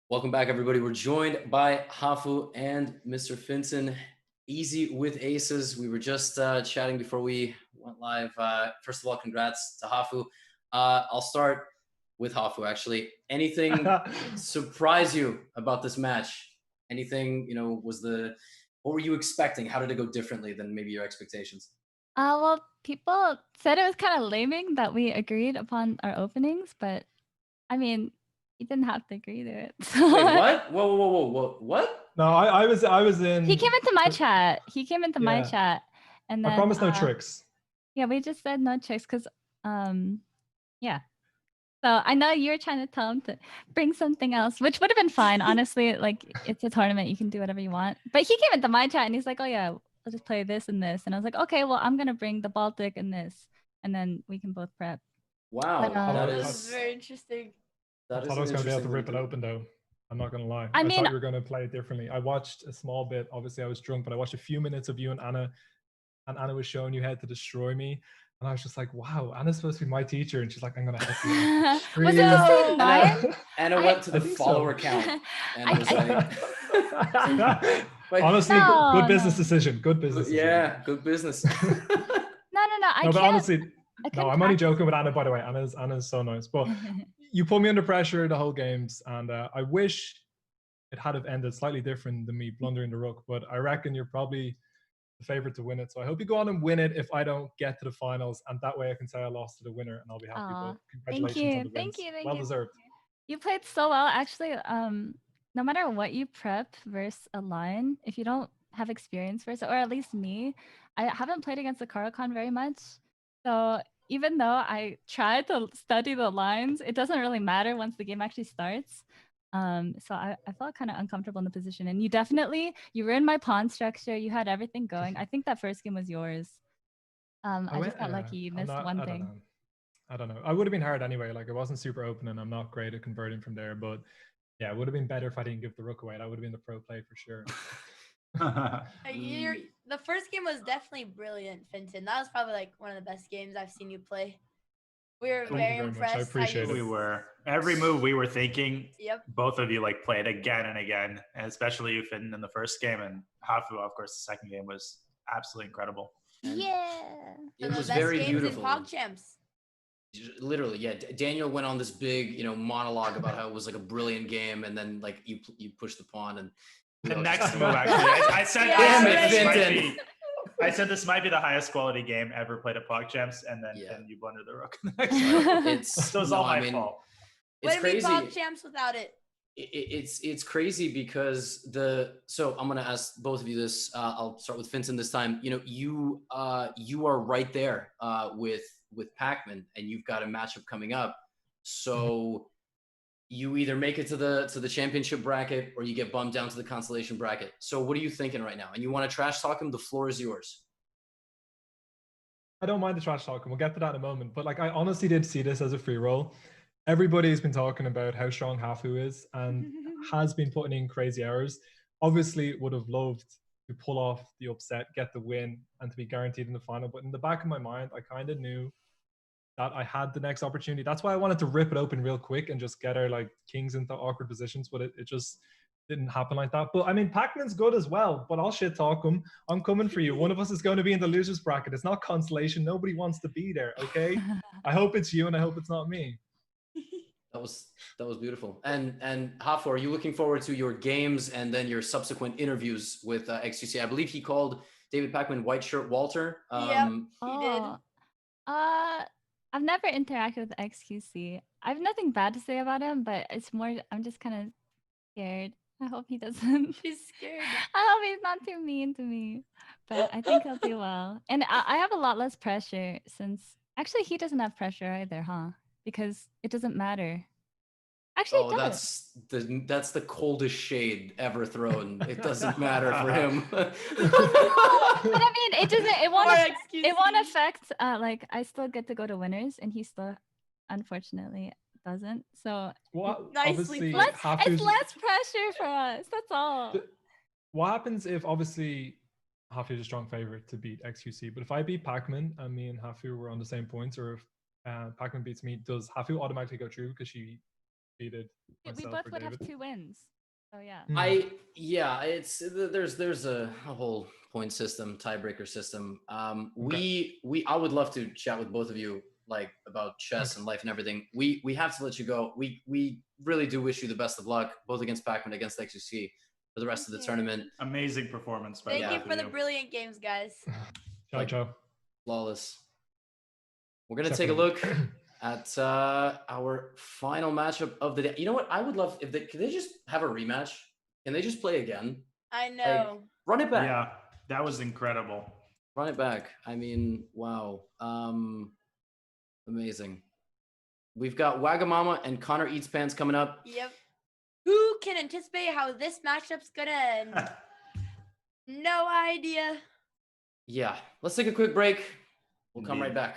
Welcome back, everybody. We're joined by Hafu and Mr. Finton. Easy with aces. We were just chatting before we went live. First of all, congrats to Hafu. I'll start with Hafu, actually. Anything surprise you about this match? Anything, you know, what were you expecting? How did it go differently than maybe your expectations? Well, people said it was kind of laming that we agreed upon our openings, but I mean, you didn't have to agree to it. Wait, what? Whoa, what? No, I was in. He came into my chat. He came into my Yeah. chat, and then I promise no tricks. Yeah, we just said no tricks because, yeah. So I know you were trying to tell him to bring something else, which would have been fine, honestly. Like, it's a tournament, you can do whatever you want. But he came into my chat and he's like, "Oh yeah, I'll just play this and this," and I was like, "Okay, well, I'm gonna bring the Baltic and this, and then we can both prep." Wow, But, that This is is very interesting. I thought I was going to be able to rip it open, though. I'm not going to lie. I I mean- thought you were going to play it differently. I watched a small bit. Obviously, I was drunk, but I watched a few minutes of you and Anna was showing you how to destroy me. And I was just like, wow, Anna's supposed to be my teacher. And she's like, I'm going to help you. Was it the same line? Anna went to the think so. follower count and was like, Honestly, No, good business decision. Good business decision. yeah, good business. No, I No, can't. but honestly, I no, couldn't I'm only practice. joking with Anna, by the way. Anna's so nice. But you put me under pressure the whole games. And I wish it had have ended slightly different than me blundering the rook. But I reckon you're probably the favorite to win it. So I hope you go on and win it if I don't get to the finals. And that way I can say I lost to the winner and I'll be happy. Aw, But congratulations on the thank wins. you. Well deserved. You played so well, actually. No matter what you prep versus a line, if you don't have experience versus, or at least me, I haven't played against the Caro-Con very much. So even though I tried to study the lines, it doesn't really matter once the game actually starts. So I felt kind of uncomfortable in the position. And you ruined my pawn structure. You had everything going. I think that first game was yours. I just got lucky. You missed one thing. I don't know. I would have been hard anyway. Like, it wasn't super open and I'm not great at converting from there. But yeah, it would have been better if I didn't give the rook away. That would have been the pro play for sure. The first game was definitely brilliant, Finton. That was probably like one of the best games I've seen you play. We were Thank you very very much. impressed. I appreciate it. We were. Every move we were thinking, Yep. both of you like played again and again, and especially you, Finn, in the first game, and Hafu, of course, the second game was absolutely incredible. Yeah. It was the best very games beautiful. in PogChamps. Literally, yeah. Daniel went on this big, monologue about how it was like a brilliant game, and then like you pushed the pawn, and The next move, actually. I said, I said this might be the highest quality game ever played at PogChamps, and then you blundered the rook. So it's all my fault. It's crazy. PogChamps without it. It's crazy because so I'm gonna ask both of you this. I'll start with Vincent this time. You know, you are right there with Pac-Man, and you've got a matchup coming up. So you either make it to the championship bracket or you get bumped down to the consolation bracket. So what are you thinking right now? And you want to trash talk him? The floor is yours. I don't mind the trash talking. We'll get to that in a moment. But like, I honestly did see this as a free roll. Everybody's been talking about how strong Hafu is and has been putting in crazy hours. Obviously, would have loved to pull off the upset, get the win, and to be guaranteed in the final. But in the back of my mind, I kind of knew that I had the next opportunity. That's why I wanted to rip it open real quick and just get our like kings into awkward positions. But it just didn't happen like that. But I mean, Pac-Man's good as well. But I'll shit talk him. I'm coming for you. One of us is going to be in the losers bracket. It's not consolation. Nobody wants to be there. Okay. I hope it's you, and I hope it's not me. That was beautiful. And Hafu, are you looking forward to your games and then your subsequent interviews with XQC? I believe he called David Pac-Man White Shirt Walter. Yep, he did. I've never interacted with XQC. I have nothing bad to say about him, but it's more, I'm just kind of scared. I hope he doesn't. She's scared. I hope he's not too mean to me, but I think he'll do well. And I have a lot less pressure since, actually he doesn't have pressure either, huh? Because it doesn't matter. Actually, it does. That's the coldest shade ever thrown. It doesn't matter for him. But I mean, it won't affect. Like I still get to go to winners, and he still, unfortunately, doesn't. So nicely, it's less pressure for us. That's all. What happens if obviously Hafu is a strong favorite to beat XQC, but if I beat Pac-Man and me and Hafu were on the same points, or if Pac-Man beats me, does Hafu automatically go through because she defeated we both would have 2 wins. So yeah. There's a whole point system, tiebreaker system. I would love to chat with both of you like about chess and life and everything. We have to let you go. We really do wish you the best of luck, both against Pac-Man and against XQC for the rest of the tournament. Amazing performance. Thank you for the brilliant games, guys. Ciao. Flawless. We're gonna take a look at our final matchup of the day. You know what? I would love if can they just have a rematch? Can they just play again? I know. Like, run it back. Yeah, that was incredible. Run it back. I mean, wow. Amazing. We've got Wagamama and Connor Eats Pants coming up. Yep. Who can anticipate how this matchup's gonna end? No idea. Yeah. Let's take a quick break. We'll come right back.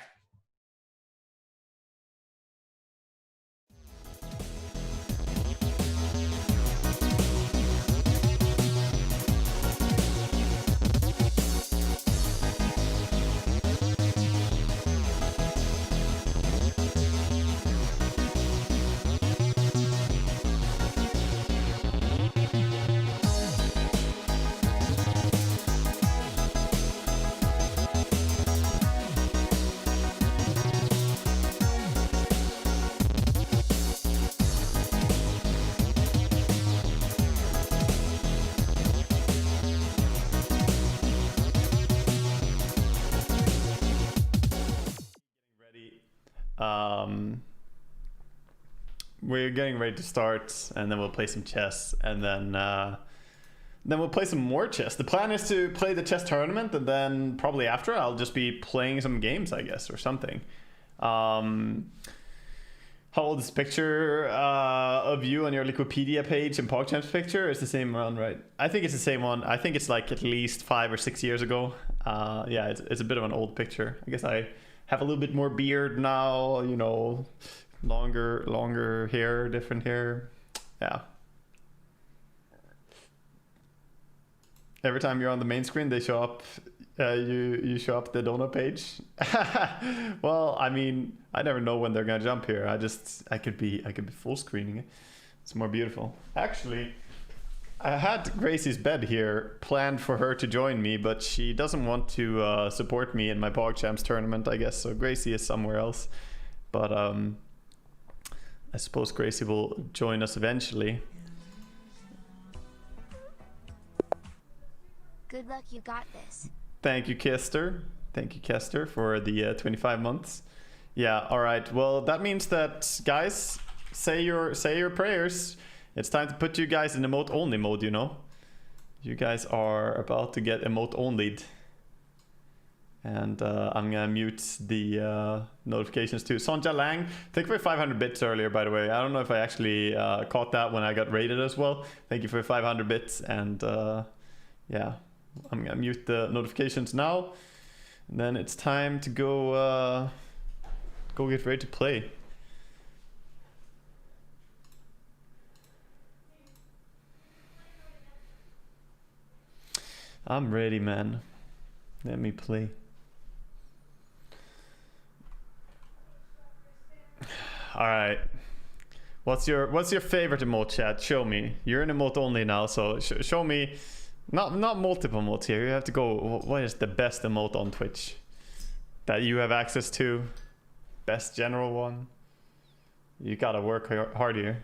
We're getting ready to start, and then we'll play some chess, and then we'll play some more chess. The plan is to play the chess tournament, and then probably after I'll just be playing some games, I guess, or something. How old is this picture of you on your Wikipedia page and PogChamps picture? It's the same one, right? I think it's the same one. I think it's like at least 5 or 6 years ago. Yeah, it's a bit of an old picture. I guess I have a little bit more beard now, you know, longer hair, different hair. Yeah. Every time you're on the main screen, they show up. You show up the donut page. Well, I mean, I never know when they're gonna jump here. I could be full screening it. It's more beautiful. Actually, I had Gracie's bed here planned for her to join me, but she doesn't want to support me in my PogChamps tournament, I guess. So Gracie is somewhere else. But I suppose Gracie will join us eventually. Good luck, you got this. Thank you, Kester. Thank you, Kester, for the 25 months. Yeah, all right. Well, that means that, guys, say your prayers. It's time to put you guys in emote only mode, you know. You guys are about to get emote only'd. And I'm gonna mute the notifications too. Sonja Lang, thank you for 500 bits earlier, by the way. I don't know if I actually caught that when I got rated as well. Thank you for 500 bits. And yeah, I'm gonna mute the notifications now. And then it's time to go get ready to play. I'm ready, man. Let me play. All right. What's your favorite emote, chat? Show me. You're in emote only now, so show me. Not multiple emotes here. You have to go. What is the best emote on Twitch that you have access to? Best general one. You gotta work hard here.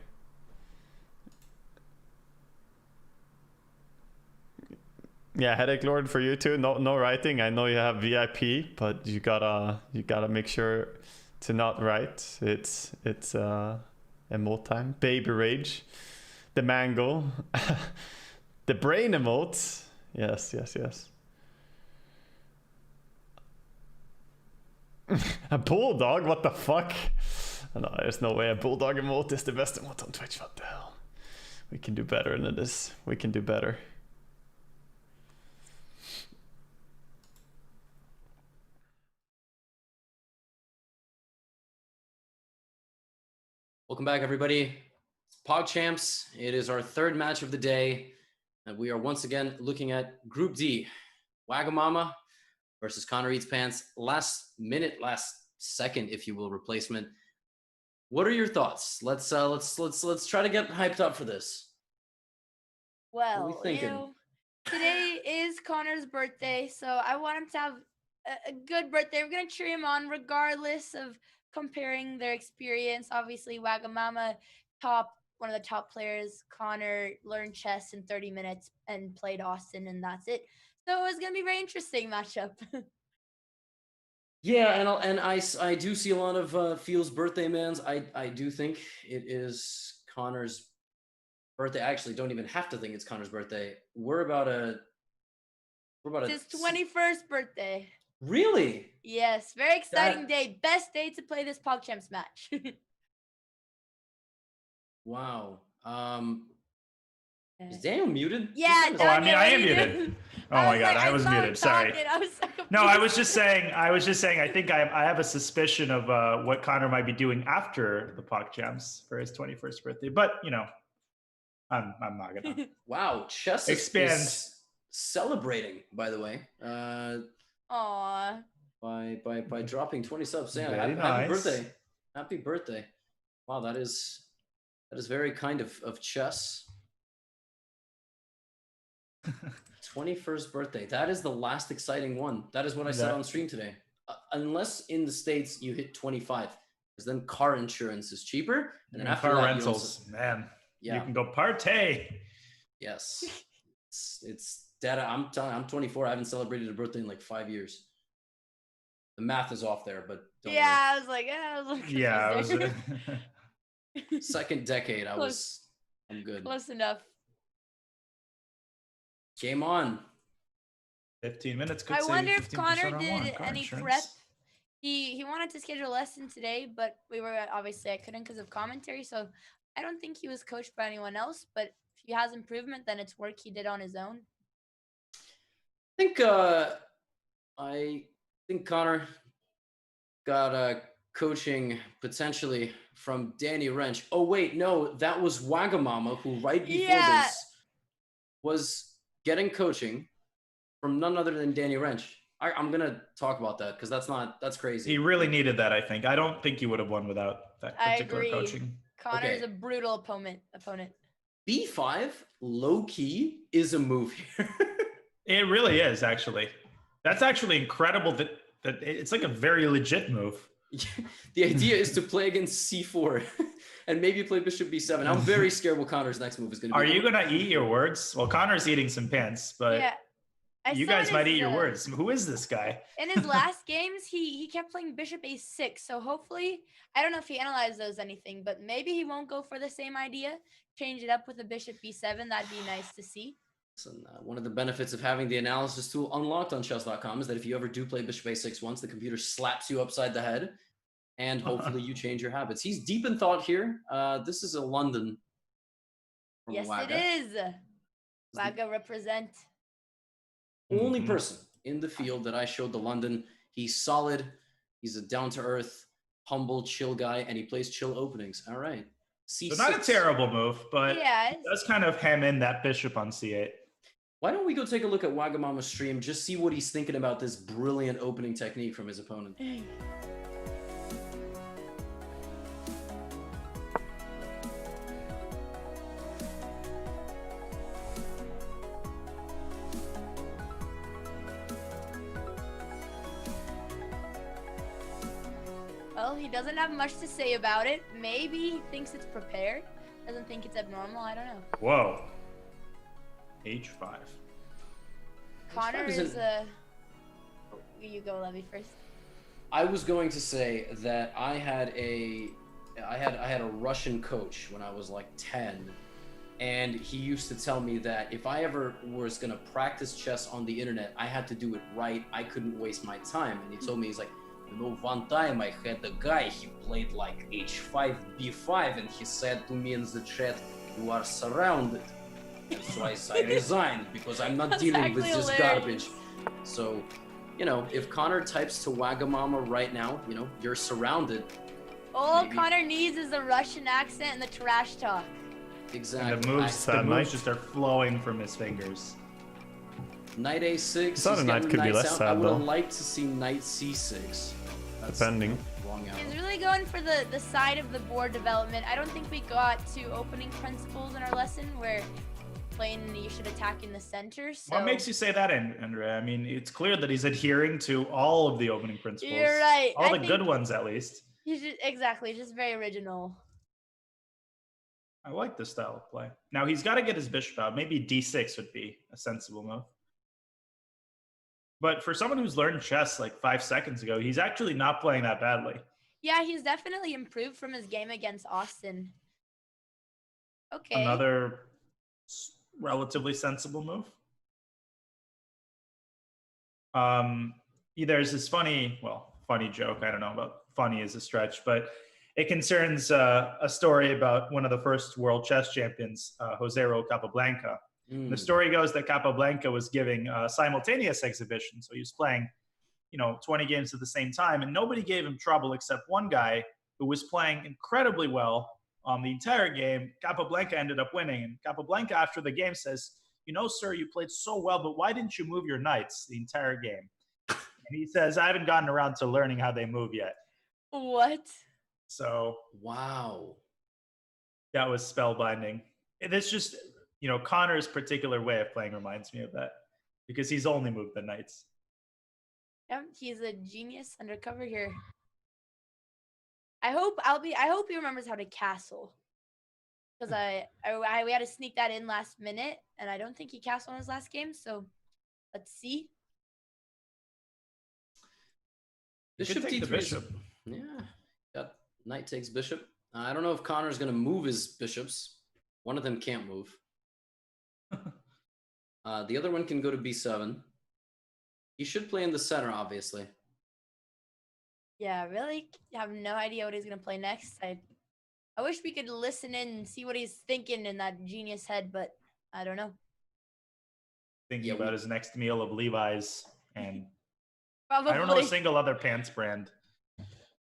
Yeah, headache lord for you too. No writing. I know you have VIP, but you gotta make sure to not write. It's emote time. Baby rage, the mango, the brain emote. Yes. A bulldog? What the fuck? No, there's no way a bulldog emote is the best emote on Twitch. What the hell? We can do better than this. We can do better. Welcome back, everybody. It's PogChamps. It is our third match of the day, and we are once again looking at Group D. Wagamama versus Connor Eats Pants. Last second, if you will, replacement. What are your thoughts? Let's try to get hyped up for this. Well, today is Connor's birthday, so I want him to have a good birthday. We're gonna cheer him on regardless of comparing their experience. Obviously, Wagamama, one of the top players. Connor learned chess in 30 minutes and played Austin, and that's it. So it's gonna be a very interesting matchup. Yeah, and I do see a lot of Feels birthday mans. I do think it is Connor's birthday. I actually don't even have to think it's Connor's birthday. We're about his 21st birthday. Really? Yes, very exciting day. Best day to play this PogChamps match. Wow. Is Daniel muted? Yeah. I am muted. Oh my god, I was muted. Sorry. No, I was just saying. I think I have a suspicion of what Connor might be doing after the PogChamps for his 21st birthday. But you know, I'm not gonna. Wow, Chess is celebrating. By the way. Aww. By dropping 20 subs. Yeah, Very happy nice. birthday. Happy birthday. Wow, that is very kind of Chess. 21st birthday. That is the last exciting one. That is what I said on stream today. Unless in the States you hit 25, because then car insurance is cheaper. And then after car that, rentals, man. Yeah. You can go partay. Yes. It's data. I'm 24. I haven't celebrated a birthday in like 5 years. The math is off there, but don't worry. I was like, Yeah. Second decade. I'm good. Close enough. Game on. 15 minutes. I wonder if Connor did any prep. He wanted to schedule a lesson today, but I couldn't because of commentary. So I don't think he was coached by anyone else. But if he has improvement, then it's work he did on his own. I think Connor got coaching potentially from Danny Wrench. Oh wait, no, that was Wagamama who right before this was getting coaching from none other than Danny Wrench. I'm gonna talk about that because that's crazy. He really needed that, I think. I don't think he would have won without that particular coaching. Connor is a brutal opponent. B5 low key is a move here. It really is, actually. That's actually incredible that it's like a very legit move. The idea is to play against C4 and maybe play Bishop B7. I'm very scared what Connor's next move is going to be. Are you going to eat your words? Well, Connor's eating some pants, but... Yeah. You saw guys in might his, eat your words. Who is this guy? In his last games, he kept playing bishop a6. So hopefully, I don't know if he analyzed those anything, but maybe he won't go for the same idea. Change it up with a bishop b7. That'd be nice to see. Listen, one of the benefits of having the analysis tool unlocked on Chess.com is that if you ever do play bishop a6 once, the computer slaps you upside the head, and hopefully you change your habits. He's deep in thought here. This is a London. From Yes, Waga. it is. Waga represent. Only person in the field that I showed the London. He's solid. He's a down-to-earth, humble, chill guy, and he plays chill openings. All right. C6. So not a terrible move, but Yeah. it does kind of hem in that bishop on c8. Why don't we go take a look at Wagamama's stream, just see what he's thinking about this brilliant opening technique from his opponent. Well, he doesn't have much to say about it. Maybe he thinks it's prepared. Doesn't think it's abnormal. I don't know. Whoa. h5. Connor H5 is a... You go, Levy, first. I was going to say that I had a Russian coach when I was like 10, and he used to tell me that if I ever was gonna practice chess on the internet, I had to do it right. I couldn't waste my time. And he told me, he's like, you know, one time I had a guy, he played like h5, b5, and he said to me in the chat, "You are surrounded." And so I resigned because I'm not dealing with this garbage. So, you know, if Connor types to Wagamama right now, you know, you're surrounded. All Connor needs is the Russian accent and the trash talk. Exactly. And the moves just are flowing from his fingers. Knight a6. Thought a knight could be less sad, I would though. have liked to see knight c6. Depending. Wrong arrow. He's really going for the side of the board development. I don't think we got to opening principles in our lesson where playing you should attack in the center. So What makes you say that, Andrea? I mean, it's clear that he's adhering to all of the opening principles. You're right. All I the good think ones, at least. He's exactly just very original. I like this style of play. Now, he's got to get his bishop out. Maybe d6 would be a sensible move. But for someone who's learned chess like 5 seconds ago, he's actually not playing that badly. Yeah, he's definitely improved from his game against Austin. Okay. Another relatively sensible move. There's this funny joke. I don't know about funny is a stretch, but it concerns a story about one of the first world chess champions, Josero Capablanca. The story goes that Capablanca was giving a simultaneous exhibition. So he was playing, 20 games at the same time, and nobody gave him trouble except one guy who was playing incredibly well on the entire game. Capablanca ended up winning. And Capablanca, after the game, says, "Sir, you played so well, but why didn't you move your knights the entire game?" And he says, "I haven't gotten around to learning how they move yet." What? So, wow. That was spellbinding. This just, Connor's particular way of playing reminds me of that because he's only moved the knights. Yeah, he's a genius undercover here. I hope he remembers how to castle. Because we had to sneak that in last minute, and I don't think he castled in his last game, so let's see. Bishop take the d3. bishop. Yeah. Got knight takes bishop. I don't know if Connor's going to move his bishops. One of them can't move. The other one can go to b7. He should play in the center, obviously. Yeah, really have no idea what he's going to play next. I wish we could listen in and see what he's thinking in that genius head, but I don't know. Thinking about his next meal of Levi's and Probably. I don't know a single other pants brand.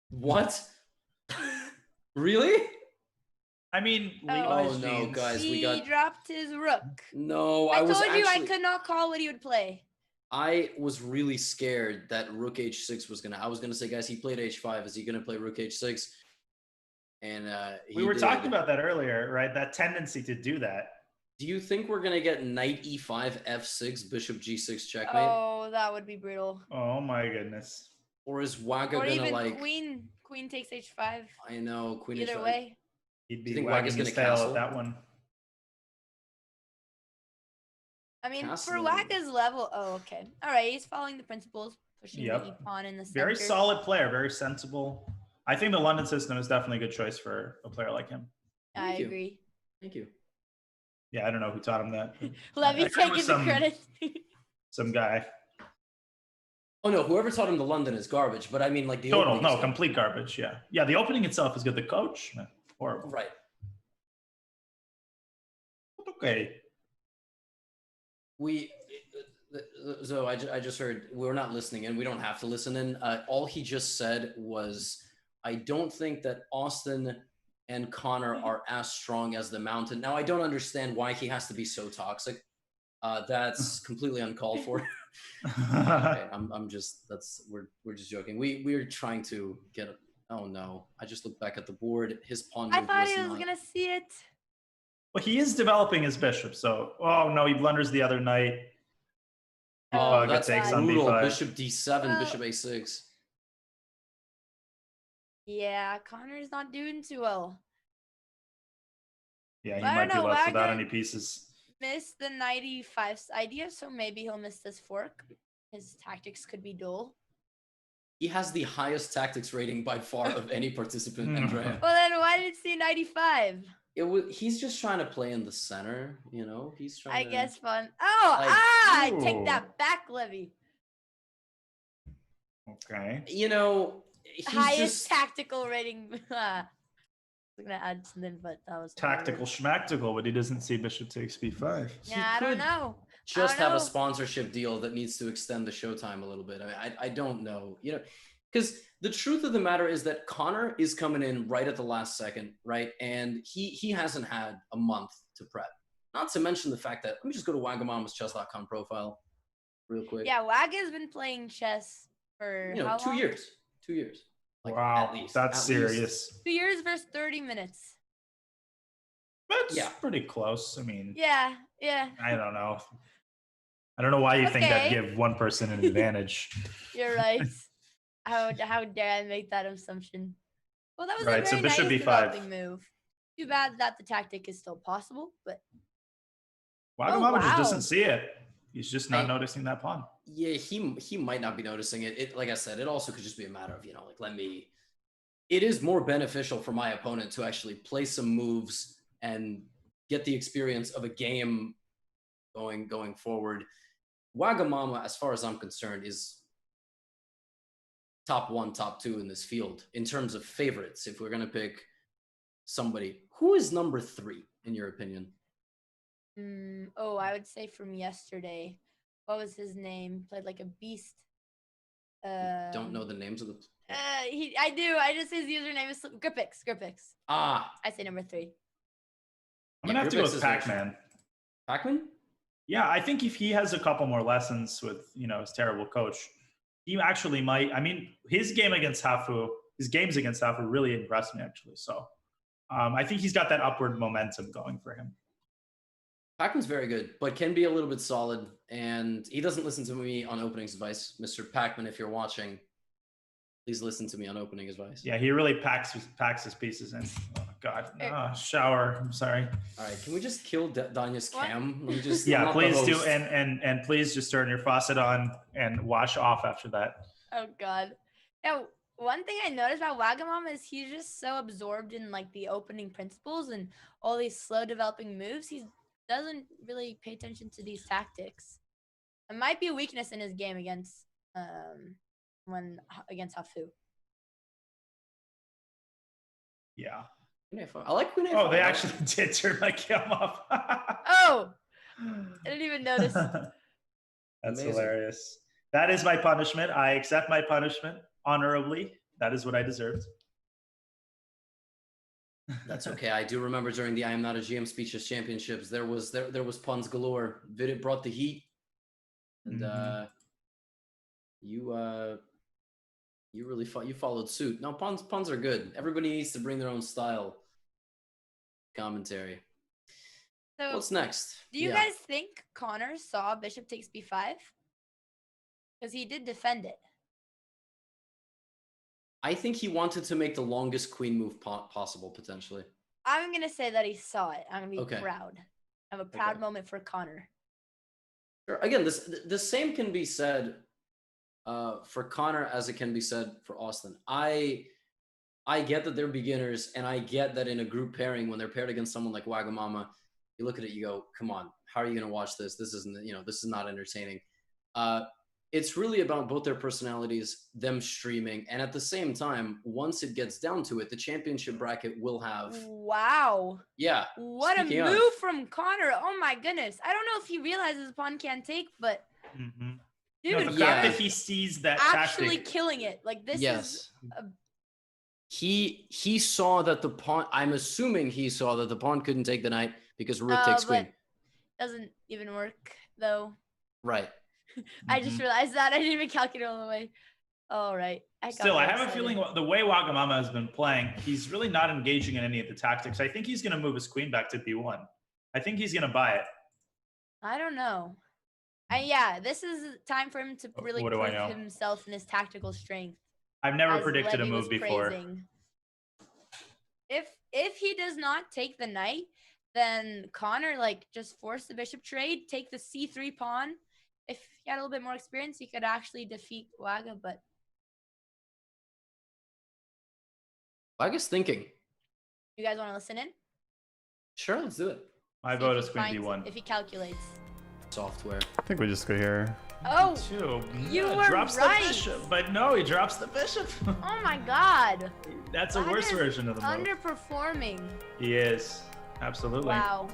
What? Really? I mean, Oh no, guys, He dropped his rook. No, I was told you I actually- could not call what he would play. I was really scared that rook h6 was gonna. I was gonna say, guys, he played h5. Is he gonna play rook h6? And we were talking about that earlier, right? That tendency to do that. Do you think we're gonna get knight e5, f6, bishop g6 checkmate? Oh, that would be brutal. Oh my goodness. Or is Waga Or gonna even like? queen takes h5. I know queen Either h5. way. He'd Do be you think wagging Waga's his gonna tail castle? at that one. I mean, Castle. for Waka's level, oh, okay. All right, he's following the principles, pushing Yep. the e-pawn in the center. Very solid player, very sensible. I think the London system is definitely a good choice for a player like him. I agree. Thank you. Yeah, I don't know who taught him that. Let me I heard it take was the credit. Some guy. Oh no, whoever taught him the London is garbage. But I mean, like the Total, opening no, is complete garbage. Yeah, yeah. The opening itself is good. The coach, man, horrible. right. Okay. So I just heard we're not listening in. We don't have to listen in. All he just said was, I don't think that Austin and Connor are as strong as the Mountain. Now I don't understand why he has to be so toxic. That's completely uncalled for. Okay, I'm just we're just joking. We're trying to get. Oh no! I just looked back at the board. His pawn move I thought he was was not. gonna see it. Well, he is developing his bishop. So, oh no, he blunders the other knight. Oh, that's takes on brutal. b5. Bishop d7, Well- bishop a6. Yeah, Connor's not doing too well. Yeah, he I might don't be know, left without Wagner- any pieces. Missed the 95 idea, so maybe he'll miss this fork. His tactics could be dull. He has the highest tactics rating by far of any participant, Andrea. Well, then why did it see 95? He's just trying to play in the center, you know. He's trying. I to, guess fun. Oh, Like- take Ooh. that back, Levy. Okay. You know, he's Highest just tactical rating. I was gonna add something, but that was Tactical schmactical, but he doesn't see bishop takes b5. Yeah, I don't know. just I don't have a know. sponsorship deal that needs to extend the showtime a little bit. I mean, I don't know, you know, because the truth of the matter is that Connor is coming in right at the last second, right? And he hasn't had a month to prep. Not to mention the fact that, let me just go to Wagamama's Chess.com profile real quick. Yeah, Waga's been playing chess for You know, how 2 long? years. 2 years. Like, Wow, at least, that's at least. serious. 2 years versus 30 minutes. That's Yeah. pretty close. I mean, Yeah, yeah, I don't know. I don't know why you think that Okay. give one person an advantage. you're right. How dare I make that assumption? Well, that was Right, a so very bishop nice b5. developing move. Too bad that the tactic is still possible, but Wagamama just wow. doesn't see it. He's just not I- noticing that pawn. Yeah, he might not be noticing it. It, like I said, it also could just be a matter of, you know, like it is more beneficial for my opponent to actually play some moves and get the experience of a game going forward. Wagamama, as far as I'm concerned, is top 1, top 2 in this field in terms of favorites. If we're gonna pick somebody, who is number 3 in your opinion? oh, I would say from yesterday. What was his name? Played like a beast. Don't know the names of the. I do. I just his username is Gripix. Ah, I say number 3. I'm gonna have to go with Pac-Man. Pac-Man? Yeah, I think if he has a couple more lessons with, you know, his terrible coach, he actually might. I mean, his games against Hafu really impressed me actually. So I think he's got that upward momentum going for him. Pac-Man's very good, but can be a little bit solid, and he doesn't listen to me on openings advice. Mr. Pac-Man, if you're watching, please listen to me on opening advice. Yeah, he really packs his pieces in. Oh God, shower. I'm sorry. All right, can we just kill Danya's cam? Let me just, I'm Yeah, not the please do, host. and please just turn your faucet on and wash off after that. Oh God. Now, one thing I noticed about Wagamama is he's just so absorbed in like the opening principles and all these slow developing moves. He doesn't really pay attention to these tactics. It might be a weakness in his game against against Hafu. Yeah. I like Queen A5. Oh, they actually did turn my cam off. Oh, I didn't even notice. That's Amazing. hilarious. That is my punishment. I accept my punishment honorably. That is what I deserved. That's okay. I do remember during the I Am Not a GM Speeches Championships, there was puns galore. Vidit brought the heat, and you really you followed suit. No, puns are good. Everybody needs to bring their own style. Commentary. So, What's next? do you Yeah. guys think Connor saw Bishop takes b5? Because he did defend it. I think he wanted to make the longest queen move possible, potentially. I'm gonna say that he saw it. I'm gonna be Okay. proud. I have a proud moment for Connor. Again, the same can be said for Connor as it can be said for Austin. I get that they're beginners, and I get that in a group pairing when they're paired against someone like Wagamama, you look at it, you go, "Come on, how are you going to watch this? This isn't, this is not entertaining." It's really about both their personalities, them streaming, and at the same time, once it gets down to it, the championship bracket will have. Wow. Yeah. What a move from Connor. Oh my goodness. I don't know if he realizes pawn can't take, but dude, the fact that he sees that actually tactic. killing it. Like this is He saw that the pawn. I'm assuming he saw that the pawn couldn't take the knight because rook takes queen. Doesn't even work though. Right. I just realized that. I didn't even calculate all the way. All right. Still, I have a feeling the way Wagamama has been playing, he's really not engaging in any of the tactics. I think he's going to move his queen back to b1. I think he's going to buy it. I don't know. Yeah, this is time for him to really prove himself and his tactical strength. I've never predicted a move before. Praising. If he does not take the knight, then Connor just force the bishop trade, take the c3 pawn. If he had a little bit more experience, he could actually defeat Waga, but Waga's thinking. You guys want to listen in? Sure, let's do it. My vote is queen b1. If he calculates. Software. I think we just go here. Oh, you were drops right. The bishop, but no, he drops the bishop. Oh my god. That's a worse version of the move. Underperforming. He is. Absolutely. Wow.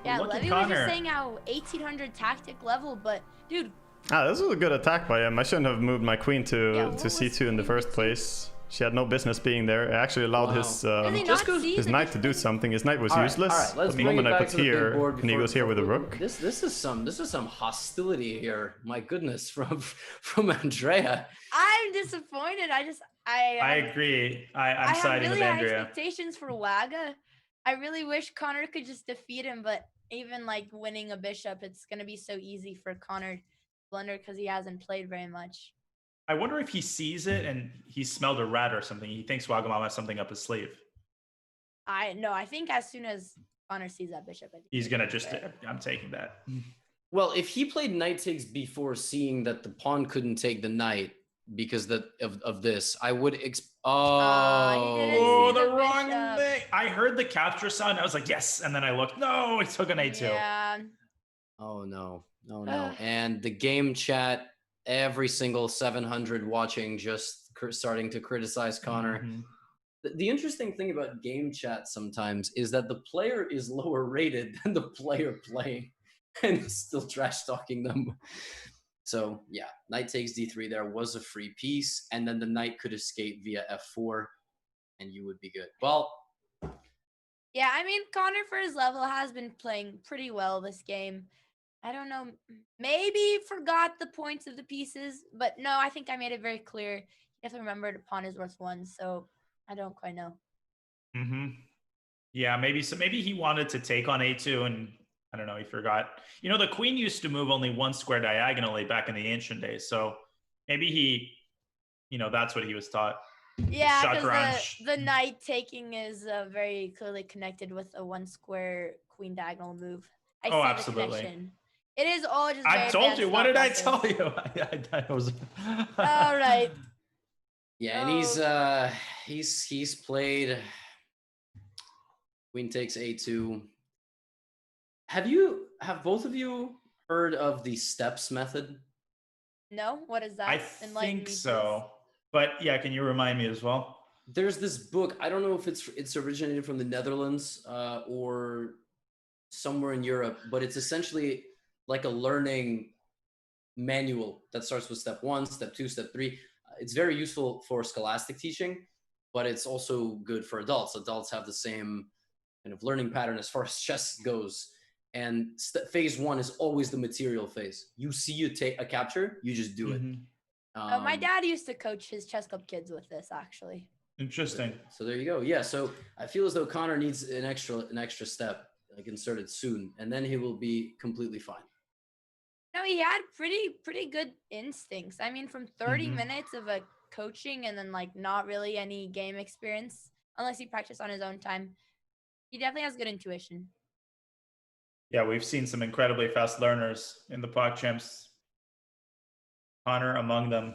Yeah, Look at Levy was just Connor. saying how 1800 tactic level, but dude. This was a good attack by him. I shouldn't have moved my queen to c2 in the first place. She had no business being there. It actually allowed his knight to do something. His knight was useless. Let's the moment I put to the big here, board and he goes here with a rook. This is some hostility here. My goodness, from Andrea. I'm disappointed. I agree. I'm siding with I have really Andrea. high expectations for Waga. I really wish Connor could just defeat him, but even winning a bishop, it's gonna be so easy for Connor to blunder because he hasn't played very much. I wonder if he sees it and he smelled a rat or something. He thinks Wagamama has something up his sleeve. I think as soon as Connor sees that bishop, I think He's gonna just. I'm taking that. Well, if he played knight takes before seeing that the pawn couldn't take the knight because of this, I would. Oh, the wrong thing. I heard the capture sound. I was like, yes, and then I looked. No, it took an a2. Yeah. Oh no. And the game chat. Every single 700 watching just starting to criticize Connor. The interesting thing about game chat sometimes is that the player is lower rated than the player playing and still trash talking them. So yeah, knight takes d3 there was a free piece, and then the knight could escape via f4 and you would be good. Well, yeah, I mean, Connor for his level has been playing pretty well this game. I don't know, maybe forgot the points of the pieces, but no, I think I made it very clear. You have to remember the pawn is worth 1, so I don't quite know. Yeah, maybe he wanted to take on a2, and I don't know, he forgot. The queen used to move only one square diagonally back in the ancient days, so maybe he, that's what he was taught. Yeah, because the knight taking is very clearly connected with a 1 square queen diagonal move. I see absolutely. The connection. It is all just. I told you. What did I tell you? I was. All right. Yeah, and he's played. Queen takes a2. Have both of you heard of the steps method? No, what is that? I think so, but yeah, can you remind me as well? There's this book. I don't know if it's originated from the Netherlands or somewhere in Europe, but it's essentially like a learning manual that starts with step 1, step 2, step 3. It's very useful for scholastic teaching, but it's also good for adults. Adults have the same kind of learning pattern as far as chess goes. And phase 1 is always the material phase. You see you take a capture, you just do it. My dad used to coach his chess club kids with this, actually. Interesting. So there you go. Yeah, so I feel as though Connor needs an extra step inserted soon, and then he will be completely fine. No, he had pretty good instincts. I mean, from 30 minutes of coaching and then not really any game experience, unless he practiced on his own time, he definitely has good intuition. Yeah, we've seen some incredibly fast learners in the PogChamps. Connor among them.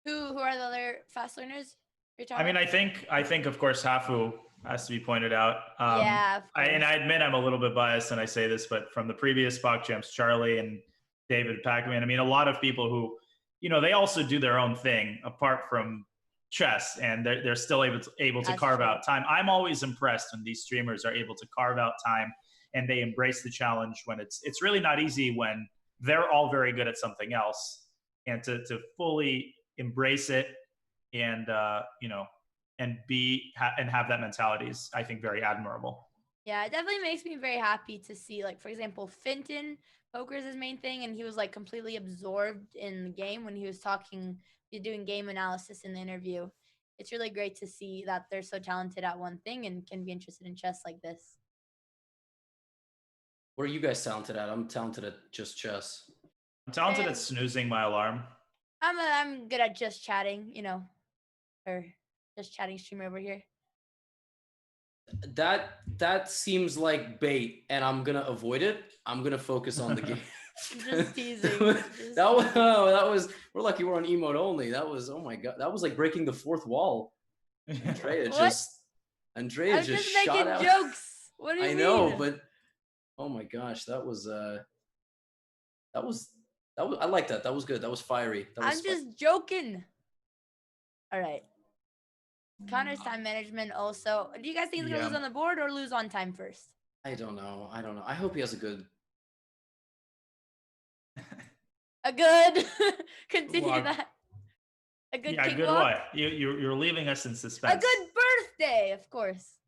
Who are the other fast learners you're talking I mean, about? I think of course Hafu has to be pointed out. Yeah, of and I admit I'm a little bit biased when I say this, but from the previous PogChamps, Charlie and David Pacman, I mean, a lot of people who, you know, they also do their own thing apart from chess, and they're still able to carve out time. I'm always impressed when these streamers are able to carve out time and they embrace the challenge when it's really not easy when they're all very good at something else, and to fully embrace it and you know, and have that mentality is, I think, very admirable. Yeah, it definitely makes me very happy to see, like, for example, Finton, poker is his main thing, and he was like completely absorbed in the game when he was doing game analysis in the interview. It's really great to see that they're so talented at one thing and can be interested in chess like this. What are you guys talented at? I'm talented at just chess. I'm talented at snoozing my alarm. I'm good at just chatting, you know, or just chatting streamer over here. That seems like bait, and I'm gonna avoid it. I'm gonna focus on the game. Just teasing. that was. We're lucky we're on emote only. That was, oh my god. That was like breaking the fourth wall. Andrea just I'm shot just making out. jokes. What do you mean? I know, but oh my gosh, that was I like that. That was good. That was fiery. I'm just joking. All right. Connor's time management also. Do you guys think he's gonna lose on the board or lose on time first? I don't know. I hope he has a good. Continue Well, that. A good Yeah, king good walk? what? You're leaving us in suspense. A good birthday, of course.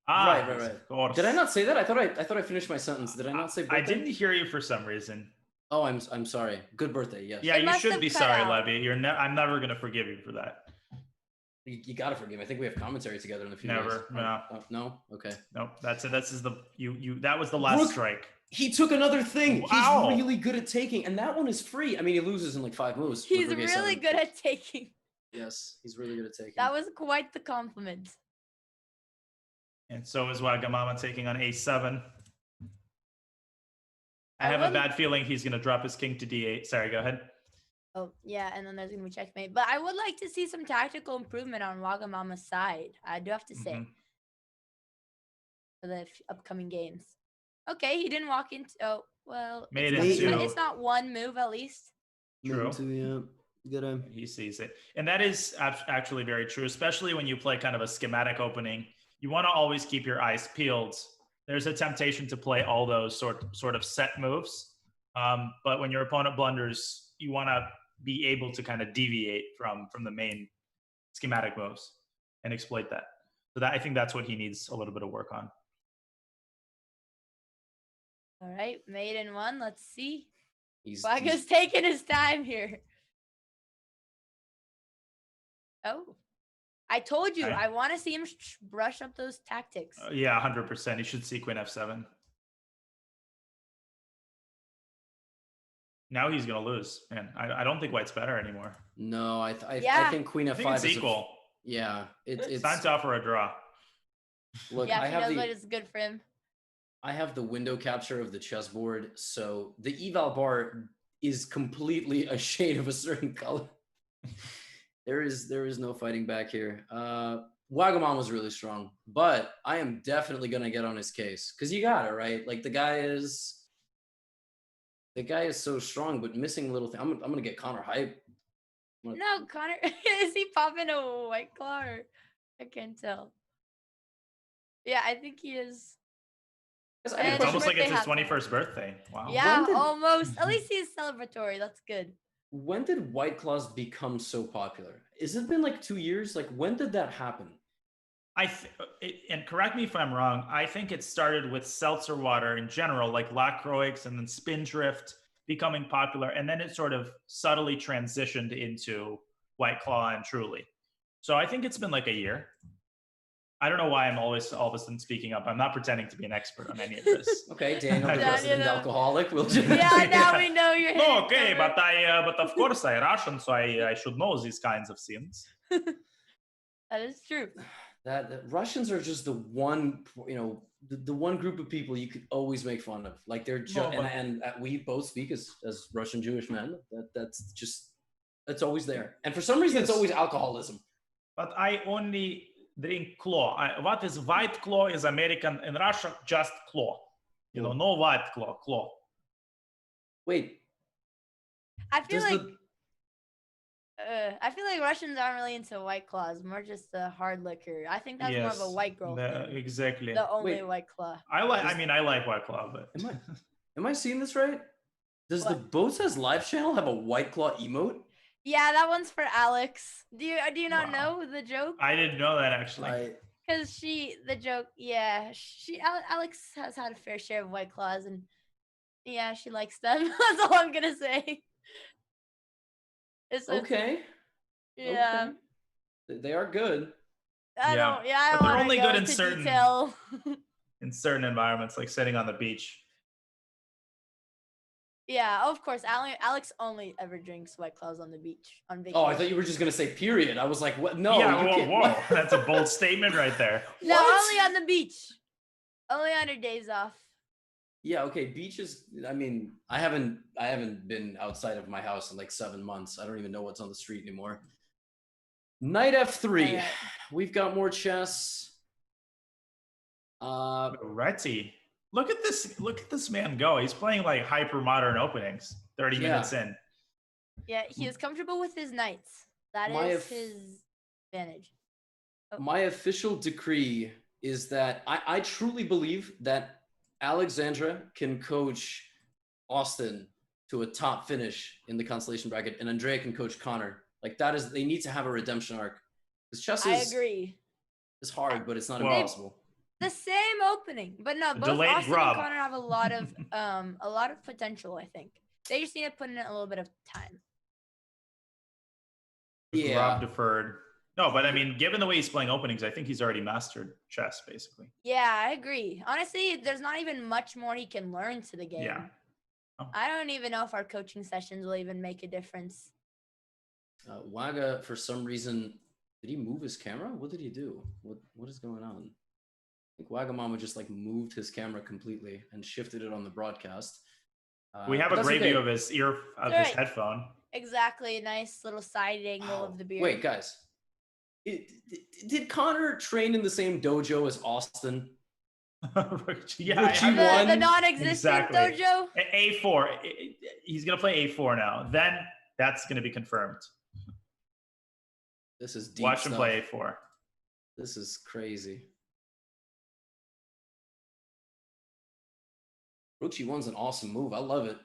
Ah, right. of course. Did I not say that? I thought I finished my sentence. Did I not say birthday? I didn't hear you for some reason. Oh, I'm sorry. Good birthday. Yes. Yeah, you should be sorry, Levy. I'm never gonna forgive you for that. You gotta forgive me. I think we have commentary together in a few Never. days. No. No. Okay. Nope. That's it. This is the you. That was the last Look, strike. He took another thing. Wow. He's really good at taking, and that one is free. I mean, he loses in like 5 moves. with He's Brigade really 7. good at taking. Yes, he's really good at taking. That was quite the compliment. And so is Wagamama taking on A7. I have a bad feeling he's gonna drop his king to D8. Sorry, go ahead. Oh, yeah, and then there's going to be checkmate. But I would like to see some tactical improvement on Wagamama's side. I do have to say. For the upcoming games. Okay, he didn't walk into... Oh, well... It's not one move, at least. True. Yeah. He sees it. And that is actually very true, especially when you play kind of a schematic opening. You want to always keep your eyes peeled. There's a temptation to play all those sort of set moves. But when your opponent blunders, you want to be able to kind of deviate from the main schematic moves and exploit that. So I think that's what he needs a little bit of work on. All right, mate in one. Let's see. Waga's taking his time here. Oh, I told you. I want to see him brush up those tactics. Yeah, 100%. He should see Queen F7. Now he's gonna lose, man. I don't think White's better anymore. No, I think Queen F5 I think it's is equal. Yeah, it's time to offer a draw. Look, yeah, if he knows what is good for him. I have the window capture of the chessboard, so the eval bar is completely a shade of a certain color. There is no fighting back here. Wagamon was really strong, but I am definitely gonna get on his case because you got it right. Like the guy is so strong, but missing little thing. I'm gonna get Connor hype. No, Connor, is he popping a white claw? Or... I can't tell. Yeah, I think he is. It's almost like it's his 21st birthday. Wow. Yeah, almost. At least he's celebratory. That's good. When did White Claws become so popular? Has it been like 2 years? Like when did that happen? And correct me if I'm wrong, I think it started with seltzer water in general, like Lacroix and then Spindrift becoming popular. And then it sort of subtly transitioned into White Claw and Truly. So I think it's been like a year. I don't know why I'm always all of a sudden speaking up. I'm not pretending to be an expert on any of this. Okay, Daniel, the resident alcoholic. We'll just... Yeah, now we know you're. No, okay, but of course I'm Russian, so I should know these kinds of things. That is true. that Russians are just the one, the one group of people you could always make fun of. Like they're just, and we both speak as Russian Jewish men. That's always there. And for some reason, it's always alcoholism. But I only drink claw. What is white claw is American. In Russia, just claw. No white claw. Wait. I feel like Russians aren't really into White Claws, more just the hard liquor. I think that's more of a white girl thing. Exactly. The only White Claw. I like White Claw, but am I seeing this right? Does the Bosa's live channel have a White Claw emote? Yeah, that one's for Alex. Do you not know the joke? I didn't know that actually. Because Alex has had a fair share of White Claws, and yeah, she likes them. That's all I'm gonna say. Okay. Yeah. Okay. They are good. I don't they're only good in certain in certain environments, like sitting on the beach. Yeah, of course. Alex only ever drinks White Claws on the beach on vacation. Oh, I thought you were just gonna say period. I was like, what? No. Yeah, whoa. That's a bold statement right there. No, only on the beach. Only on your days off. Yeah, okay. Beaches. I mean, I haven't been outside of my house in like 7 months. I don't even know what's on the street anymore. Knight F3. Right. We've got more chess. Retty. Look at this man go. He's playing like hyper modern openings. 30 minutes in. Yeah, he is comfortable with his knights. That is his advantage. Oh. My official decree is that I truly believe that Alexandra can coach Austin to a top finish in the constellation bracket, and Andrea can coach Connor. Like they need to have a redemption arc. Because chess I agree. It's hard, but it's not impossible. The same opening, but no, both Austin and Connor have a lot of potential. I think they just need to put in a little bit of time. Yeah, Rob deferred. No, but I mean, given the way he's playing openings, I think he's already mastered chess, basically. Yeah, I agree. Honestly, there's not even much more he can learn to the game. Yeah. Oh. I don't even know if our coaching sessions will even make a difference. Waga, for some reason, did he move his camera? What did he do? What is going on? I think Wagamama just like moved his camera completely and shifted it on the broadcast. We have a great view of his his headphone. Exactly, nice little side angle of the beard. Wait, guys. Did Connor train in the same dojo as Austin? Yeah, the non-existent dojo. A4. He's gonna play A4 now. Then that's gonna be confirmed. This is deep Watch him stuff. play A4. This is crazy. Rook G1's an awesome move. I love it.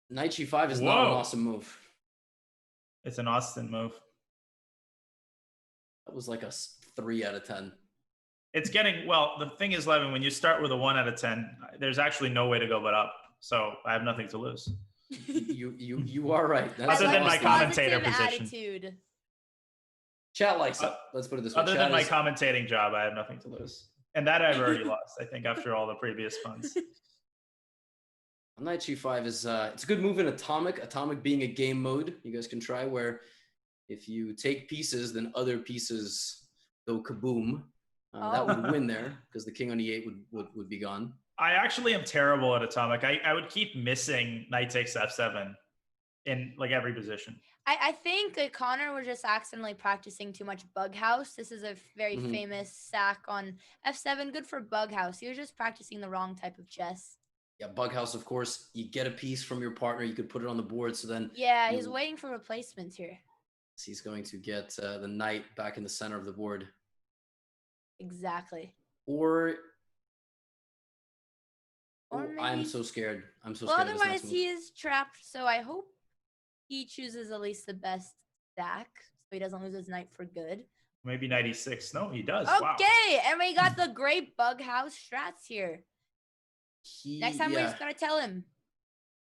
Knight G5 is not an awesome move. It's an Austin move. That was like a 3 out of 10. It's getting, well, the thing is, Levin, when you start with a 1 out of 10, there's actually no way to go but up. So I have nothing to lose. You are right. That's other than my commentator position. Attitude. Chat likes it. Let's put it this way. Other than my commentating job, I have nothing to lose. And that I've already lost, I think, after all the previous funds. Knight G5 is it's a good move in Atomic. Atomic being a game mode you guys can try where if you take pieces, then other pieces go kaboom. That would win there because the king on e8 would be gone. I actually am terrible at Atomic. I would keep missing knight takes f7 in like every position. I think Connor was just accidentally practicing too much Bug House. This is a very famous sack on f7. Good for Bug House. He was just practicing the wrong type of chess. Yeah, Bug House, of course, you get a piece from your partner. You could put it on the board. So then. Yeah, he's waiting for replacements here. He's going to get the knight back in the center of the board. Exactly. Or maybe... I'm so scared. I'm so Well, scared. otherwise he is trapped. So I hope he chooses at least the best stack, so he doesn't lose his knight for good. Maybe knight e6. No, he does. Okay, wow. And we got the great Bug House strats here. Next time we just gotta tell him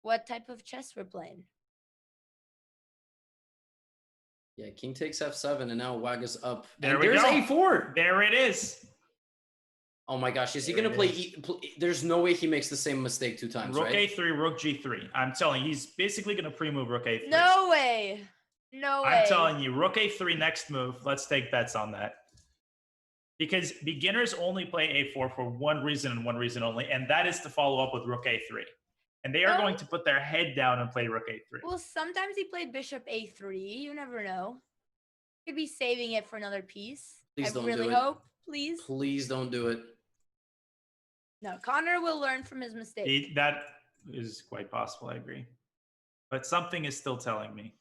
what type of chess we're playing. Yeah, king takes f7, and now Waga's up. There's a4. There it is. Oh my gosh, is he going to play? There's no way he makes the same mistake 2 times, Rook right? a3, rook g3. I'm telling you, he's basically going to pre-move rook a3. No way. No way. I'm telling you, rook a3 next move. Let's take bets on that. because beginners only play a4 for one reason and one reason only, and that is to follow up with rook a3. And they are going to put their head down and play rook a3. Well, sometimes he played bishop a3. You never know. Could be saving it for another piece. Please don't do really it. hope. Please. Please don't do it. No, Connor will learn from his mistake. That is quite possible, I agree. But something is still telling me.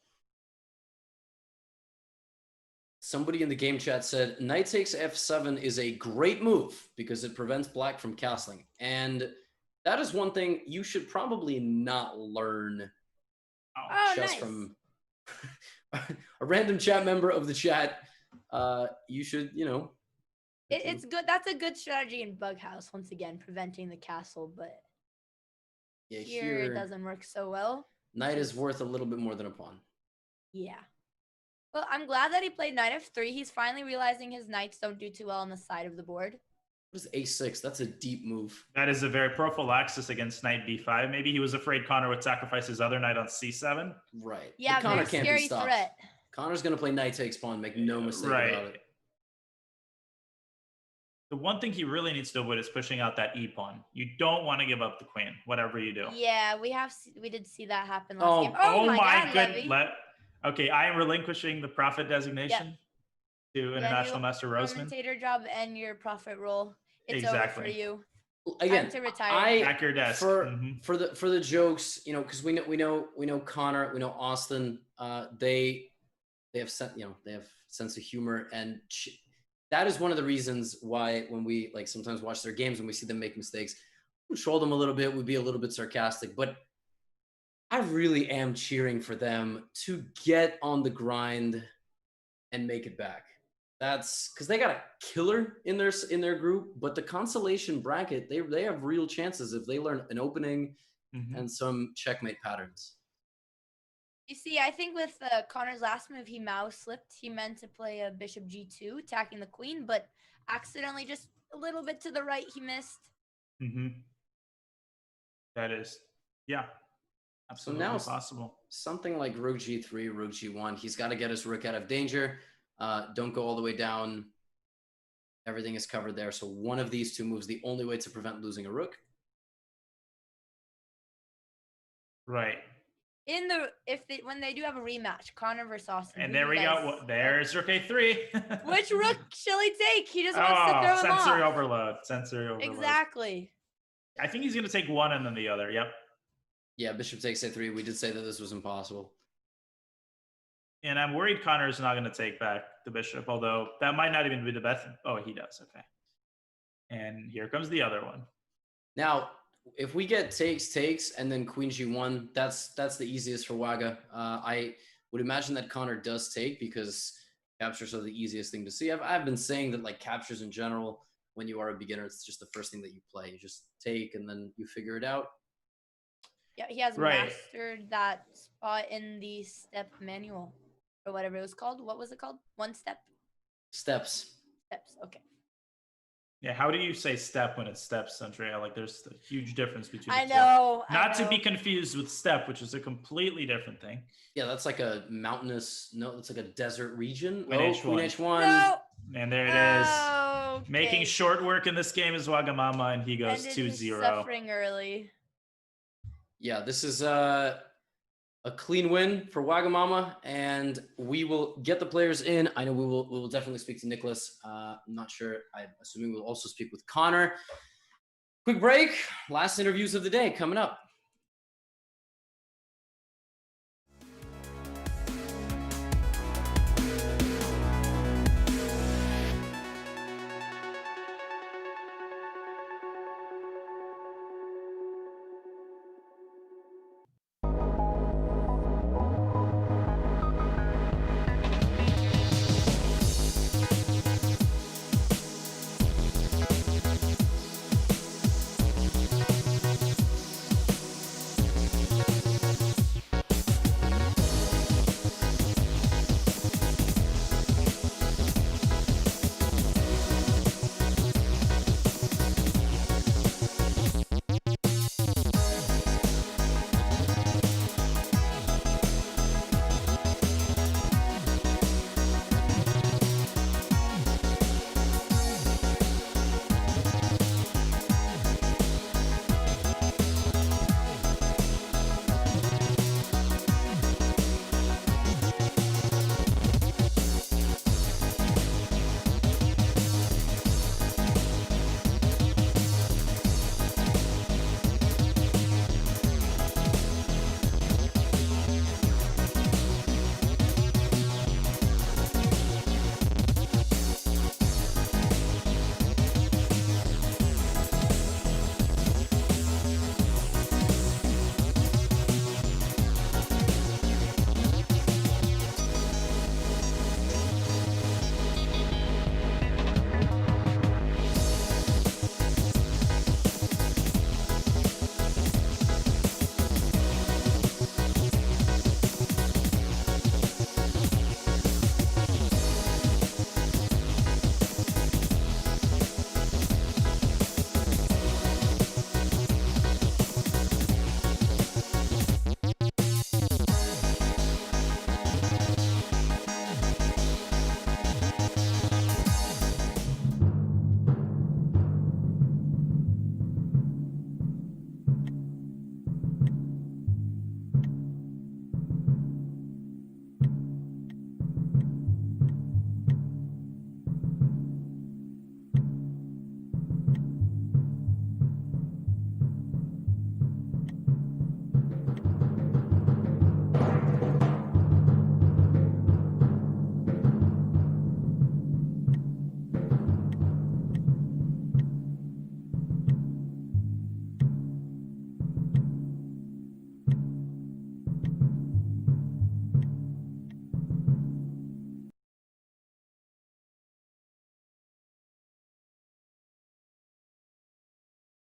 Somebody in the game chat said, knight takes f7 is a great move because it prevents black from castling. And that is one thing you should probably not learn just from a random chat member of the chat. You should, you know. It's good. That's a good strategy in Bug House, once again, preventing the castle. But here it doesn't work so well. Knight is worth a little bit more than a pawn. Yeah. Well, I'm glad that he played knight f3. He's finally realizing his knights don't do too well on the side of the board. What is a6? That's a deep move. That is a very prophylaxis against knight b5. Maybe he was afraid Connor would sacrifice his other knight on c7. Right. Yeah, but Connor very can't scary be stopped. threat. Connor's going to play knight takes pawn. Make no mistake about it. The one thing he really needs to avoid is pushing out that e-pawn. You don't want to give up the queen, whatever you do. Yeah, we did see that happen last game. Oh my God, Levy. Okay, I am relinquishing the prophet designation to International Master Roseman. Commentator job and your prophet role. It's over for you. Again, Time to retire. Back your desk. For the jokes, you know, because we know Connor, we know Austin. They have they have sense of humor, and that is one of the reasons why when we sometimes watch their games and we see them make mistakes, we troll them a little bit, we'd be a little bit sarcastic, but I really am cheering for them to get on the grind and make it back. That's because they got a killer in their group, but the consolation bracket, they have real chances if they learn an opening and some checkmate patterns. You see, I think with Connor's last move, he mouse slipped. He meant to play a bishop g2, attacking the queen, but accidentally just a little bit to the right, he missed. That is, yeah, absolutely possible. Something like rook g3, rook g1, he's got to get his rook out of danger. Don't go all the way down. Everything is covered there. So one of these two moves, the only way to prevent losing a rook. Right. When they do have a rematch, Connor versus Austin. And there we go. There's rook a3. Which rook shall he take? He just wants to throw him off. Sensory overload. Sensory overload. Exactly. I think he's going to take one and then the other. Yep. Yeah, bishop takes a3. We did say that this was impossible. And I'm worried Connor's not going to take back the bishop, although that might not even be the best. Oh, he does. Okay. And here comes the other one. Now, if we get takes, and then queen g1, that's the easiest for Waga. I would imagine that Connor does take because captures are the easiest thing to see. I've been saying that captures in general, when you are a beginner, it's just the first thing that you play. You just take and then you figure it out. Yeah, he has mastered that spot in the step manual or whatever it was called. What was it called? One step? Steps. Steps, okay. Yeah, how do you say step when it's steps, Andrea? There's a huge difference between the two. Not to be confused with steppe, which is a completely different thing. Yeah, that's like a mountainous, it's like a desert region. Queen H1. Queen H1. No. And there it is. Okay. Making short work in this game is Wagamama, and he goes 2-0. Suffering early. Yeah, this is a clean win for Wagamama, and we will get the players in. I know we will definitely speak to Nicholas. I'm not sure. I'm assuming we'll also speak with Connor. Quick break. Last interviews of the day coming up.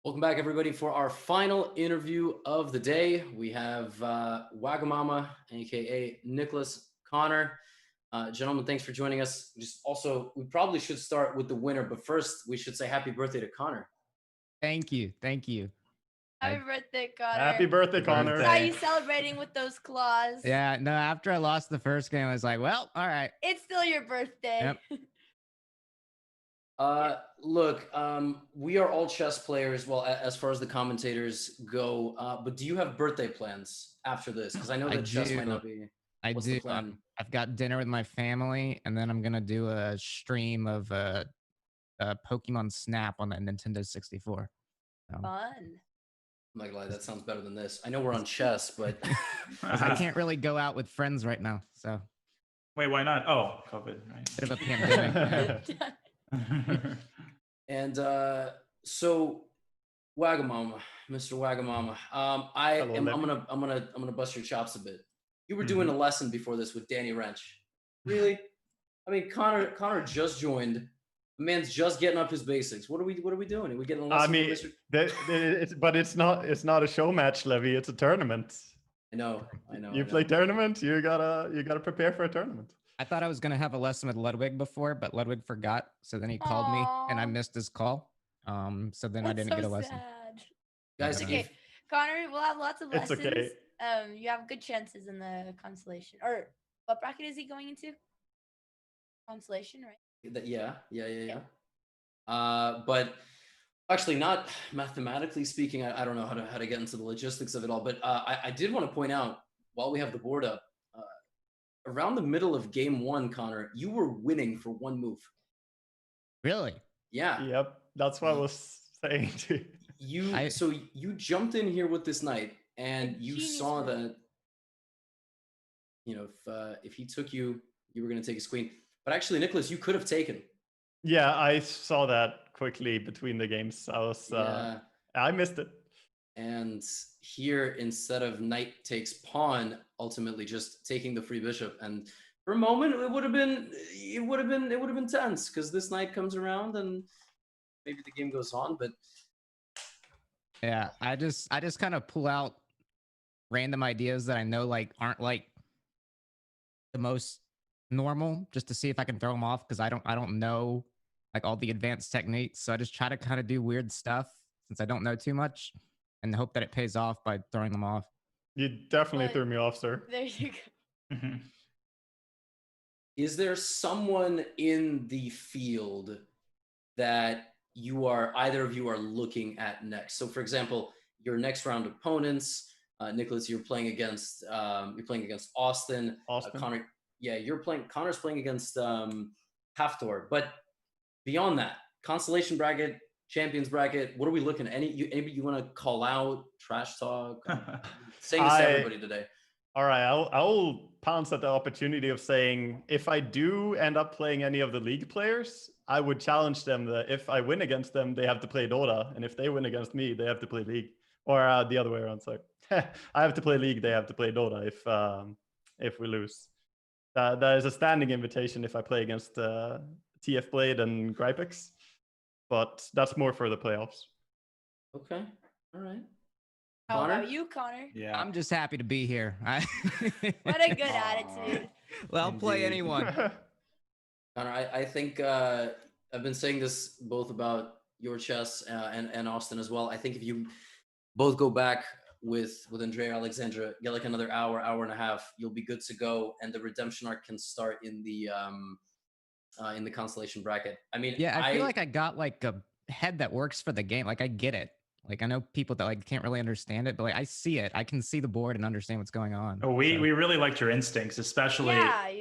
Welcome back, everybody, for our final interview of the day. We have Wagamama, aka Nicholas, Connor. Gentlemen, thanks for joining us. We probably should start with the winner, but first we should say happy birthday to Connor. Thank you. Happy birthday, Connor. Happy birthday, Connor. Saw you celebrating with those claws. Yeah, no, after I lost the first game, I was like, well, all right. It's still your birthday. Yep. Look, we are all chess players, well, as far as the commentators go, but do you have birthday plans after this? Because I know that chess might not be. What's the plan? I've got dinner with my family, and then I'm going to do a stream of Pokemon Snap on the Nintendo 64. So. Fun. I'm not gonna lie, that sounds better than this. I know we're on chess, but I can't really go out with friends right now. So. Wait, why not? Oh, COVID, right? Bit of a pandemic. And so Wagamama, Mr. Wagamama, I'm gonna bust your chops a bit. You were doing a lesson before this with Danny Wrench. Really? I mean, Connor just joined. The man's just getting up his basics. What are we doing? Are we getting a lesson? I mean, it's not a show match, Levy. It's a tournament. I know. You play tournament. You gotta prepare for a tournament. I thought I was gonna have a lesson with Ludwig before, but Ludwig forgot. So then he called me, and I missed his call. So then I didn't get a lesson. Sad. Guys, okay, Connor, we'll have lots of It's lessons. okay. You have good chances in the constellation. Or what bracket is he going into? Constellation, right? Yeah. But actually, not mathematically speaking, I don't know how to get into the logistics of it all. But I did want to point out, while we have the board up, around the middle of game one, Connor, you were winning for one move. Really? Yeah. Yep. That's what I was saying to you. So you jumped in here with this knight, and you saw that, if he took you, you were going to take his queen. But actually, Nicholas, you could have taken. Yeah, I saw that quickly between the games. I missed it. And here, instead of knight takes pawn, ultimately just taking the free bishop, and for a moment it would have been tense, because this knight comes around and maybe the game goes on. But yeah, I just kind of pull out random ideas that I know aren't the most normal, just to see if I can throw them off, because I don't know all the advanced techniques. So I just try to kind of do weird stuff since I don't know too much, and hope that it pays off by throwing them off. You definitely threw me off, sir. There you go. Is there someone in the field that either of you are looking at next? So, for example, your next round opponents, Nicholas, you're playing against Austin. Connor, Connor's playing against Haftor. But beyond that, constellation bracket, champions bracket, what are we looking at? Anybody you want to call out, trash talk? Saying this to everybody today. All right, I'll pounce at the opportunity of saying, if I do end up playing any of the league players, I would challenge them that if I win against them, they have to play Dota, and if they win against me, they have to play League, or the other way around. Sorry, I have to play League, they have to play Dota if we lose. That is a standing invitation if I play against TF Blade and Grypex, but that's more for the playoffs. Okay, all right. How about you, Connor? Yeah, I'm just happy to be here. What a good attitude. Well, I'll play anyone. Connor, I think I've been saying this both about your chess and Austin as well. I think if you both go back with Andrea Alexandra, get another hour and a half, you'll be good to go, and the redemption arc can start in the constellation bracket. I mean, yeah, I feel like I got a head that works for the game. I get it. I know people that can't really understand it, but I see it. I can see the board and understand what's going on. Oh, we really liked your instincts, especially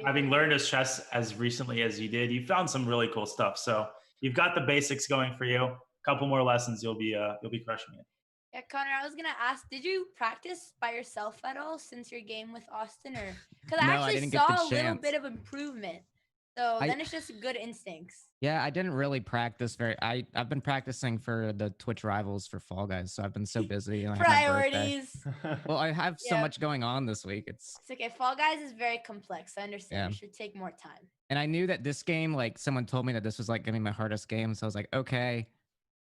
having learned as chess as recently as you did. You found some really cool stuff. So you've got the basics going for you. A couple more lessons, you'll be crushing it. Yeah, Connor, I was gonna ask, did you practice by yourself at all since your game with Austin, or because I actually saw a little bit of improvement. So then it's just good instincts. Yeah, I didn't really practice I've been practicing for the Twitch rivals for Fall Guys, so I've been so busy. Priorities. Well, I have so much going on this week. It's okay. Fall Guys is very complex. I understand. It should take more time. And I knew that this game, someone told me that this was gonna be my hardest game, so I was like, okay.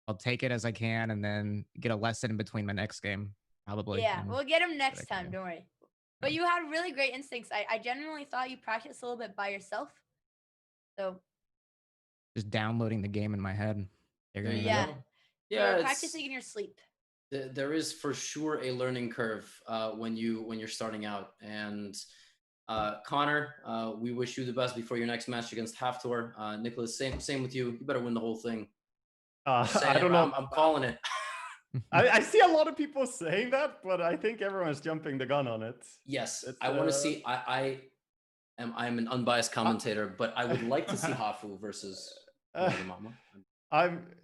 I'll take it as I can and then get a lesson in between my next game, probably. Yeah, and we'll get him next I time. can. Don't worry. But you had really great instincts. I genuinely thought you practiced a little bit by yourself. So Just downloading the game in my head. Figuring it yeah, out. you Yeah, were it's- practicing in your sleep. There is for sure a learning curve when you're starting out. And Connor, we wish you the best before your next match against Haftor. Nicholas, same with you. You better win the whole thing. I Saying don't it, know. I'm calling it. I see a lot of people saying that, but I think everyone's jumping the gun on it. Yes, It's, I want to see. I'm an unbiased commentator, but I would like to see Hafu versus Mama.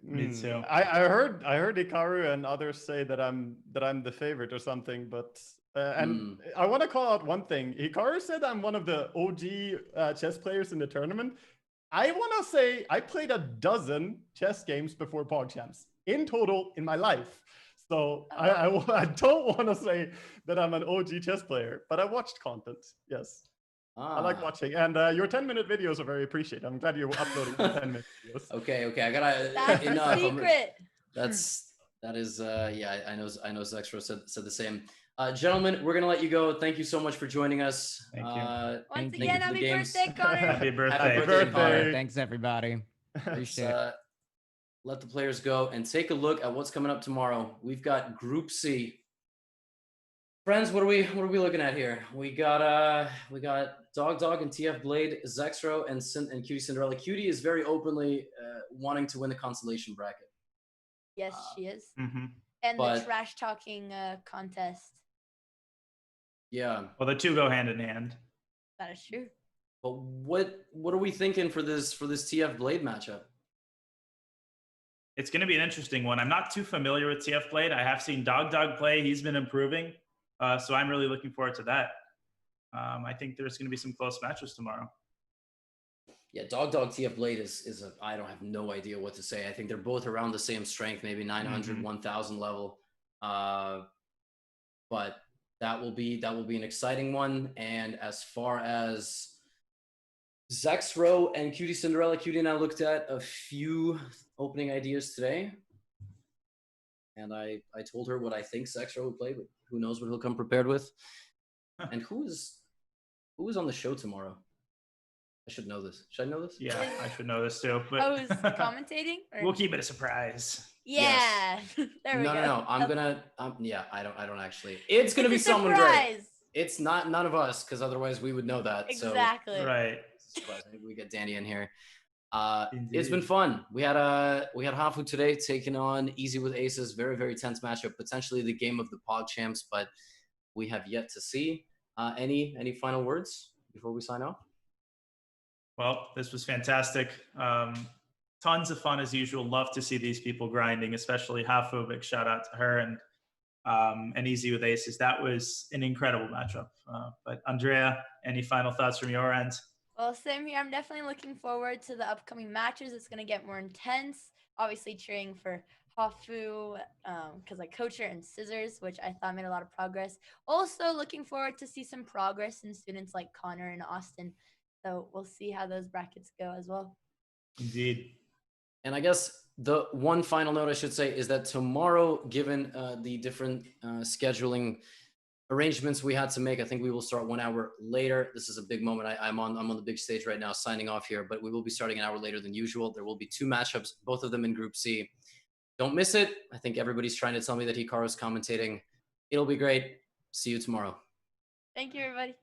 Me too. I heard Hikaru and others say that I'm the favorite or something, but and I want to call out one thing. Hikaru said I'm one of the OG chess players in the tournament. I want to say I played a dozen chess games before PogChamps in total in my life. So I don't want to say that I'm an OG chess player, but I watched content. Yes. I like watching, and your 10-minute videos are very appreciated. I'm glad you're uploading the 10-minute videos. Okay, I gotta. That's enough. the secret. That is. Yeah, I know. Zexro said the same. Gentlemen, we're gonna let you go. Thank you so much for joining us. Thank you. Once thank again, you for the happy games. birthday, Connor. Happy birthday. Happy birthday, Connor. Thanks, everybody. Appreciate it. Let the players go and take a look at what's coming up tomorrow. We've got Group C. Friends, what are we looking at here? We got Dog and TF Blade, Zexro, and Cutie Cinderella. Cutie is very openly wanting to win the consolation bracket. Yes, she is. Mhm. And the But- trash talking contest. Yeah, Well, the two go hand in hand. That is true. but what are we thinking for this TF Blade matchup? It's going to be an interesting one. I'm not too familiar with TF Blade. I have seen Dog play. He's been improving. So I'm really looking forward to that. I think there's going to be some close matches tomorrow. Yeah, Dog TF Blade is a I don't have no idea what to say. I think they're both around the same strength, maybe 900, 1000 level. But that will be an exciting one. And as far as Zexro and Cutie Cinderella, Cutie and I looked at a few opening ideas today. And I told her what I think Zexro would play, but who knows what he'll come prepared with. And who is on the show tomorrow? I should know this. Should I know this? Yeah, I should know this too. But Oh, who's commentating? Or- we'll keep it a surprise. Yeah. There we go. No. I'm gonna. Yeah, I don't actually. It's gonna be a someone surprise. great. It's not none of us, because otherwise we would know that. Exactly. Right. So surprise. Maybe we get Danny in here. It's been fun. We had Hafu today taking on Easy with Aces. Very, very tense matchup. Potentially the game of the PogChamps, but we have yet to see. Any final words before we sign off? Well, this was fantastic. Tons of fun as usual. Love to see these people grinding, especially Hafu. Big shout out to her and Easy with Aces. That was an incredible matchup. But Andrea, any final thoughts from your end? Well, same here. I'm definitely looking forward to the upcoming matches. It's going to get more intense. Obviously cheering for Hafu because I coach her, and Scissors, which I thought made a lot of progress. Also looking forward to see some progress in students like Connor and Austin. So we'll see how those brackets go as well. Indeed. And I guess the one final note I should say is that tomorrow, given the different scheduling arrangements we had to make, I think we will start 1 hour later. This is a big moment. I'm on the big stage right now, signing off here, but we will be starting an hour later than usual. There will be 2 matchups, both of them in Group C. Don't miss it. I think everybody's trying to tell me that Hikaru's commentating. It'll be great. See you tomorrow. Thank you, everybody.